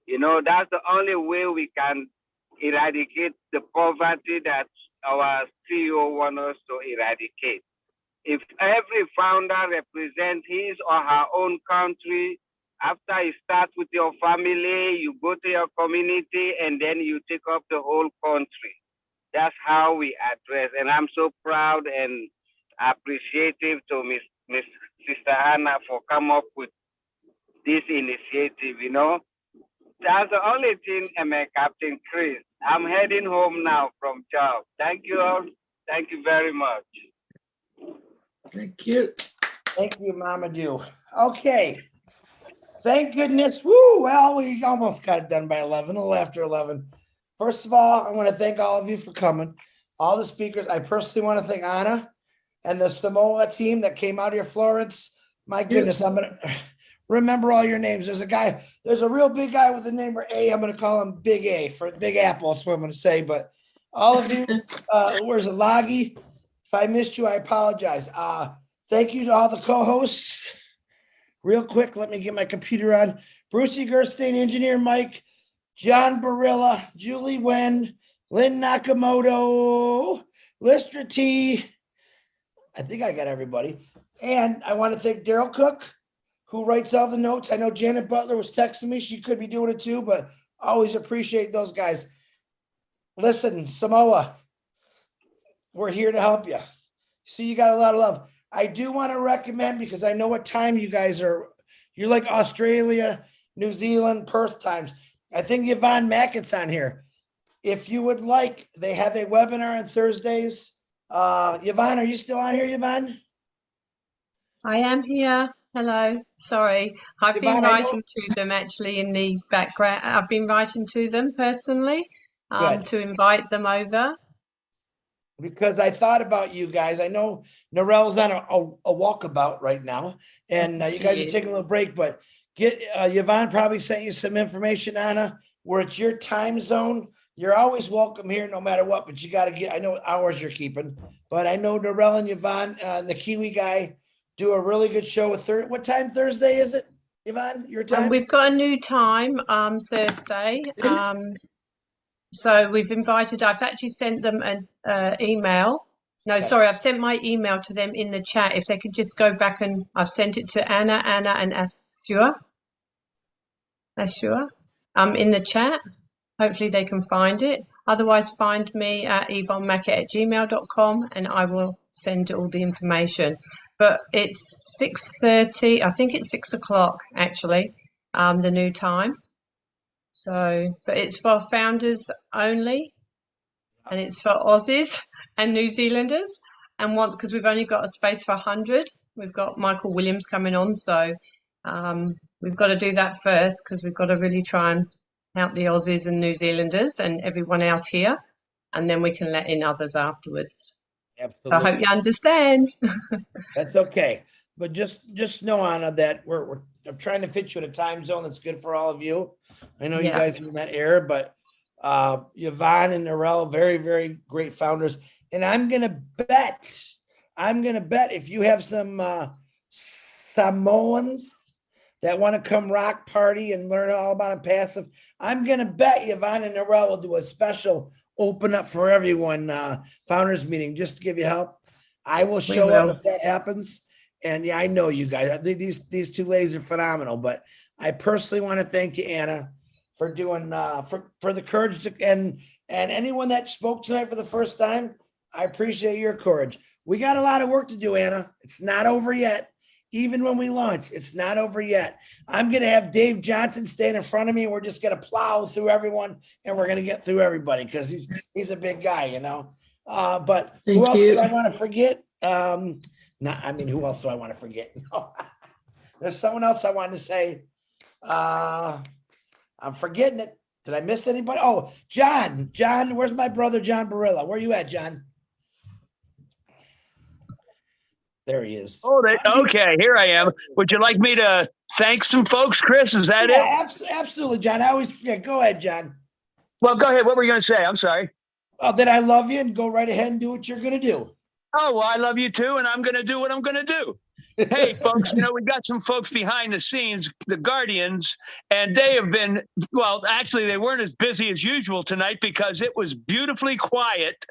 That's the only way we can eradicate the poverty that our CEO wants us to eradicate. If every founder represents his or her own country, after you start with your family, you go to your community, and then you take up the whole country. That's how we address. And I'm so proud and appreciative to Miss Sister Hannah for coming up with this initiative, That's the only thing, Captain Chris. I'm heading home now from job. Thank you all. Thank you very much. Thank you. Thank you, Mamadou. Okay. Thank goodness. Woo, well, we almost got it done by 11, a little after 11. First of all, I want to thank all of you for coming. All the speakers. I personally want to thank Anna and the Samoa team that came out here, Florence. My goodness, I'm going to remember all your names. There's a real big guy with the name A. I'm going to call him Big A for Big Apple. That's what I'm going to say. But all of you, where's it, Loggy? If I missed you, I apologize. Thank you to all the co-hosts. Real quick, let me get my computer on. Brucey Gerstein, Engineer Mike, John Barilla, Julie Wen, Lynn Nakamoto, Lister T. I think I got everybody. And I want to thank Daryl Cook, who writes all the notes. I know Janet Butler was texting me. She could be doing it too, but I always appreciate those guys. Listen, Samoa, we're here to help you. See, you got a lot of love. I do want to recommend, because I know what time you guys are. You're like Australia, New Zealand, Perth times. I think Yvonne Mackett's on here. if you would like, they have a webinar on Thursdays. Yvonne, are you still on here, Yvonne? I am here. Hello. Sorry. I've been Yvonne, I know- writing to them actually in the background. I've been writing to them personally Good. to invite them over. Because I thought about you guys. I know Narelle's on a walkabout right now, and you She guys are is. taking a little break, but get Yvonne probably sent you some information, Anna, where it's your time zone. You're always welcome here no matter what, but you got to get, I know hours you're keeping, but I know Narelle and Yvonne, the Kiwi guy, do a really good show with what time Thursday is it, Yvonne? Your time? We've got a new time Thursday. So we've invited, I've actually sent them an email. No, sorry, I've sent my email to them in the chat. If they could just go back, and I've sent it to Anna and Asua in the chat. Hopefully they can find it. Otherwise, find me at yvonnemackett@gmail.com and I will send all the information. But it's 6:30, I think it's 6 o'clock actually, the new time. So, but it's for founders only, and it's for Aussies and New Zealanders, and because we've only got a space for 100. We've got Michael Williams coming on, so we've got to do that first because we've got to really try and help the Aussies and New Zealanders and everyone else here, and then we can let in others afterwards. Absolutely. So I hope you understand. That's okay. But just know, Anna, that I'm trying to fit you in a time zone that's good for all of you. I know you Yeah. guys are in that era, but Yvonne and Narelle, very, very great founders. And I'm gonna bet if you have some Samoans that want to come rock party and learn all about a passive, I'm gonna bet Yvonne and Narelle will do a special open up for everyone founders meeting just to give you help. I will show up if that happens. And yeah, I know you guys. These two ladies are phenomenal. But I personally want to thank you, Anna, for doing for the courage to, and anyone that spoke tonight for the first time. I appreciate your courage. We got a lot of work to do, Anna. It's not over yet. Even when we launch, it's not over yet. I'm gonna have Dave Johnson stand in front of me. And we're just gonna plow through everyone, and we're gonna get through everybody because he's a big guy, you know. But who Thank else you. did I want to forget? Who else do I want to forget? There's someone else I wanted to say. I'm forgetting it. Did I miss anybody? Oh, John. John, where's my brother, John Barilla? Where you at, John? There he is. Oh, okay. Here I am. Would you like me to thank some folks, Chris? Is that it? Absolutely, John. I always go ahead, John. Well, go ahead. What were you going to say? I'm sorry. Oh, that I love you and go right ahead and do what you're going to do. Oh, well, I love you too, and I'm going to do what I'm going to do. Hey, folks, we've got some folks behind the scenes, the Guardians, and they have been, well, actually, they weren't as busy as usual tonight because it was beautifully quiet.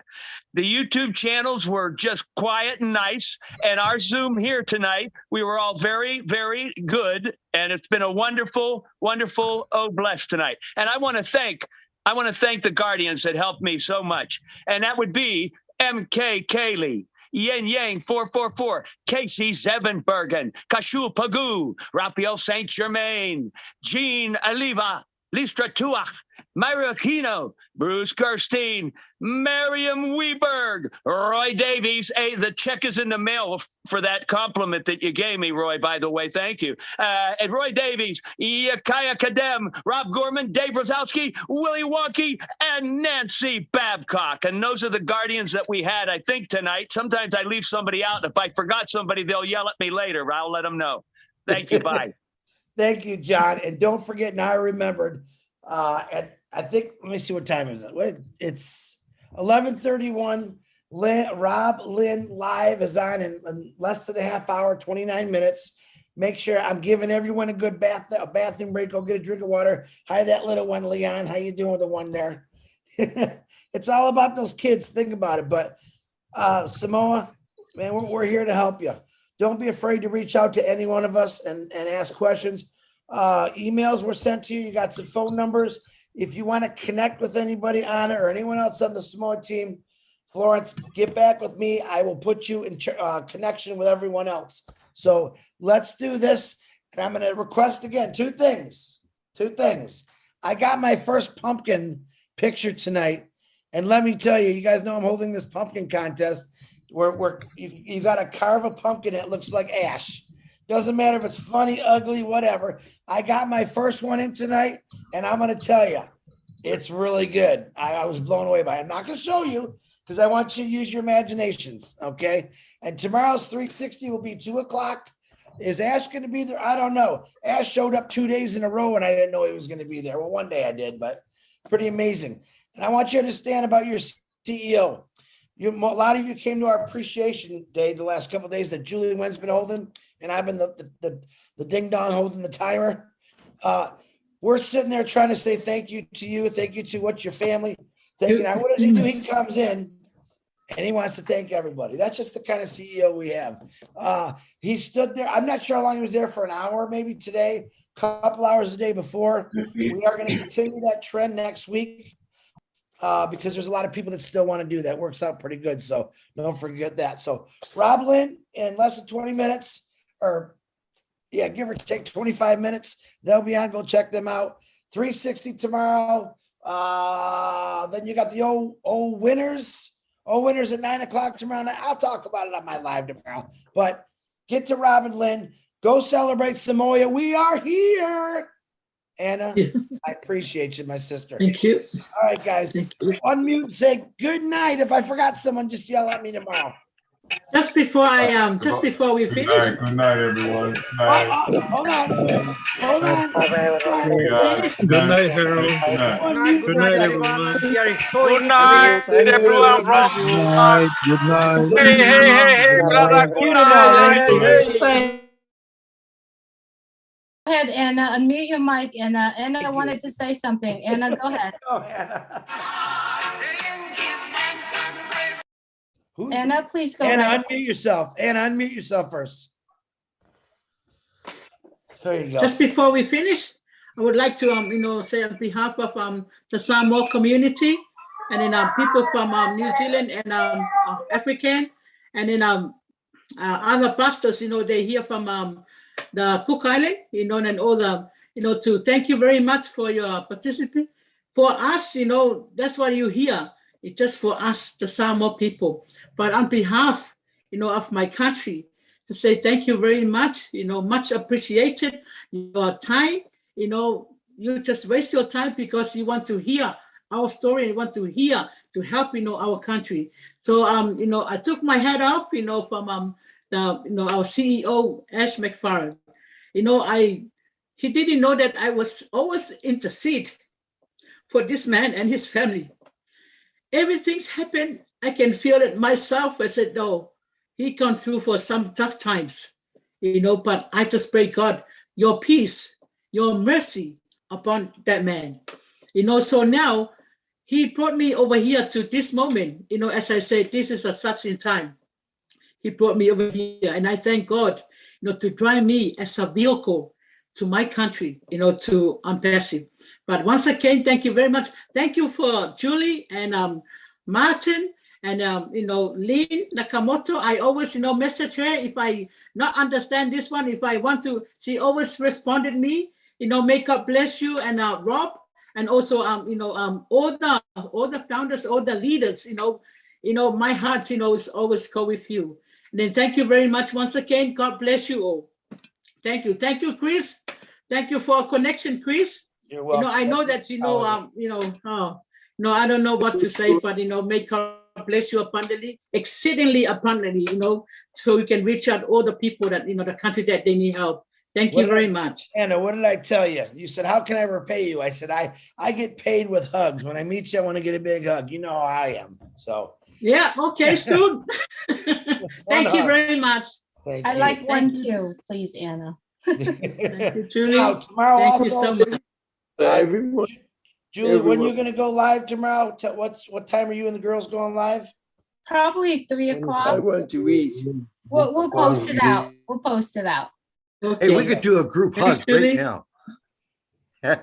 The YouTube channels were just quiet and nice, and our Zoom here tonight, we were all very, very good, and it's been a wonderful, wonderful, bless tonight. And I want to thank the Guardians that helped me so much, and that would be MK Kaylee, Yen Yang 444, Casey Zebenbergen, Kashu Pagu, Rafael Saint Germain, Jean Aliva, Listra Tuach, Myra Aquino, Bruce Gerstein, Miriam Weberg, Roy Davies. Hey, the check is in the mail for that compliment that you gave me, Roy, by the way. Thank you. And Roy Davies, Yakaya Kadem, Rob Gorman, Dave Rosowski, Willie Wonky, and Nancy Babcock. And those are the Guardians that we had, I think, tonight. Sometimes I leave somebody out. If I forgot somebody, they'll yell at me later. I'll let them know. Thank you. Bye. Thank you, John. And don't forget, now I remembered, I think, let me see what time is it. It's 11:31. Rob Lynn Live is on in less than a half hour, 29 minutes. Make sure I'm giving everyone a good bathroom break. Go get a drink of water. Hi, that little one, Leon. How you doing with the one there? It's all about those kids. Think about it. But Samoa, man, we're here to help you. Don't be afraid to reach out to any one of us and ask questions. Emails were sent to you. You got some phone numbers. If you want to connect with anybody on it or anyone else on the Samoa team, Florence, get back with me. I will put you in connection with everyone else. So let's do this. And I'm going to request again, two things. I got my first pumpkin picture tonight. And let me tell you, you guys know I'm holding this pumpkin contest where you got to carve a pumpkin that looks like ash. Doesn't matter if it's funny, ugly, whatever. I got my first one in tonight, and I'm going to tell you, it's really good. I was blown away by it. I'm not going to show you because I want you to use your imaginations, okay? And tomorrow's 360 will be 2 o'clock. Is Ash going to be there? I don't know. Ash showed up 2 days in a row, and I didn't know he was going to be there. Well, one day I did, but pretty amazing. And I want you to understand about your CEO. A lot of you came to our appreciation day the last couple of days that Julie Nguyen's been holding, and I've been the ding dong holding the timer. We're sitting there trying to say thank you to you, thank you to what's your family. Thank you. Now, what does he do? He comes in and he wants to thank everybody. That's just the kind of CEO we have. He stood there. I'm not sure how long he was there for, an hour, maybe today, a couple hours a day before. We are going to continue that trend next week. Because there's a lot of people that still want to do that. Works out pretty good. So don't forget that. So Rob Lynn, in less than 20 minutes, or yeah, give or take 25 minutes, they'll be on. Go check them out. 360 tomorrow. Then you got the old winners. Old winners at 9 o'clock tomorrow night. I'll talk about it on my live tomorrow. But get to Rob and Lynn. Go celebrate Samoa. We are here. Anna, I appreciate you, my sister. Thank you. All right, guys. Unmute and say good night. If I forgot someone, just yell at me tomorrow. Just before we finish. Good night, everyone. Hold on. Good night, Harold. Good night, everyone. Good night, everyone. Good night. Hey, brother. Good night. Go ahead, Anna, unmute your mic. Anna wanted to say something. Anna, go ahead. Anna, please go Anna, ahead. unmute yourself. Anna, unmute yourself first. There you go. Just before we finish, I would like to, say on behalf of the Samoa community, and then people from New Zealand and African, and then other pastors, they hear from the Cook Island, and all the, to thank you very much for your participation. For us, that's why you hear. It's just for us, the Samoa people. But on behalf, of my country, to say thank you very much, much appreciated. Your time, you just waste your time because you want to hear our story and want to hear to help, our country. So, I took my hat off, from our CEO, Ash McFarland. He didn't know that I was always intercede for this man and his family. Everything's happened. I can feel it myself. I said, no, he gone through for some tough times, but I just pray, God, your peace, your mercy upon that man. So now he brought me over here to this moment, as I said, this is a such in time. He brought me over here, and I thank God, to drive me as a vehicle to my country, to embassy. But once again, thank you very much. Thank you for Julie and Martin and Lynn Nakamoto. I always, message her if I not understand this one. If I want to, she always responded me. May God bless you, and Rob, and also all the founders, all the leaders. My heart, is always go with you. And then thank you very much once again. God bless you all. Thank you, Chris. Thank you for a connection, Chris. You're welcome. I know that I don't know what to say, but may God bless you abundantly, exceedingly abundantly. So you can reach out all the people that the country that they need help. Thank you very much. Anna, what did I tell you? You said, how can I repay you? I said, I get paid with hugs. When I meet you, I want to get a big hug. You know how I am. So yeah, okay, soon. Thank you very much. I like one too, please, Anna. Thank you, Julie. Tomorrow Thank also, you so much. Everyone. Julie, when are you going to go live tomorrow? What time are you and the girls going live? Probably 3 o'clock. I want to eat. We'll post it out. We'll post it out. Okay. Hey, we could do a group hug right now. All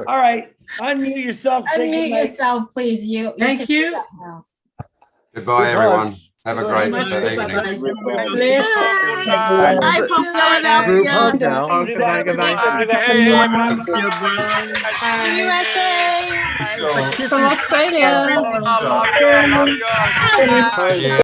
right. Unmute yourself. Unmute yourself, please. Thank can you. do that now. Goodbye, everyone. Have a great evening. Bye from Philadelphia. USA. From Australia. Love you all.